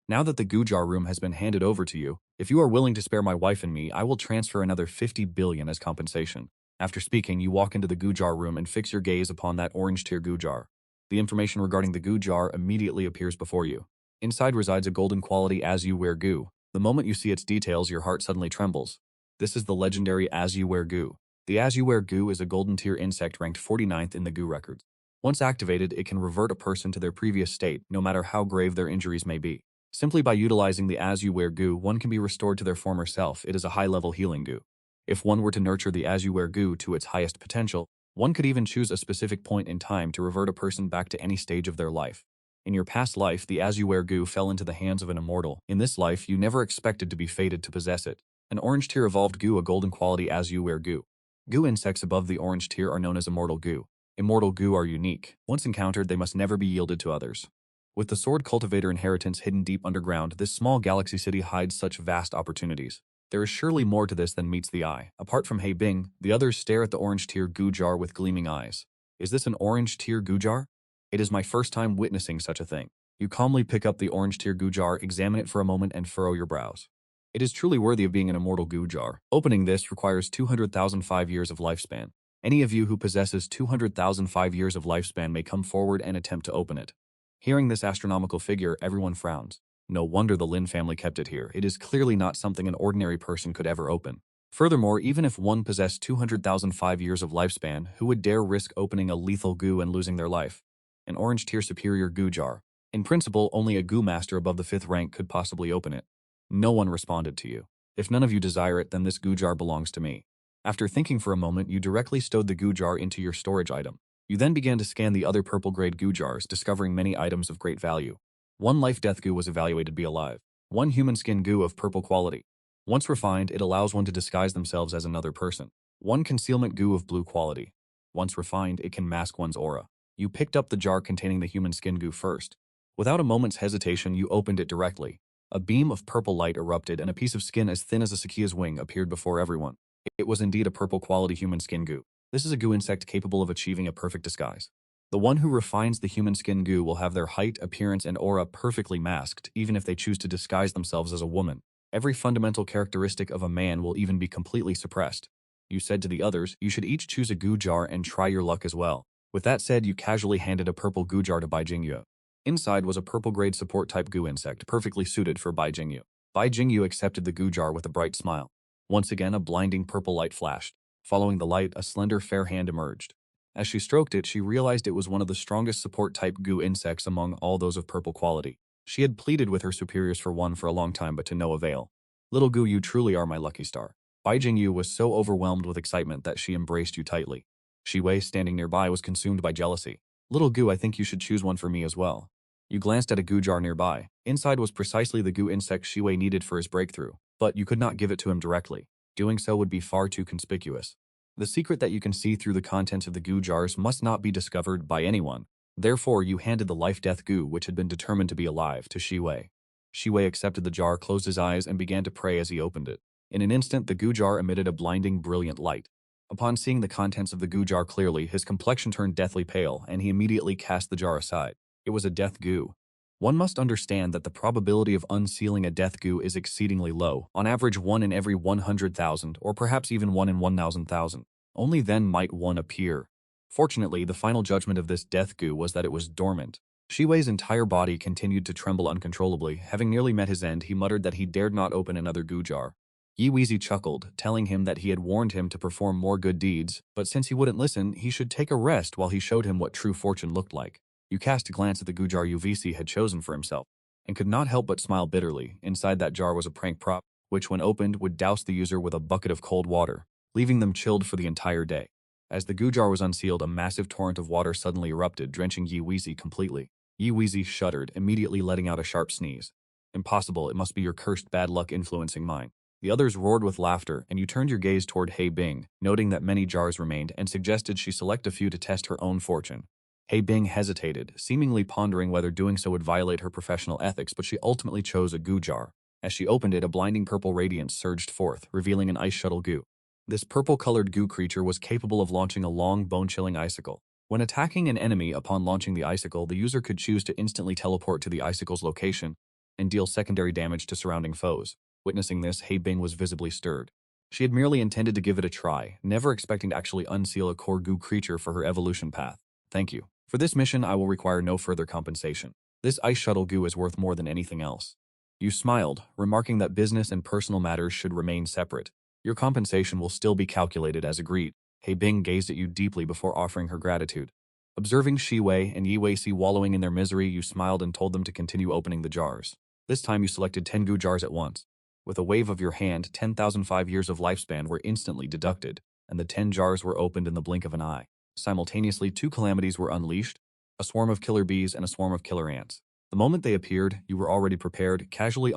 Now that the goo jar room has been handed over to you, if you are willing to spare my wife and me, I will transfer another 50 billion as compensation. After speaking, you walk into the goo jar room and fix your gaze upon that orange tier goo jar. The information regarding the goo jar immediately appears before you. Inside resides a golden quality as you wear goo. The moment you see its details, your heart suddenly trembles. This is the legendary as you wear goo. The as you wear goo is a golden tier insect ranked 49th in the goo records. Once activated, it can revert a person to their previous state, no matter how grave their injuries may be. Simply by utilizing the as you wear goo, one can be restored to their former self. It is a high-level healing goo. If one were to nurture the as you wear goo to its highest potential, one could even choose a specific point in time to revert a person back to any stage of their life. In your past life, the as you wear goo fell into the hands of an immortal. In this life, you never expected to be fated to possess it. An orange tier evolved goo, a golden quality as you wear goo. Goo insects above the orange tier are known as immortal goo. Immortal goo are unique. Once encountered, they must never be yielded to others. With the sword cultivator inheritance hidden deep underground, this small galaxy city hides such vast opportunities. There is surely more to this than meets the eye. Apart from Hey Bing, the others stare at the orange tier goo jar with gleaming eyes. Is this an orange tier goo jar? It is my first time witnessing such a thing. You calmly pick up the orange tier goo jar, examine it for a moment, and furrow your brows. It is truly worthy of being an immortal goo jar. Opening this requires 200,005 years of lifespan. Any of you who possesses 200,005 years of lifespan may come forward and attempt to open it. Hearing this astronomical figure, everyone frowns. No wonder the Lin family kept it here. It is clearly not something an ordinary person could ever open. Furthermore, even if one possessed 200,005 years of lifespan, who would dare risk opening a lethal goo and losing their life? An orange tier superior goo jar. In principle, only a goo master above the 5th rank could possibly open it. No one responded to you. If none of you desire it, then this goo jar belongs to me. After thinking for a moment, you directly stowed the goo jar into your storage item. You then began to scan the other purple-grade goo jars, discovering many items of great value. 1 life-death goo was evaluated to be alive. 1 human skin goo of purple quality. Once refined, it allows one to disguise themselves as another person. 1 concealment goo of blue quality. Once refined, it can mask one's aura. You picked up the jar containing the human skin goo first. Without a moment's hesitation, you opened it directly. A beam of purple light erupted, and a piece of skin as thin as a cica's wing appeared before everyone. It was indeed a purple-quality human skin goo. This is a goo insect capable of achieving a perfect disguise. The one who refines the human skin goo will have their height, appearance, and aura perfectly masked, even if they choose to disguise themselves as a woman. Every fundamental characteristic of a man will even be completely suppressed. You said to the others, you should each choose a goo jar and try your luck as well. With that said, you casually handed a purple goo jar to Bai Jingyu. Inside was a purple-grade support-type goo insect, perfectly suited for Bai Jingyu. Bai Jingyu accepted the goo jar with a bright smile. Once again, a blinding purple light flashed. Following the light, a slender, fair hand emerged. As she stroked it, she realized it was one of the strongest support-type goo insects among all those of purple quality. She had pleaded with her superiors for one for a long time, but to no avail. Little Gu, you truly are my lucky star. Bai Jingyu was so overwhelmed with excitement that she embraced you tightly. Shi Wei, standing nearby, was consumed by jealousy. Little Gu, I think you should choose one for me as well. You glanced at a goo jar nearby. Inside was precisely the goo insect Shi Wei needed for his breakthrough, but you could not give it to him directly. Doing so would be far too conspicuous. The secret that you can see through the contents of the goo jars must not be discovered by anyone. Therefore, you handed the life-death goo, which had been determined to be alive, to Shi Wei. Shi Wei accepted the jar, closed his eyes, and began to pray as he opened it. In an instant, the goo jar emitted a blinding, brilliant light. Upon seeing the contents of the goo jar clearly, his complexion turned deathly pale, and he immediately cast the jar aside. It was a death goo. One must understand that the probability of unsealing a death goo is exceedingly low, on average 1 in every 100,000, or perhaps even 1 in 1,000,000. Only then might one appear. Fortunately, the final judgment of this death goo was that it was dormant. Shi Wei's entire body continued to tremble uncontrollably. Having nearly met his end, he muttered that he dared not open another goo jar. Yi Weezy chuckled, telling him that he had warned him to perform more good deeds, but since he wouldn't listen, he should take a rest while he showed him what true fortune looked like. You cast a glance at the goo jar UVC had chosen for himself, and could not help but smile bitterly. Inside that jar was a prank prop, which when opened would douse the user with a bucket of cold water, leaving them chilled for the entire day. As the goo jar was unsealed, a massive torrent of water suddenly erupted, drenching Yi Weezy completely. Yi Weezy shuddered, immediately letting out a sharp sneeze. Impossible, it must be your cursed bad luck influencing mine. The others roared with laughter, and you turned your gaze toward He Bing, noting that many jars remained, and suggested she select a few to test her own fortune. He Bing hesitated, seemingly pondering whether doing so would violate her professional ethics, but she ultimately chose a goo jar. As she opened it, a blinding purple radiance surged forth, revealing an ice shuttle goo. This purple-colored goo creature was capable of launching a long, bone-chilling icicle. When attacking an enemy upon launching the icicle, the user could choose to instantly teleport to the icicle's location, and deal secondary damage to surrounding foes. Witnessing this, He Bing was visibly stirred. She had merely intended to give it a try, never expecting to actually unseal a core Gu creature for her evolution path. Thank you. For this mission, I will require no further compensation. This ice shuttle Gu is worth more than anything else. You smiled, remarking that business and personal matters should remain separate. Your compensation will still be calculated as agreed. He Bing gazed at you deeply before offering her gratitude. Observing Shi Wei and Yi Weici wallowing in their misery, you smiled and told them to continue opening the jars. This time you selected 10 Gu jars at once. With a wave of your hand, 10,005 years of lifespan were instantly deducted, and the 10 jars were opened in the blink of an eye. Simultaneously, 2 calamities were unleashed, a swarm of killer bees and a swarm of killer ants. The moment they appeared, you were already prepared, casually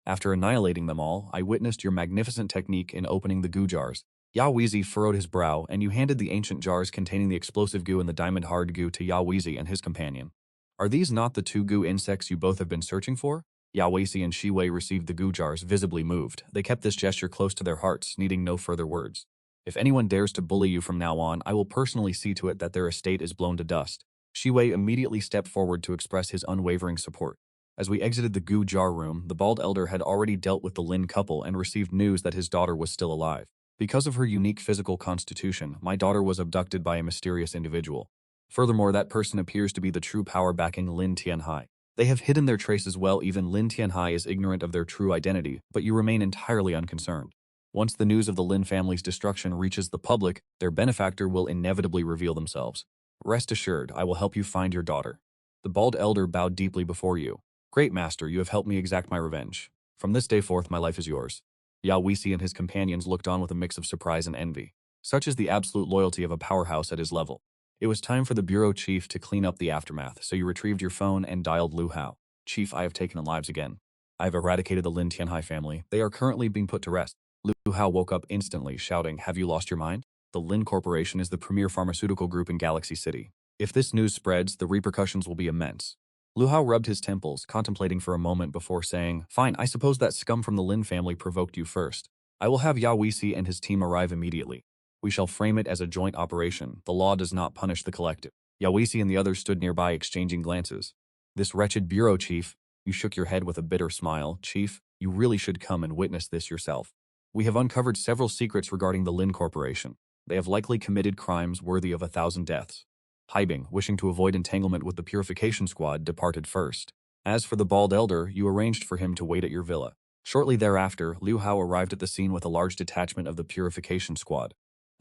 After annihilating them all, I witnessed your magnificent technique in opening the Gu jars. Yawizi furrowed his brow, and you handed the ancient jars containing the explosive Gu and the diamond-hard Gu to Yawizi and his companion. Are these not the 2 Gu insects you both have been searching for? Yawizi and Shi Wei received the Gu jars, visibly moved. They kept this gesture close to their hearts, needing no further words. If anyone dares to bully you from now on, I will personally see to it that their estate is blown to dust. Shi Wei immediately stepped forward to express his unwavering support. As we exited the Gu jar room, the bald elder had already dealt with the Lin couple and received news that his daughter was still alive. Because of her unique physical constitution, my daughter was abducted by a mysterious individual. Furthermore, that person appears to be the true power backing Lin Tianhai. They have hidden their traces well. Even Lin Tianhai is ignorant of their true identity, but you remain entirely unconcerned. Once the news of the Lin family's destruction reaches the public, their benefactor will inevitably reveal themselves. Rest assured, I will help you find your daughter. The bald elder bowed deeply before you. Great master, you have helped me exact my revenge. From this day forth, my life is yours. Yawizi and his companions looked on with a mix of surprise and envy. Such is the absolute loyalty of a powerhouse at his level. It was time for the bureau chief to clean up the aftermath, so you retrieved your phone and dialed Lu Hao. Chief, I have taken lives again. I have eradicated the Lin Tianhai family. They are currently being put to rest. Lu Hao woke up instantly, shouting, have you lost your mind? The Lin Corporation is the premier pharmaceutical group in Galaxy City. If this news spreads, the repercussions will be immense. Lu Hao rubbed his temples, contemplating for a moment before saying, fine, I suppose that scum from the Lin family provoked you first. I will have Yawizi and his team arrive immediately. We shall frame it as a joint operation. The law does not punish the collective. Yawizi and the others stood nearby exchanging glances. This wretched bureau chief, you shook your head with a bitter smile. Chief, you really should come and witness this yourself. We have uncovered several secrets regarding the Lin Corporation. They have likely committed crimes worthy of 1,000 deaths. Haibing, wishing to avoid entanglement with the purification squad, departed first. As for the bald elder, you arranged for him to wait at your villa. Shortly thereafter, Lu Hao arrived at the scene with a large detachment of the purification squad.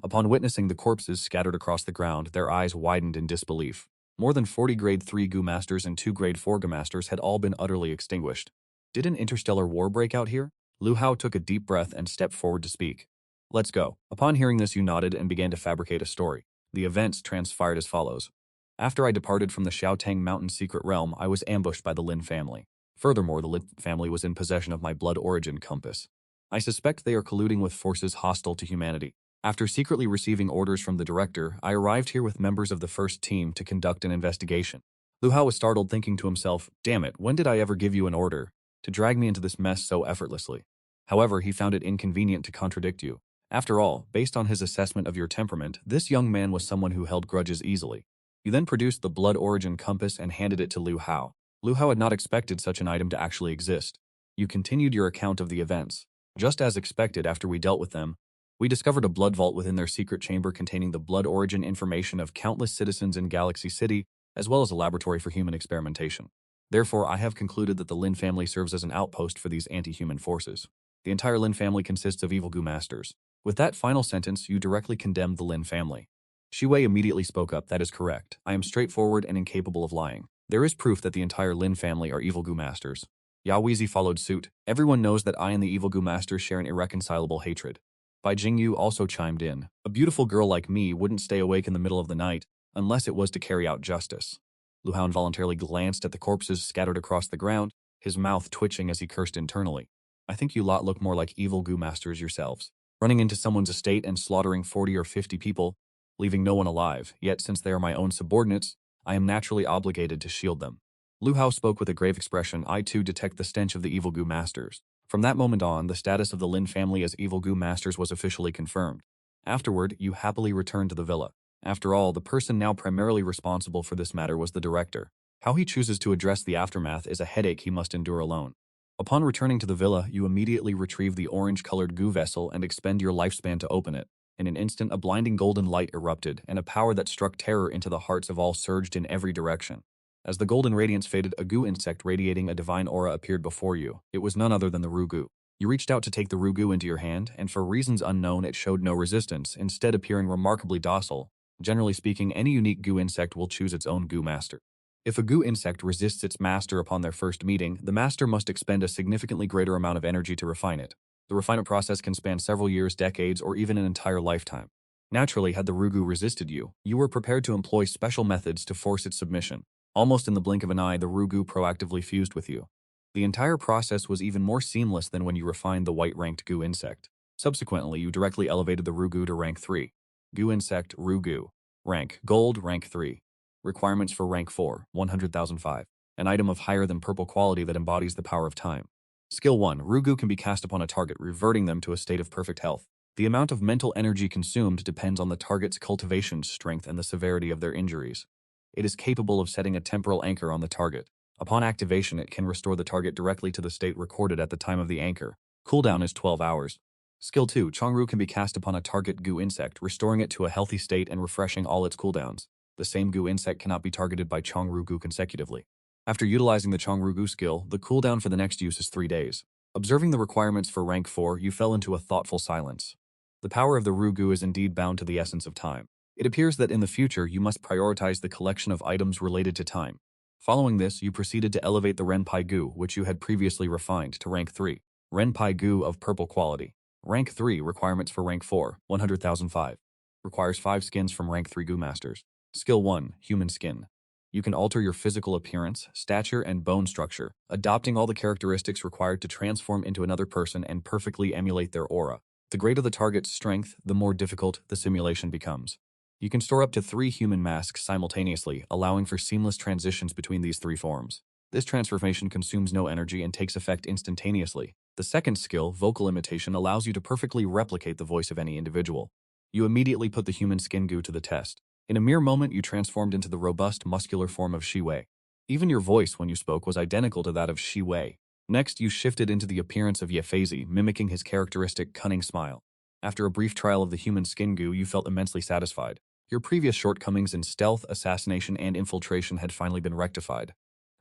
Upon witnessing the corpses scattered across the ground, their eyes widened in disbelief. More than 40 Grade 3 Gu Masters and 2 Grade 4 Gu Masters had all been utterly extinguished. Did an interstellar war break out here? Lu Hao took a deep breath and stepped forward to speak. Let's go. Upon hearing this, you nodded and began to fabricate a story. The events transpired as follows. After I departed from the Xiaotang Mountain secret realm, I was ambushed by the Lin family. Furthermore, the Lin family was in possession of my blood origin compass. I suspect they are colluding with forces hostile to humanity. After secretly receiving orders from the director, I arrived here with members of the first team to conduct an investigation. Lu Hao was startled, thinking to himself, damn it, when did I ever give you an order to drag me into this mess so effortlessly? However, he found it inconvenient to contradict you. After all, based on his assessment of your temperament, this young man was someone who held grudges easily. You then produced the blood origin compass and handed it to Lu Hao. Lu Hao had not expected such an item to actually exist. You continued your account of the events. Just as expected, after we dealt with them, we discovered a blood vault within their secret chamber containing the blood origin information of countless citizens in Galaxy City, as well as a laboratory for human experimentation. Therefore, I have concluded that the Lin family serves as an outpost for these anti-human forces. The entire Lin family consists of evil Gu Masters. With that final sentence, you directly condemned the Lin family. Shi Wei immediately spoke up. That is correct. I am straightforward and incapable of lying. There is proof that the entire Lin family are evil Gu Masters. Yawizi followed suit. Everyone knows that I and the evil Gu Masters share an irreconcilable hatred. Bai Jingyu also chimed in. A beautiful girl like me wouldn't stay awake in the middle of the night unless it was to carry out justice. Lu Hao involuntarily glanced at the corpses scattered across the ground, his mouth twitching as he cursed internally. I think you lot look more like evil Gu Masters yourselves. Running into someone's estate and slaughtering 40 or 50 people, leaving no one alive, yet since they are my own subordinates, I am naturally obligated to shield them. Lu Hao spoke with a grave expression. I too detect the stench of the evil Gu Masters. From that moment on, the status of the Lin family as evil Gu Masters was officially confirmed. Afterward, you happily returned to the villa. After all, the person now primarily responsible for this matter was the director. How he chooses to address the aftermath is a headache he must endure alone. Upon returning to the villa, you immediately retrieve the orange-colored goo vessel and expend your lifespan to open it. In an instant, a blinding golden light erupted, and a power that struck terror into the hearts of all surged in every direction. As the golden radiance faded, a goo insect radiating a divine aura appeared before you. It was none other than the Rugu. You reached out to take the Rugu into your hand, and for reasons unknown, it showed no resistance, instead appearing remarkably docile. Generally speaking, any unique goo insect will choose its own goo master. If a goo insect resists its master upon their first meeting, the master must expend a significantly greater amount of energy to refine it. The refinement process can span several years, decades, or even an entire lifetime. Naturally, had the Rugu resisted you, you were prepared to employ special methods to force its submission. Almost in the blink of an eye, the Rugu proactively fused with you. The entire process was even more seamless than when you refined the white-ranked goo insect. Subsequently, you directly elevated the Rugu to rank 3. Goo insect, Rugu. Rank, Gold, rank 3. Requirements for rank 4, 100,005. An item of higher than purple quality that embodies the power of time. Skill 1. Rugu can be cast upon a target, reverting them to a state of perfect health. The amount of mental energy consumed depends on the target's cultivation strength and the severity of their injuries. It is capable of setting a temporal anchor on the target. Upon activation, it can restore the target directly to the state recorded at the time of the anchor. Cooldown is 12 hours. Skill 2. Chongru can be cast upon a target goo insect, restoring it to a healthy state and refreshing all its cooldowns. The same goo insect cannot be targeted by Chongru Gu consecutively. After utilizing the Chongru Gu skill, the cooldown for the next use is 3 days. Observing the requirements for rank 4, you fell into a thoughtful silence. The power of the Rugu is indeed bound to the essence of time. It appears that in the future you must prioritize the collection of items related to time. Following this, you proceeded to elevate the Renpai Gu, which you had previously refined, to rank 3. Renpai Gu of purple quality. Rank 3, requirements for rank 4, 100,005. Requires 5 skins from rank 3 Gu Masters. Skill 1, Human Skin. You can alter your physical appearance, stature, and bone structure, adopting all the characteristics required to transform into another person and perfectly emulate their aura. The greater the target's strength, the more difficult the simulation becomes. You can store up to 3 human masks simultaneously, allowing for seamless transitions between these 3 forms. This transformation consumes no energy and takes effect instantaneously. The second skill, Vocal Imitation, allows you to perfectly replicate the voice of any individual. You immediately put the human skin goo to the test. In a mere moment, you transformed into the robust, muscular form of Shi Wei. Even your voice when you spoke was identical to that of Shi Wei. Next, you shifted into the appearance of Yefeizi, mimicking his characteristic cunning smile. After a brief trial of the human skin goo, you felt immensely satisfied. Your previous shortcomings in stealth, assassination, and infiltration had finally been rectified.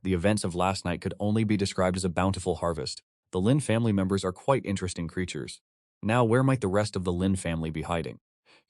The events of last night could only be described as a bountiful harvest. The Lin family members are quite interesting creatures. Now, where might the rest of the Lin family be hiding?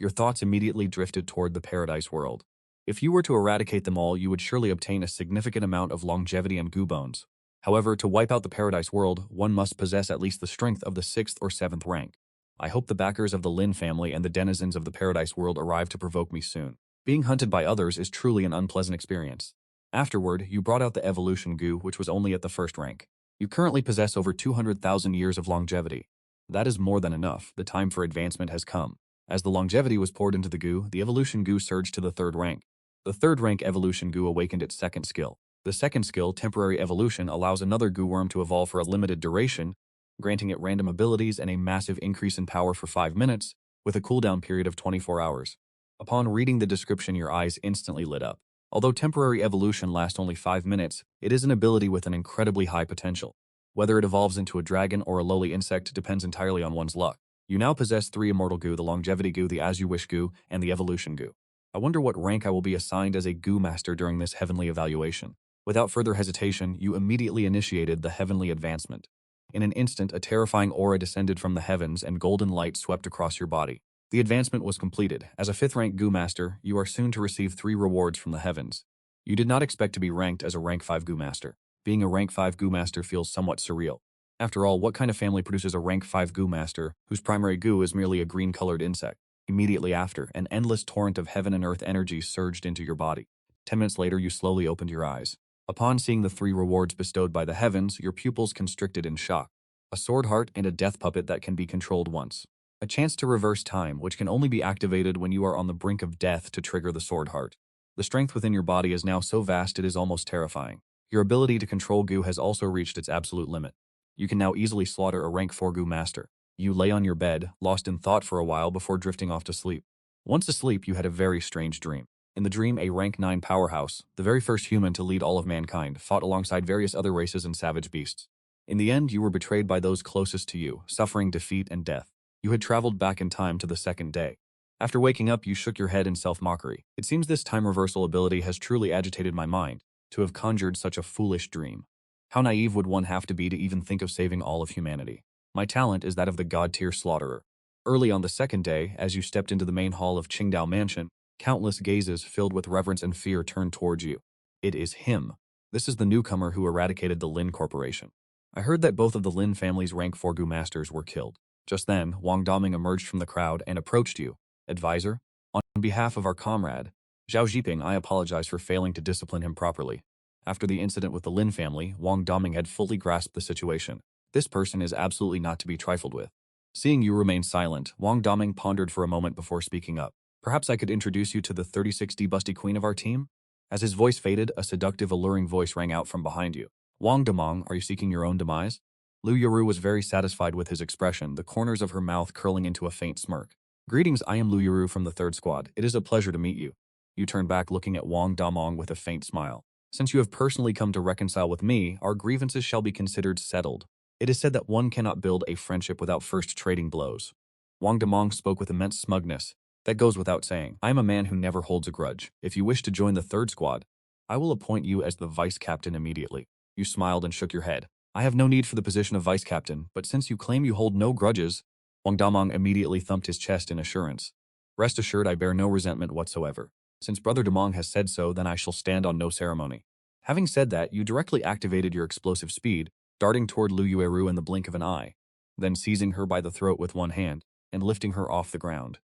Your thoughts immediately drifted toward the paradise world. If you were to eradicate them all, you would surely obtain a significant amount of longevity and goo bones. However, to wipe out the paradise world, one must possess at least the strength of the 6th or 7th rank. I hope the backers of the Lin family and the denizens of the paradise world arrive to provoke me soon. Being hunted by others is truly an unpleasant experience. Afterward, you brought out the evolution goo, which was only at the 1st rank. You currently possess over 200,000 years of longevity. That is more than enough. The time for advancement has come. As the longevity was poured into the goo, the evolution goo surged to the 3rd rank. The 3rd rank evolution goo awakened its 2nd skill. The 2nd skill, temporary evolution, allows another goo worm to evolve for a limited duration, granting it random abilities and a massive increase in power for 5 minutes, with a cooldown period of 24 hours. Upon reading the description, your eyes instantly lit up. Although temporary evolution lasts only 5 minutes, it is an ability with an incredibly high potential. Whether it evolves into a dragon or a lowly insect depends entirely on one's luck. You now possess 3 Immortal Goo, the Longevity Goo, the As You Wish Goo, and the Evolution Goo. I wonder what rank I will be assigned as a Goo Master during this heavenly evaluation. Without further hesitation, you immediately initiated the heavenly advancement. In an instant, a terrifying aura descended from the heavens and golden light swept across your body. The advancement was completed. As a 5th rank Goo Master, you are soon to receive 3 rewards from the heavens. You did not expect to be ranked as a rank 5 Goo Master. Being a rank 5 Goo Master feels somewhat surreal. After all, what kind of family produces a rank 5 Goo Master whose primary goo is merely a green-colored insect? Immediately after, an endless torrent of heaven and earth energy surged into your body. 10 minutes later, you slowly opened your eyes. Upon seeing the 3 rewards bestowed by the heavens, your pupils constricted in shock. A sword heart and a death puppet that can be controlled once. A chance to reverse time, which can only be activated when you are on the brink of death to trigger the sword heart. The strength within your body is now so vast it is almost terrifying. Your ability to control goo has also reached its absolute limit. You can now easily slaughter a rank 4 Goo Master. You lay on your bed, lost in thought for a while before drifting off to sleep. Once asleep, you had a very strange dream. In the dream, a rank 9 powerhouse, the very first human to lead all of mankind, fought alongside various other races and savage beasts. In the end, you were betrayed by those closest to you, suffering defeat and death. You had traveled back in time to the second day. After waking up, you shook your head in self-mockery. It seems this time reversal ability has truly agitated my mind, to have conjured such a foolish dream. How naive would one have to be to even think of saving all of humanity? My talent is that of the god-tier slaughterer. Early on the second day, as you stepped into the main hall of Qingdao Mansion, countless gazes filled with reverence and fear turned towards you. It is him. This is the newcomer who eradicated the Lin Corporation. I heard that both of the Lin family's rank 4 Gu masters were killed. Just then, Wang Daming emerged from the crowd and approached you. Advisor, on behalf of our comrade, Zhao Zhiping, I apologize for failing to discipline him properly. After the incident with the Lin family, Wang Daming had fully grasped the situation. This person is absolutely not to be trifled with. Seeing you remain silent, Wang Daming pondered for a moment before speaking up. Perhaps I could introduce you to the 36D busty queen of our team? As his voice faded, a seductive, alluring voice rang out from behind you. Wang Damong, are you seeking your own demise? Lu Yaru was very satisfied with his expression, the corners of her mouth curling into a faint smirk. Greetings, I am Lu Yaru from the 3rd Squad. It is a pleasure to meet you. You turned back looking at Wang Damong with a faint smile. Since you have personally come to reconcile with me, our grievances shall be considered settled. It is said that one cannot build a friendship without first trading blows. Wang Damong spoke with immense smugness. That goes without saying. I am a man who never holds a grudge. If you wish to join the 3rd Squad, I will appoint you as the vice captain immediately. You smiled and shook your head. I have no need for the position of vice captain, but since you claim you hold no grudges, Wang Damong immediately thumped his chest in assurance. Rest assured, I bear no resentment whatsoever. Since Brother Damong has said so, then I shall stand on no ceremony. Having said that, you directly activated your explosive speed, darting toward Lu Yueru in the blink of an eye, then seizing her by the throat with one hand and lifting her off the ground.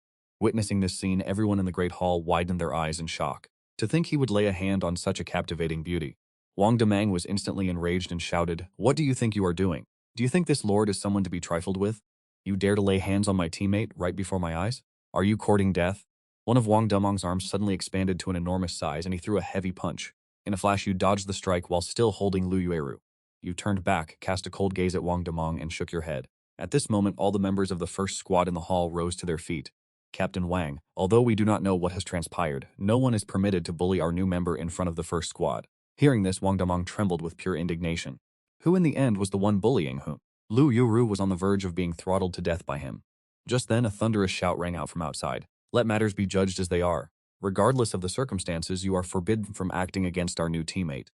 Witnessing this scene, everyone in the Great Hall widened their eyes in shock. To think he would lay a hand on such a captivating beauty. Wang Damang was instantly enraged and shouted, "What do you think you are doing? Do you think this lord is someone to be trifled with? You dare to lay hands on my teammate right before my eyes? Are you courting death?" One of Wang Damang's arms suddenly expanded to an enormous size and he threw a heavy punch. In a flash, you dodged the strike while still holding Lu Yueru. You turned back, cast a cold gaze at Wang Damang and shook your head. At this moment, all the members of the 1st Squad in the hall rose to their feet. Captain Wang, although we do not know what has transpired, no one is permitted to bully our new member in front of the 1st Squad. Hearing this, Wang Damong trembled with pure indignation. Who in the end was the one bullying whom? Lu Yuru was on the verge of being throttled to death by him. Just then, a thunderous shout rang out from outside. Let matters be judged as they are. Regardless of the circumstances, you are forbidden from acting against our new teammate.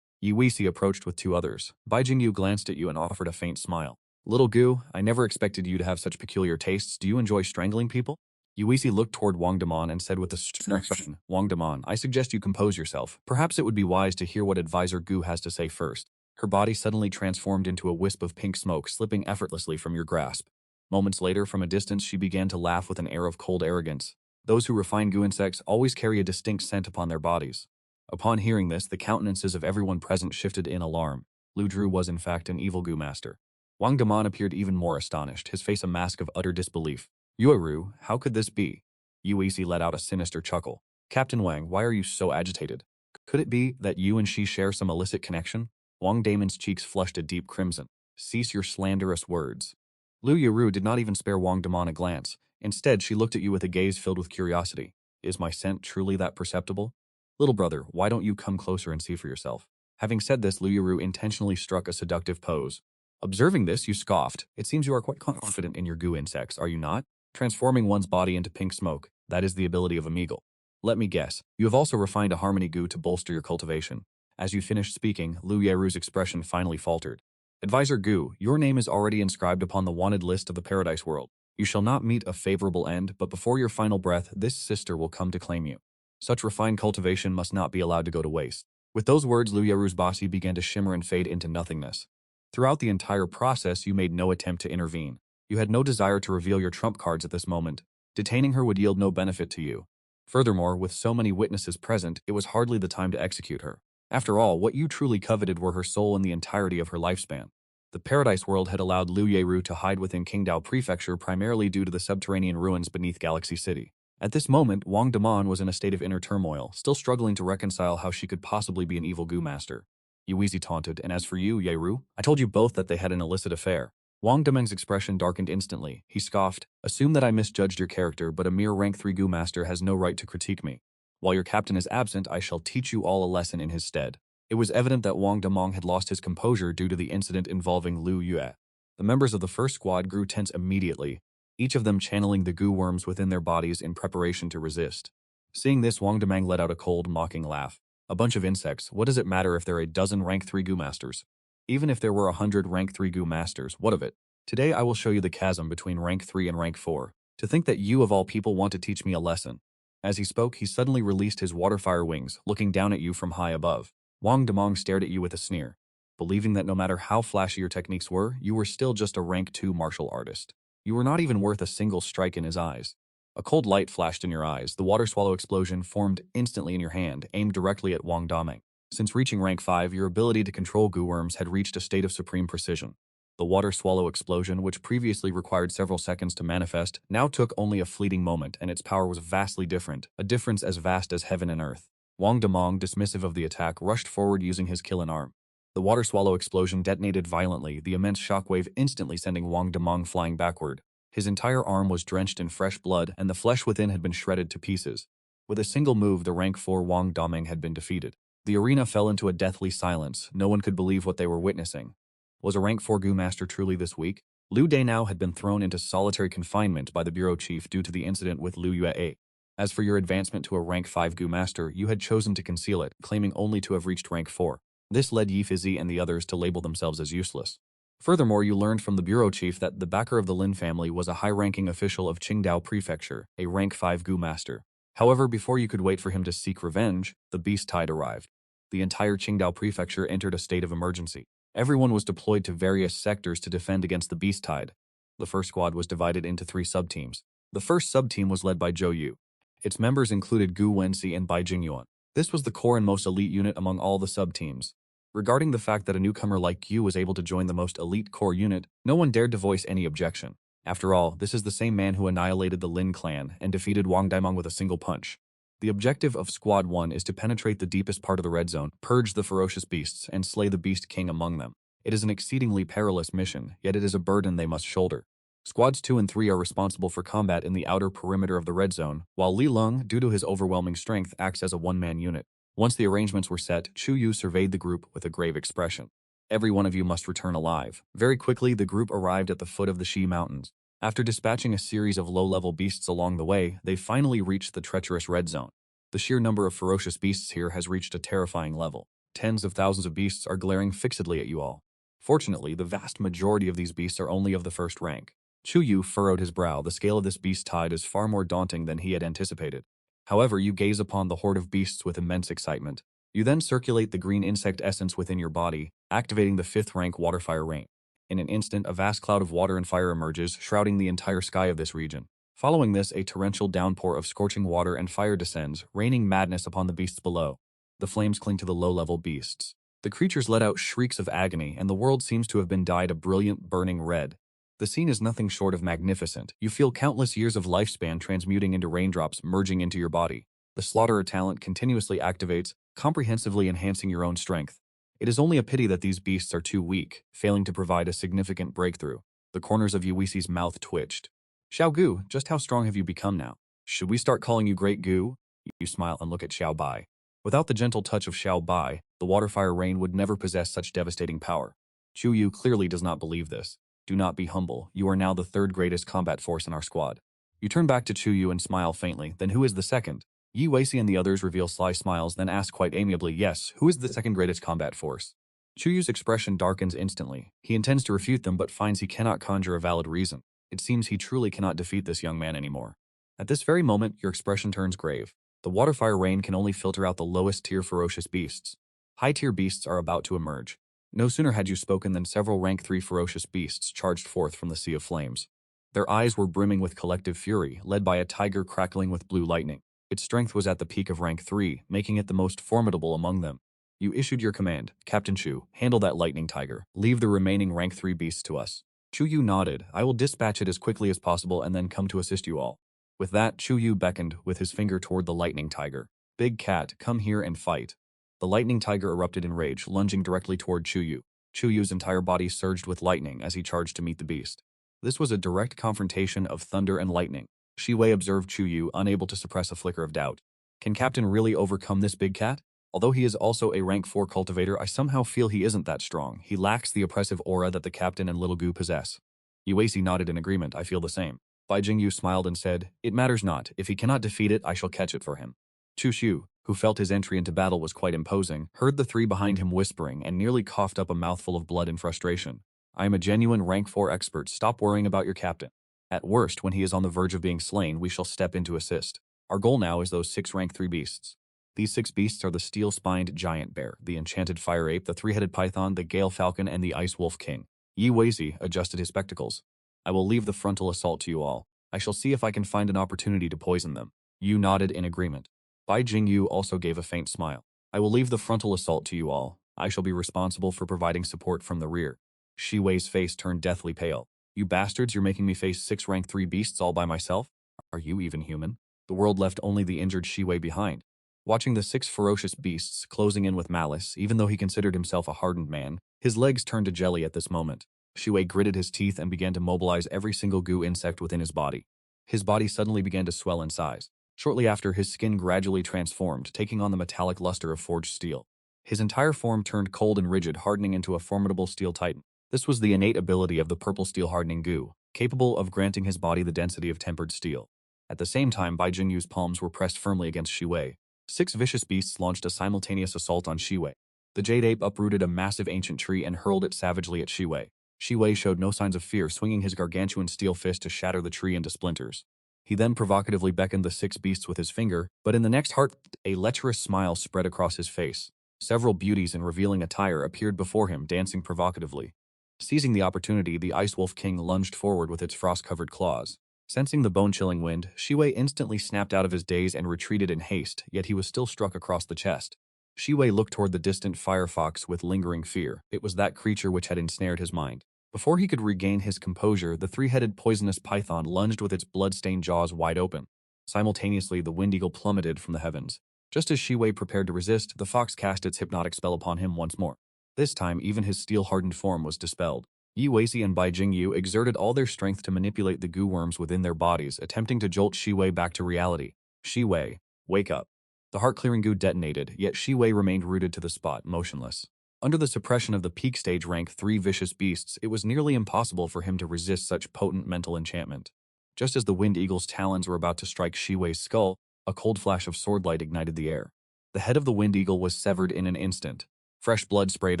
Yi Weisi approached with 2 others. Bai Jingyu glanced at you and offered a faint smile. Little Gu, I never expected you to have such peculiar tastes. Do you enjoy strangling people? Yi Weisi looked toward Wang Damon and said with a stern expression, Wang Damon, I suggest you compose yourself. Perhaps it would be wise to hear what Advisor Gu has to say first. Her body suddenly transformed into a wisp of pink smoke, slipping effortlessly from your grasp. Moments later, from a distance, she began to laugh with an air of cold arrogance. Those who refine Gu insects always carry a distinct scent upon their bodies. Upon hearing this, the countenances of everyone present shifted in alarm. Lu Drew was in fact an evil Gu master. Wang Damon appeared even more astonished, his face a mask of utter disbelief. Yueru, how could this be? Yu Weisi let out a sinister chuckle. Captain Wang, why are you so agitated? Could it be that you and she share some illicit connection? Wang Damon's cheeks flushed a deep crimson. Cease your slanderous words. Lu Yuru did not even spare Wang Damon a glance. Instead, she looked at you with a gaze filled with curiosity. Is my scent truly that perceptible? Little brother, why don't you come closer and see for yourself? Having said this, Lu Yuru intentionally struck a seductive pose. Observing this, you scoffed. It seems you are quite confident in your Gu insects, are you not? Transforming one's body into pink smoke, that is the ability of Omegle. Let me guess, you have also refined a harmony Gu to bolster your cultivation. As you finished speaking, Lu Yeru's expression finally faltered. Advisor Gu, your name is already inscribed upon the wanted list of the Paradise World. You shall not meet a favorable end, but before your final breath, this sister will come to claim you. Such refined cultivation must not be allowed to go to waste. With those words, Lu Yeru's body began to shimmer and fade into nothingness. Throughout the entire process, you made no attempt to intervene. You had no desire to reveal your trump cards at this moment. Detaining her would yield no benefit to you. Furthermore, with so many witnesses present, it was hardly the time to execute her. After all, what you truly coveted were her soul and the entirety of her lifespan. The Paradise World had allowed Lu Yeru to hide within Qingdao Prefecture primarily due to the subterranean ruins beneath Galaxy City. At this moment, Wang Damon was in a state of inner turmoil, still struggling to reconcile how she could possibly be an evil Gu master. Yuizi taunted, and as for you, Yeru, I told you both that they had an illicit affair. Wang Dameng's expression darkened instantly. He scoffed, assume that I misjudged your character, but a mere rank 3 Gu master has no right to critique me. While your captain is absent, I shall teach you all a lesson in his stead. It was evident that Wang Damong had lost his composure due to the incident involving Liu Yue. The members of the first squad grew tense immediately, each of them channeling the goo worms within their bodies in preparation to resist. Seeing this, Wang Damong let out a cold, mocking laugh. A bunch of insects, what does it matter if there are a dozen rank 3 goo masters? Even if there were 100 rank 3 goo masters, what of it? Today I will show you the chasm between rank 3 and rank 4. To think that you of all people want to teach me a lesson. As he spoke, he suddenly released his water-fire wings, looking down at you from high above. Wang Damong stared at you with a sneer, believing that no matter how flashy your techniques were, you were still just a rank 2 martial artist. You were not even worth a single strike in his eyes. A cold light flashed in your eyes. The water swallow explosion formed instantly in your hand, aimed directly at Wang Damong. Since reaching rank 5, your ability to control goo worms had reached a state of supreme precision. The water swallow explosion, which previously required several seconds to manifest, now took only a fleeting moment, and its power was vastly different, a difference as vast as heaven and earth. Wang Damong, dismissive of the attack, rushed forward using his killing arm. The water swallow explosion detonated violently, the immense shockwave instantly sending Wang Damong flying backward. His entire arm was drenched in fresh blood, and the flesh within had been shredded to pieces. With a single move, the rank 4 Wang Damong had been defeated. The arena fell into a deathly silence. No one could believe what they were witnessing. Was a rank 4 goo master truly this weak? Liu Dainao had been thrown into solitary confinement by the bureau chief due to the incident with Liu Yue. As for your advancement to a rank 5 goo master, you had chosen to conceal it, claiming only to have reached rank 4. This led Yi Fizi and the others to label themselves as useless. Furthermore, you learned from the bureau chief that the backer of the Lin family was a high-ranking official of Qingdao Prefecture, a rank 5 goo master. However, before you could wait for him to seek revenge, the beast tide arrived. The entire Qingdao Prefecture entered a state of emergency. Everyone was deployed to various sectors to defend against the beast tide. The first squad was divided into 3 sub-teams. The first sub-team was led by Zhou Yu. Its members included Gu Wenxi and Bai Jingyuan. This was the core and most elite unit among all the sub-teams. Regarding the fact that a newcomer like you was able to join the most elite core unit, no one dared to voice any objection. After all, this is the same man who annihilated the Lin clan and defeated Wang Daimong with a single punch. The objective of Squad 1 is to penetrate the deepest part of the red zone, purge the ferocious beasts, and slay the beast king among them. It is an exceedingly perilous mission, yet it is a burden they must shoulder. Squads 2 and 3 are responsible for combat in the outer perimeter of the red zone, while Li Lung, due to his overwhelming strength, acts as a one-man unit. Once the arrangements were set, Chu Yu surveyed the group with a grave expression. Every one of you must return alive. Very quickly, the group arrived at the foot of the Shi Mountains. After dispatching a series of low-level beasts along the way, they finally reached the treacherous red zone. The sheer number of ferocious beasts here has reached a terrifying level. Tens of thousands of beasts are glaring fixedly at you all. Fortunately, the vast majority of these beasts are only of the first rank. Chu Yu furrowed his brow. The scale of this beast tide is far more daunting than he had anticipated. However, you gaze upon the horde of beasts with immense excitement. You then circulate the green insect essence within your body, activating the 5th rank water-fire rain. In an instant, a vast cloud of water and fire emerges, shrouding the entire sky of this region. Following this, a torrential downpour of scorching water and fire descends, raining madness upon the beasts below. The flames cling to the low-level beasts. The creatures let out shrieks of agony, and the world seems to have been dyed a brilliant, burning red. The scene is nothing short of magnificent. You feel countless years of lifespan transmuting into raindrops merging into your body. The slaughterer talent continuously activates, comprehensively enhancing your own strength. It is only a pity that these beasts are too weak, failing to provide a significant breakthrough. The corners of Yuisi's mouth twitched. Xiao Gu, just how strong have you become now? Should we start calling you Great Gu? You smile and look at Xiao Bai. Without the gentle touch of Xiao Bai, the water-fire rain would never possess such devastating power. Chu Yu clearly does not believe this. Do not be humble. You are now the 3rd greatest combat force in our squad. You turn back to Chu Yu and smile faintly. Then who is the 2nd? Yi Weici and the others reveal sly smiles, then ask quite amiably, yes, who is the 2nd greatest combat force? Chu Yu's expression darkens instantly. He intends to refute them but finds he cannot conjure a valid reason. It seems he truly cannot defeat this young man anymore. At this very moment, your expression turns grave. The water-fire rain can only filter out the lowest-tier ferocious beasts. High-tier beasts are about to emerge. No sooner had you spoken than several rank 3 ferocious beasts charged forth from the sea of flames. Their eyes were brimming with collective fury, led by a tiger crackling with blue lightning. Its strength was at the peak of rank 3, making it the most formidable among them. You issued your command, Captain Chu, handle that lightning tiger. Leave the remaining rank 3 beasts to us. Chu Yu nodded. I will dispatch it as quickly as possible and then come to assist you all. With that, Chu Yu beckoned with his finger toward the lightning tiger. Big cat, come here and fight. The lightning tiger erupted in rage, lunging directly toward Chu Yu. Chu Yu's entire body surged with lightning as he charged to meet the beast. This was a direct confrontation of thunder and lightning. Shi Wei observed Chu Yu, unable to suppress a flicker of doubt. Can Captain really overcome this big cat? Although he is also a rank 4 cultivator, I somehow feel he isn't that strong. He lacks the oppressive aura that the captain and Little Gu possess. Yuasi nodded in agreement. I feel the same. Bai Jingyu smiled and said, It matters not. If he cannot defeat it, I shall catch it for him. Chu Xiu, who felt his entry into battle was quite imposing, heard the three behind him whispering and nearly coughed up a mouthful of blood in frustration. I am a genuine rank 4 expert. Stop worrying about your captain. At worst, when he is on the verge of being slain, we shall step in to assist. Our goal now is those 6 rank 3 beasts. These 6 beasts are the steel-spined giant bear, the enchanted fire ape, the 3-headed python, the gale falcon, and the ice wolf king. Yi Weizi adjusted his spectacles. I will leave the frontal assault to you all. I shall see if I can find an opportunity to poison them. Yu nodded in agreement. Bai Jingyu also gave a faint smile. I will leave the frontal assault to you all. I shall be responsible for providing support from the rear. Shi Wei's face turned deathly pale. You bastards, you're making me face 6 rank 3 beasts all by myself? Are you even human? The world left only the injured Shi Wei behind. Watching the 6 ferocious beasts closing in with malice, even though he considered himself a hardened man, his legs turned to jelly at this moment. Shi Wei gritted his teeth and began to mobilize every single goo insect within his body. His body suddenly began to swell in size. Shortly after, his skin gradually transformed, taking on the metallic luster of forged steel. His entire form turned cold and rigid, hardening into a formidable steel titan. This was the innate ability of the purple steel hardening goo, capable of granting his body the density of tempered steel. At the same time, Bai Jingyu's palms were pressed firmly against Shi Wei. 6 vicious beasts launched a simultaneous assault on Shi Wei. The jade ape uprooted a massive ancient tree and hurled it savagely at Shi Wei. Shi Wei showed no signs of fear, swinging his gargantuan steel fist to shatter the tree into splinters. He then provocatively beckoned the 6 beasts with his finger, but in the next heart, a lecherous smile spread across his face. Several beauties in revealing attire appeared before him, dancing provocatively. Seizing the opportunity, the Ice Wolf King lunged forward with its frost-covered claws. Sensing the bone-chilling wind, Shi Wei instantly snapped out of his daze and retreated in haste, yet he was still struck across the chest. Shi Wei looked toward the distant firefox with lingering fear. It was that creature which had ensnared his mind. Before he could regain his composure, the 3-headed poisonous python lunged with its blood-stained jaws wide open. Simultaneously, the wind eagle plummeted from the heavens. Just as Shi Wei prepared to resist, the fox cast its hypnotic spell upon him once more. This time, even his steel-hardened form was dispelled. Yi Weizi and Bai Jingyu exerted all their strength to manipulate the goo worms within their bodies, attempting to jolt Shi Wei back to reality. Shi Wei, wake up. The heart-clearing goo detonated, yet Shi Wei remained rooted to the spot, motionless. Under the suppression of the peak stage rank 3 vicious beasts, it was nearly impossible for him to resist such potent mental enchantment. Just as the wind eagle's talons were about to strike Shi Wei's skull, a cold flash of swordlight ignited the air. The head of the wind eagle was severed in an instant. Fresh blood sprayed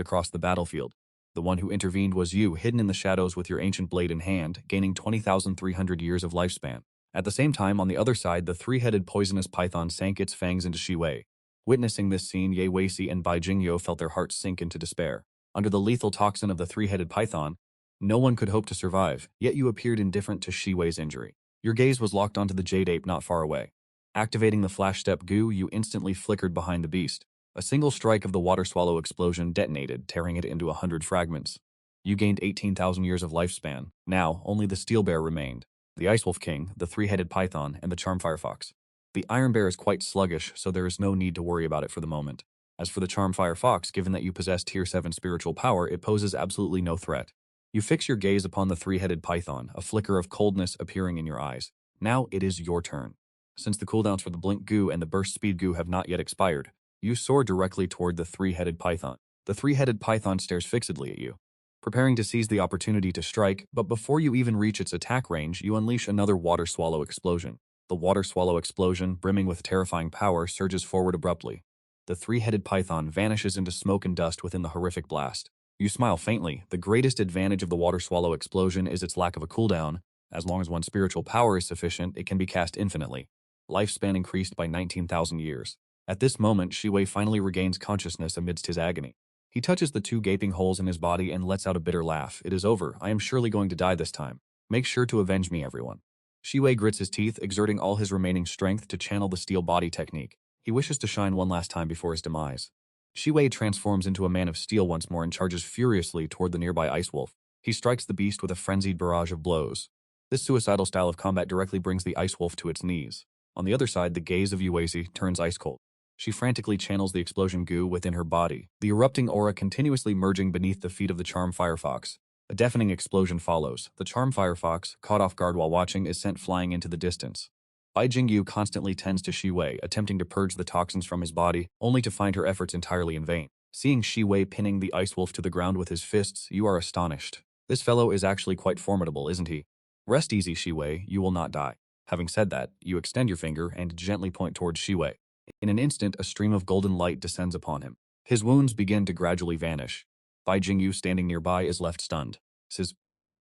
across the battlefield. The one who intervened was you, hidden in the shadows with your ancient blade in hand, gaining 20,300 years of lifespan. At the same time, on the other side, the 3-headed poisonous python sank its fangs into Shi Wei. Witnessing this scene, Ye Weici and Bai Jingyo felt their hearts sink into despair. Under the lethal toxin of the 3-headed python, no one could hope to survive, yet you appeared indifferent to Shi Wei's injury. Your gaze was locked onto the jade ape not far away. Activating the flash step goo, you instantly flickered behind the beast. A single strike of the water swallow explosion detonated, tearing it into 100 fragments. You gained 18,000 years of lifespan. Now, only the steel bear remained. The Ice Wolf King, the 3-headed python, and the charm firefox. The iron bear is quite sluggish, so there is no need to worry about it for the moment. As for the charm firefox, given that you possess tier 7 spiritual power, it poses absolutely no threat. You fix your gaze upon the 3-headed python, a flicker of coldness appearing in your eyes. Now it is your turn. Since the cooldowns for the blink goo and the burst speed goo have not yet expired, you soar directly toward the 3-headed python. The 3-headed python stares fixedly at you, preparing to seize the opportunity to strike, but before you even reach its attack range, you unleash another water swallow explosion. The water swallow explosion, brimming with terrifying power, surges forward abruptly. The 3-headed python vanishes into smoke and dust within the horrific blast. You smile faintly. The greatest advantage of the water swallow explosion is its lack of a cooldown. As long as one's spiritual power is sufficient, it can be cast infinitely. Lifespan increased by 19,000 years. At this moment, Shi Wei finally regains consciousness amidst his agony. He touches the 2 gaping holes in his body and lets out a bitter laugh. It is over. I am surely going to die this time. Make sure to avenge me, everyone. Shi Wei grits his teeth, exerting all his remaining strength to channel the steel body technique. He wishes to shine one last time before his demise. Shi Wei transforms into a man of steel once more and charges furiously toward the nearby ice wolf. He strikes the beast with a frenzied barrage of blows. This suicidal style of combat directly brings the ice wolf to its knees. On the other side, the gaze of Yuezi turns ice cold. She frantically channels the explosion goo within her body, the erupting aura continuously merging beneath the feet of the charm firefox. A deafening explosion follows. The charm firefox, caught off guard while watching, is sent flying into the distance. Bai Jingyu constantly tends to Shi Wei, attempting to purge the toxins from his body, only to find her efforts entirely in vain. Seeing Shi Wei pinning the ice wolf to the ground with his fists, you are astonished. This fellow is actually quite formidable, isn't he? Rest easy, Shi Wei, you will not die. Having said that, you extend your finger and gently point towards Shi Wei. In an instant, a stream of golden light descends upon him. His wounds begin to gradually vanish. Bai Jingyu, standing nearby, is left stunned. Says,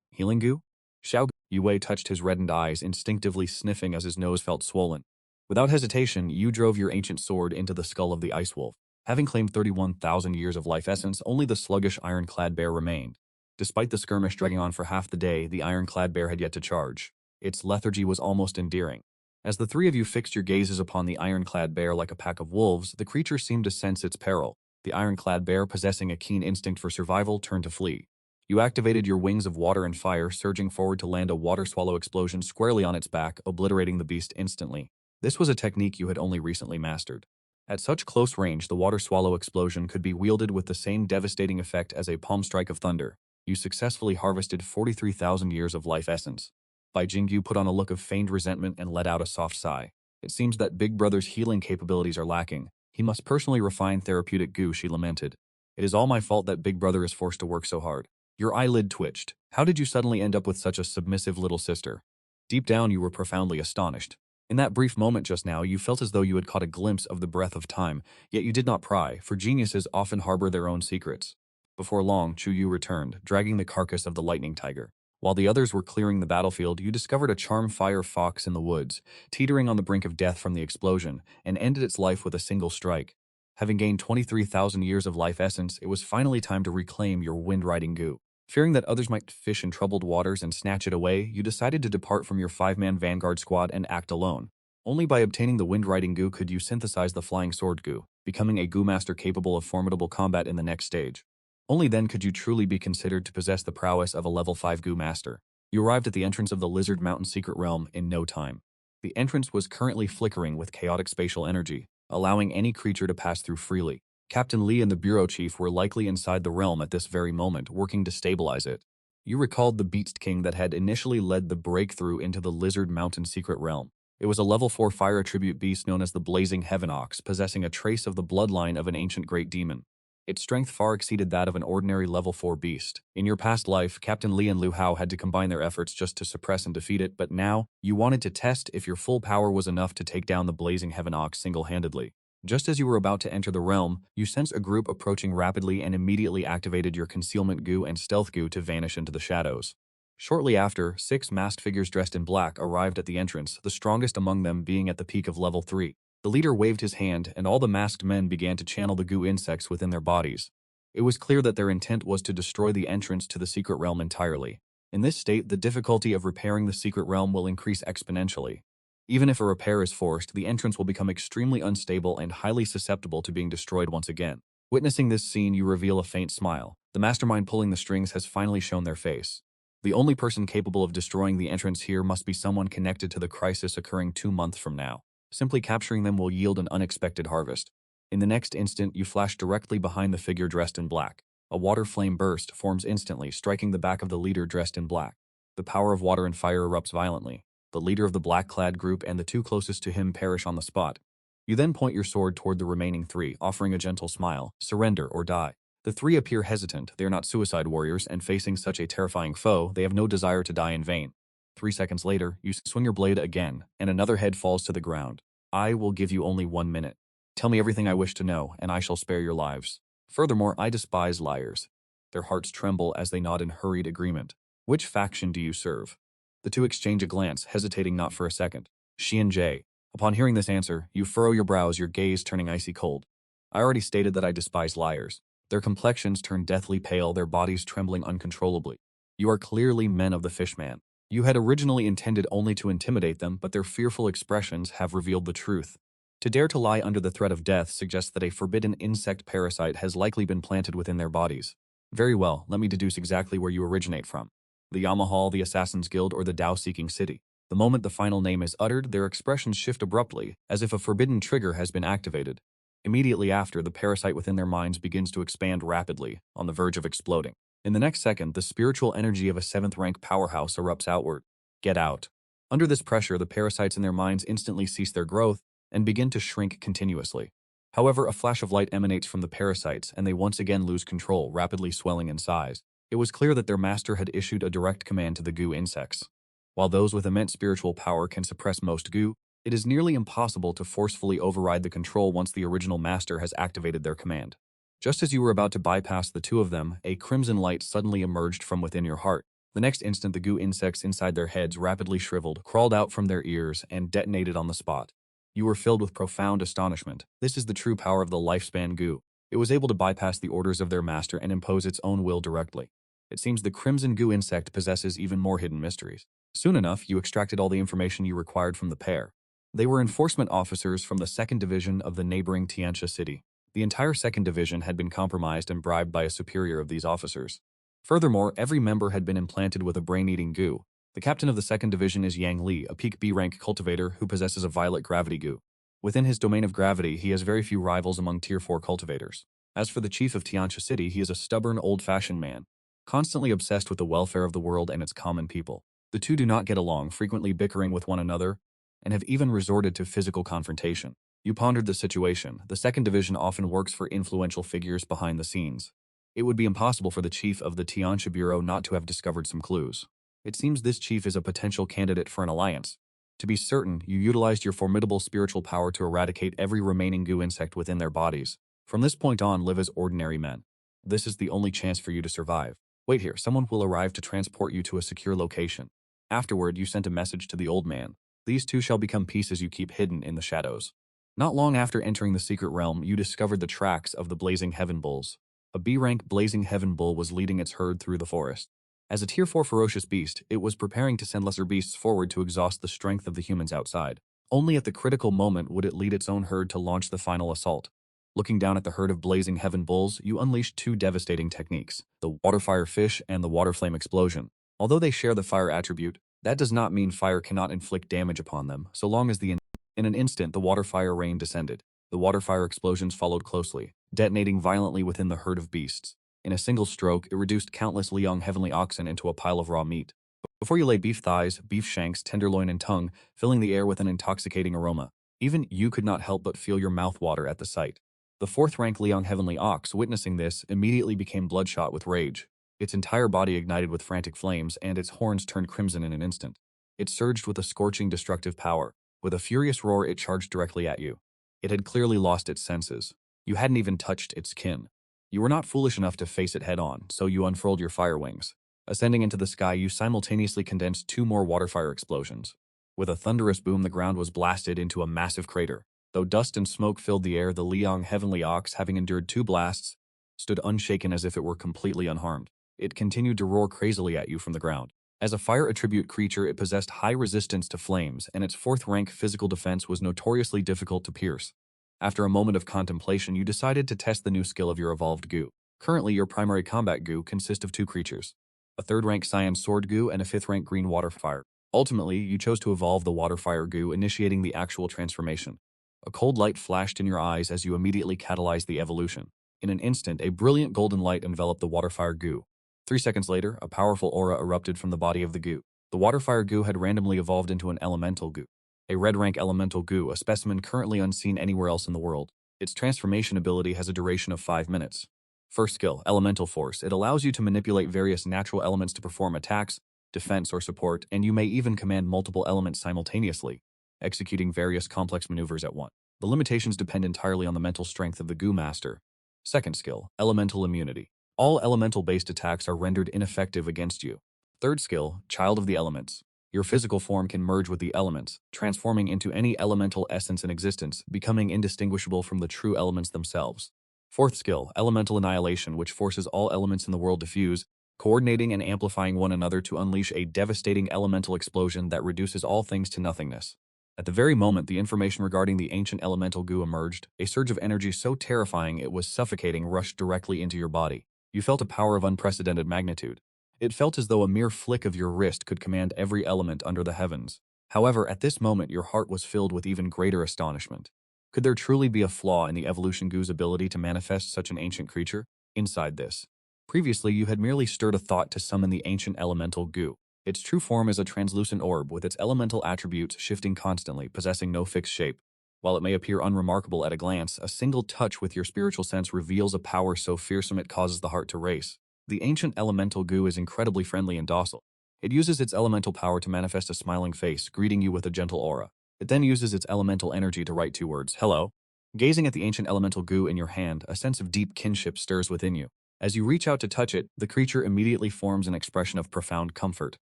Healing Gu? Xiao Yu Wei touched his reddened eyes, instinctively sniffing as his nose felt swollen. Without hesitation, you drove your ancient sword into the skull of the ice wolf. Having claimed 31,000 years of life essence, only the sluggish ironclad bear remained. Despite the skirmish dragging on for half the day, the ironclad bear had yet to charge. Its lethargy was almost endearing. As the three of you fixed your gazes upon the ironclad bear like a pack of wolves, the creature seemed to sense its peril. The ironclad bear, possessing a keen instinct for survival, turned to flee. You activated your wings of water and fire, surging forward to land a water swallow explosion squarely on its back, obliterating the beast instantly. This was a technique you had only recently mastered. At such close range, the water swallow explosion could be wielded with the same devastating effect as a palm strike of thunder. You successfully harvested 43,000 years of life essence. Bai Jingyu put on a look of feigned resentment and let out a soft sigh. It seems that Big Brother's healing capabilities are lacking. He must personally refine therapeutic goo, she lamented. It is all my fault that Big Brother is forced to work so hard. Your eyelid twitched. How did you suddenly end up with such a submissive little sister? Deep down, you were profoundly astonished. In that brief moment just now, you felt as though you had caught a glimpse of the breath of time, yet you did not pry, for geniuses often harbor their own secrets. Before long, Chu Yu returned, dragging the carcass of the lightning tiger. While the others were clearing the battlefield, you discovered a charm fire fox in the woods, teetering on the brink of death from the explosion, and ended its life with a single strike. Having gained 23,000 years of life essence, it was finally time to reclaim your wind-riding goo. Fearing that others might fish in troubled waters and snatch it away, you decided to depart from your 5-man vanguard squad and act alone. Only by obtaining the wind-riding goo could you synthesize the flying sword goo, becoming a goo master capable of formidable combat in the next stage. Only then could you truly be considered to possess the prowess of a level 5 goo master. You arrived at the entrance of the Lizard Mountain secret realm in no time. The entrance was currently flickering with chaotic spatial energy, allowing any creature to pass through freely. Captain Lee and the bureau chief were likely inside the realm at this very moment, working to stabilize it. You recalled the Beast King that had initially led the breakthrough into the Lizard Mountain secret realm. It was a level 4 fire attribute beast known as the Blazing Heaven Ox, possessing a trace of the bloodline of an ancient great demon. Its strength far exceeded that of an ordinary level 4 beast. In your past life, Captain Li and Lu Hao had to combine their efforts just to suppress and defeat it, but now, you wanted to test if your full power was enough to take down the Blazing Heaven Ox single-handedly. Just as you were about to enter the realm, you sensed a group approaching rapidly and immediately activated your concealment goo and stealth goo to vanish into the shadows. Shortly after, 6 masked figures dressed in black arrived at the entrance, the strongest among them being at the peak of level 3. The leader waved his hand, and all the masked men began to channel the goo insects within their bodies. It was clear that their intent was to destroy the entrance to the secret realm entirely. In this state, the difficulty of repairing the secret realm will increase exponentially. Even if a repair is forced, the entrance will become extremely unstable and highly susceptible to being destroyed once again. Witnessing this scene, you reveal a faint smile. The mastermind pulling the strings has finally shown their face. The only person capable of destroying the entrance here must be someone connected to the crisis occurring 2 months from now. Simply capturing them will yield an unexpected harvest. In the next instant, you flash directly behind the figure dressed in black. A water flame burst forms instantly, striking the back of the leader dressed in black. The power of water and fire erupts violently. The leader of the black-clad group and the 2 closest to him perish on the spot. You then point your sword toward the remaining 3, offering a gentle smile, surrender or die. The 3 appear hesitant, they are not suicide warriors, and facing such a terrifying foe, they have no desire to die in vain. 3 seconds later, you swing your blade again, and another head falls to the ground. I will give you only 1 minute. Tell me everything I wish to know, and I shall spare your lives. Furthermore, I despise liars. Their hearts tremble as they nod in hurried agreement. Which faction do you serve? The 2 exchange a glance, hesitating not for a second. Shi and Jay. Upon hearing this answer, you furrow your brows, your gaze turning icy cold. I already stated that I despise liars. Their complexions turn deathly pale, their bodies trembling uncontrollably. You are clearly men of the Fishman. You had originally intended only to intimidate them, but their fearful expressions have revealed the truth. To dare to lie under the threat of death suggests that a forbidden insect parasite has likely been planted within their bodies. Very well, let me deduce exactly where you originate from. The Yamahal, the Assassin's Guild, or the Tao-seeking city. The moment the final name is uttered, their expressions shift abruptly, as if a forbidden trigger has been activated. Immediately after, the parasite within their minds begins to expand rapidly, on the verge of exploding. In the next second, the spiritual energy of a 7th-rank powerhouse erupts outward. Get out. Under this pressure, the parasites in their minds instantly cease their growth and begin to shrink continuously. However, a flash of light emanates from the parasites and they once again lose control, rapidly swelling in size. It was clear that their master had issued a direct command to the Gu insects. While those with immense spiritual power can suppress most Gu, it is nearly impossible to forcefully override the control once the original master has activated their command. Just as you were about to bypass the two of them, a crimson light suddenly emerged from within your heart. The next instant, the Gu insects inside their heads rapidly shriveled, crawled out from their ears, and detonated on the spot. You were filled with profound astonishment. This is the true power of the lifespan Gu. It was able to bypass the orders of their master and impose its own will directly. It seems the crimson Gu insect possesses even more hidden mysteries. Soon enough, you extracted all the information you required from the pair. They were enforcement officers from the 2nd Division of the neighboring Tianxia city. The entire 2nd Division had been compromised and bribed by a superior of these officers. Furthermore, every member had been implanted with a brain-eating Gu. The captain of the 2nd Division is Yang Li, a peak B-rank cultivator who possesses a violet gravity Gu. Within his domain of gravity, he has very few rivals among Tier 4 cultivators. As for the chief of Tianxia City, he is a stubborn, old-fashioned man, constantly obsessed with the welfare of the world and its common people. The two do not get along, frequently bickering with one another, and have even resorted to physical confrontation. You pondered the situation. The 2nd Division often works for influential figures behind the scenes. It would be impossible for the chief of the Tianxia Bureau not to have discovered some clues. It seems this chief is a potential candidate for an alliance. To be certain, you utilized your formidable spiritual power to eradicate every remaining Gu insect within their bodies. From this point on, live as ordinary men. This is the only chance for you to survive. Wait here, someone will arrive to transport you to a secure location. Afterward, you sent a message to the old man. These two shall become pieces you keep hidden in the shadows. Not long after entering the secret realm, you discovered the tracks of the blazing heaven bulls. A B-rank blazing heaven bull was leading its herd through the forest. As a Tier 4 ferocious beast, it was preparing to send lesser beasts forward to exhaust the strength of the humans outside. Only at the critical moment would it lead its own herd to launch the final assault. Looking down at the herd of blazing heaven bulls, you unleashed two devastating techniques, the water fire fish and the water flame explosion. Although they share the fire attribute, that does not mean fire cannot inflict damage upon them, so long as in an instant the water fire rain descended. The water fire explosions followed closely, detonating violently within the herd of beasts. In a single stroke, it reduced countless Liang heavenly oxen into a pile of raw meat. Before you lay beef thighs, beef shanks, tenderloin, and tongue, filling the air with an intoxicating aroma. Even you could not help but feel your mouth water at the sight. The 4th-rank Liang heavenly ox, witnessing this, immediately became bloodshot with rage. Its entire body ignited with frantic flames, and its horns turned crimson in an instant. It surged with a scorching, destructive power. With a furious roar, it charged directly at you. It had clearly lost its senses. You hadn't even touched its kin. You were not foolish enough to face it head-on, so you unfurled your fire wings. Ascending into the sky, you simultaneously condensed two more water fire explosions. With a thunderous boom, the ground was blasted into a massive crater. Though dust and smoke filled the air, the Liang heavenly ox, having endured two blasts, stood unshaken as if it were completely unharmed. It continued to roar crazily at you from the ground. As a fire attribute creature, it possessed high resistance to flames, and its 4th-rank physical defense was notoriously difficult to pierce. After a moment of contemplation, you decided to test the new skill of your evolved Gu. Currently, your primary combat Gu consists of two creatures, a 3rd-rank Cyan Sword Gu and a 5th-rank Green Water Fire. Ultimately, you chose to evolve the Water Fire Gu, initiating the actual transformation. A cold light flashed in your eyes as you immediately catalyzed the evolution. In an instant, a brilliant golden light enveloped the Water Fire Gu. 3 seconds later, a powerful aura erupted from the body of the Gu. The Water Fire Gu had randomly evolved into an Elemental Gu. A red-rank Elemental Gu, a specimen currently unseen anywhere else in the world. Its transformation ability has a duration of 5 minutes. First skill, Elemental Force. It allows you to manipulate various natural elements to perform attacks, defense, or support, and you may even command multiple elements simultaneously, executing various complex maneuvers at once. The limitations depend entirely on the mental strength of the Gu Master. Second skill, Elemental Immunity. All elemental-based attacks are rendered ineffective against you. Third skill, Child of the Elements. Your physical form can merge with the elements, transforming into any elemental essence in existence, becoming indistinguishable from the true elements themselves. Fourth skill, Elemental Annihilation, which forces all elements in the world to fuse, coordinating and amplifying one another to unleash a devastating elemental explosion that reduces all things to nothingness. At the very moment the information regarding the ancient Elemental Gu emerged, a surge of energy so terrifying it was suffocating rushed directly into your body. You felt a power of unprecedented magnitude. It felt as though a mere flick of your wrist could command every element under the heavens. However, at this moment your heart was filled with even greater astonishment. Could there truly be a flaw in the Evolution Gu's ability to manifest such an ancient creature? Inside this. Previously, you had merely stirred a thought to summon the ancient Elemental Gu. Its true form is a translucent orb with its elemental attributes shifting constantly, possessing no fixed shape. While it may appear unremarkable at a glance, a single touch with your spiritual sense reveals a power so fearsome it causes the heart to race. The ancient elemental Gu is incredibly friendly and docile. It uses its elemental power to manifest a smiling face, greeting you with a gentle aura. It then uses its elemental energy to write two words, hello. Gazing at the ancient elemental Gu in your hand, a sense of deep kinship stirs within you. As you reach out to touch it, the creature immediately forms an expression of profound comfort.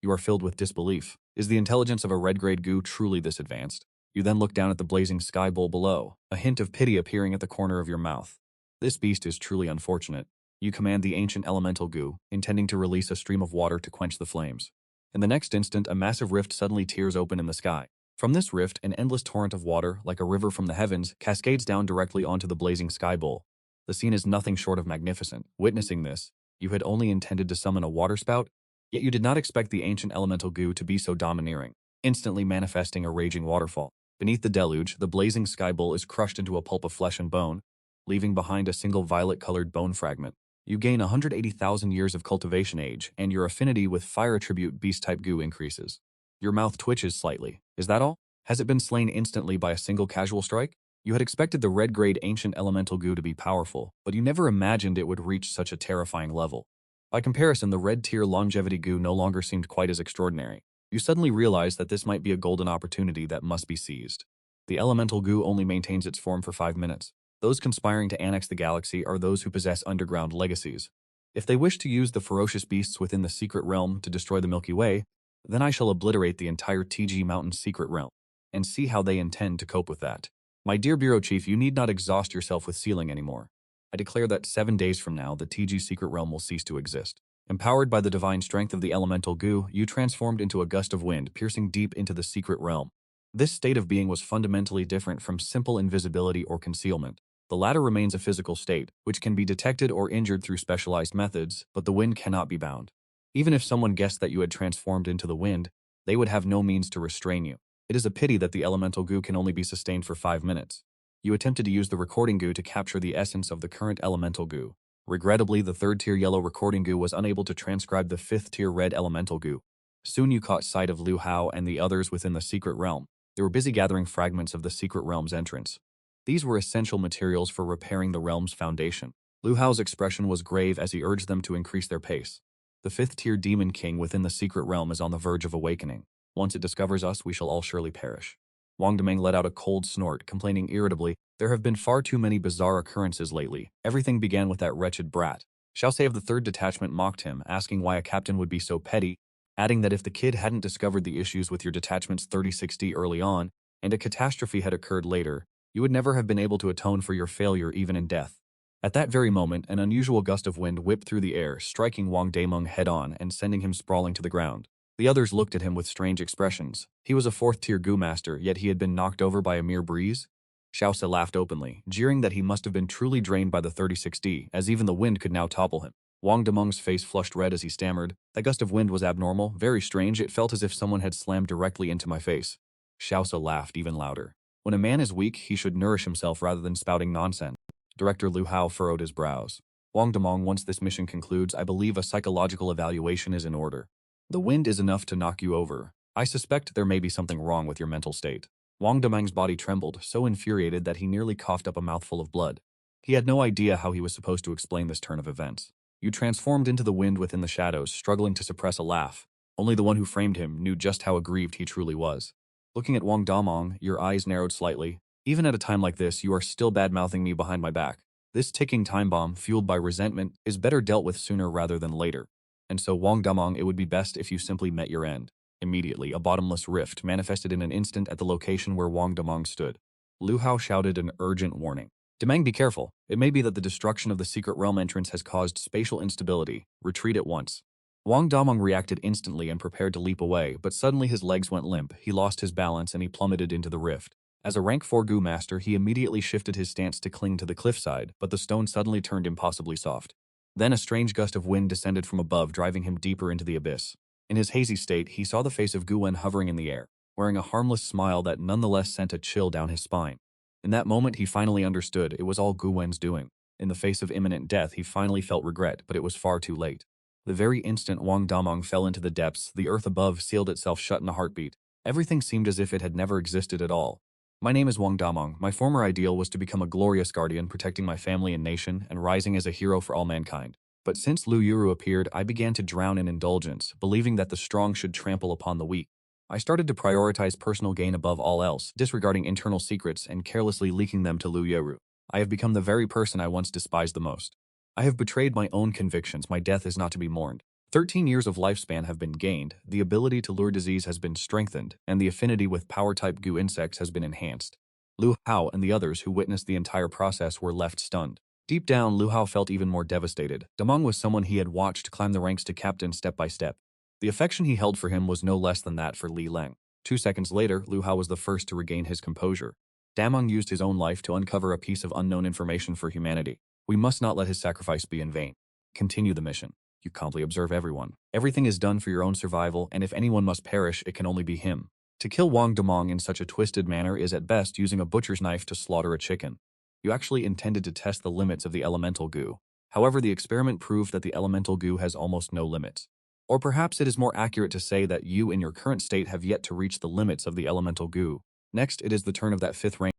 You are filled with disbelief. Is the intelligence of a red-grade Gu truly this advanced? You then look down at the blazing sky bowl below, a hint of pity appearing at the corner of your mouth. This beast is truly unfortunate. You command the ancient elemental Gu, intending to release a stream of water to quench the flames. In the next instant, a massive rift suddenly tears open in the sky. From this rift, an endless torrent of water, like a river from the heavens, cascades down directly onto the blazing sky bowl. The scene is nothing short of magnificent. Witnessing this, you had only intended to summon a waterspout, yet you did not expect the ancient elemental Gu to be so domineering, instantly manifesting a raging waterfall. Beneath the deluge, the blazing sky bowl is crushed into a pulp of flesh and bone, leaving behind a single violet-colored bone fragment. You gain 180,000 years of cultivation age, and your affinity with fire attribute beast-type Gu increases. Your mouth twitches slightly. Is that all? Has it been slain instantly by a single casual strike? You had expected the red-grade ancient elemental Gu to be powerful, but you never imagined it would reach such a terrifying level. By comparison, the red-tier longevity Gu no longer seemed quite as extraordinary. You suddenly realize that this might be a golden opportunity that must be seized. The elemental Gu only maintains its form for 5 minutes. Those conspiring to annex the galaxy are those who possess underground legacies. If they wish to use the ferocious beasts within the secret realm to destroy the Milky Way, then I shall obliterate the entire TG Mountain secret realm, and see how they intend to cope with that. My dear Bureau Chief, you need not exhaust yourself with sealing anymore. I declare that 7 days from now, the TG secret realm will cease to exist. Empowered by the divine strength of the elemental Gu, you transformed into a gust of wind, piercing deep into the secret realm. This state of being was fundamentally different from simple invisibility or concealment. The latter remains a physical state, which can be detected or injured through specialized methods, but the wind cannot be bound. Even if someone guessed that you had transformed into the wind, they would have no means to restrain you. It is a pity that the elemental Gu can only be sustained for 5 minutes. You attempted to use the recording Gu to capture the essence of the current elemental Gu. Regrettably, the 3rd-tier yellow recording Gu was unable to transcribe the 5th-tier red elemental Gu. Soon you caught sight of Lu Hao and the others within the secret realm. They were busy gathering fragments of the secret realm's entrance. These were essential materials for repairing the realm's foundation. Lu Hao's expression was grave as he urged them to increase their pace. The 5th-tier demon king within the secret realm is on the verge of awakening. Once it discovers us, we shall all surely perish. Wang Demeng let out a cold snort, complaining irritably, there have been far too many bizarre occurrences lately. Everything began with that wretched brat. Xiaosei of the 3rd detachment mocked him, asking why a captain would be so petty, adding that if the kid hadn't discovered the issues with your detachment's 3060 early on, and a catastrophe had occurred later, you would never have been able to atone for your failure even in death. At that very moment, an unusual gust of wind whipped through the air, striking Wang Demeng head-on and sending him sprawling to the ground. The others looked at him with strange expressions. He was a 4th-tier Gu master, yet he had been knocked over by a mere breeze? Xiaosei laughed openly, jeering that he must have been truly drained by the 36D, as even the wind could now topple him. Wang Demeng's face flushed red as he stammered. That gust of wind was abnormal, very strange. It felt as if someone had slammed directly into my face. Xiaosei laughed even louder. When a man is weak, he should nourish himself rather than spouting nonsense. Director Lu Hao furrowed his brows. Wang Demeng, once this mission concludes, I believe a psychological evaluation is in order. The wind is enough to knock you over. I suspect there may be something wrong with your mental state. Wang Demeng's body trembled, so infuriated that he nearly coughed up a mouthful of blood. He had no idea how he was supposed to explain this turn of events. You transformed into the wind within the shadows, struggling to suppress a laugh. Only the one who framed him knew just how aggrieved he truly was. Looking at Wang Damong, your eyes narrowed slightly. Even at a time like this, you are still bad-mouthing me behind my back. This ticking time bomb, fueled by resentment, is better dealt with sooner rather than later. And so, Wang Damong, it would be best if you simply met your end. Immediately, a bottomless rift manifested in an instant at the location where Wang Damong stood. Lu Hao shouted an urgent warning. Demeng, be careful. It may be that the destruction of the secret realm entrance has caused spatial instability. Retreat at once. Wang Damong reacted instantly and prepared to leap away, but suddenly his legs went limp, he lost his balance, and he plummeted into the rift. As a rank 4 Gu master, he immediately shifted his stance to cling to the cliffside, but the stone suddenly turned impossibly soft. Then a strange gust of wind descended from above, driving him deeper into the abyss. In his hazy state, he saw the face of Gu Wen hovering in the air, wearing a harmless smile that nonetheless sent a chill down his spine. In that moment, he finally understood it was all Gu Wen's doing. In the face of imminent death, he finally felt regret, but it was far too late. The very instant Wang Damong fell into the depths, the earth above sealed itself shut in a heartbeat. Everything seemed as if it had never existed at all. My name is Wang Damong. My former ideal was to become a glorious guardian, protecting my family and nation, and rising as a hero for all mankind. But since Liu Yuru appeared, I began to drown in indulgence, believing that the strong should trample upon the weak. I started to prioritize personal gain above all else, disregarding internal secrets and carelessly leaking them to Liu Yuru. I have become the very person I once despised the most. I have betrayed my own convictions. My death is not to be mourned. 13 years of lifespan have been gained, the ability to lure disease has been strengthened, and the affinity with power-type Gu insects has been enhanced. Lu Hao and the others who witnessed the entire process were left stunned. Deep down, Lu Hao felt even more devastated. Damong was someone he had watched climb the ranks to captain step by step. The affection he held for him was no less than that for Li Leng. 2 seconds later, Lu Hao was the first to regain his composure. Damong used his own life to uncover a piece of unknown information for humanity. We must not let his sacrifice be in vain. Continue the mission. You calmly observe everyone. Everything is done for your own survival, and if anyone must perish, it can only be him. To kill Wang Damong in such a twisted manner is at best using a butcher's knife to slaughter a chicken. You actually intended to test the limits of the elemental Gu. However, the experiment proved that the elemental Gu has almost no limits. Or perhaps it is more accurate to say that you in your current state have yet to reach the limits of the elemental Gu. Next, it is the turn of that fifth rank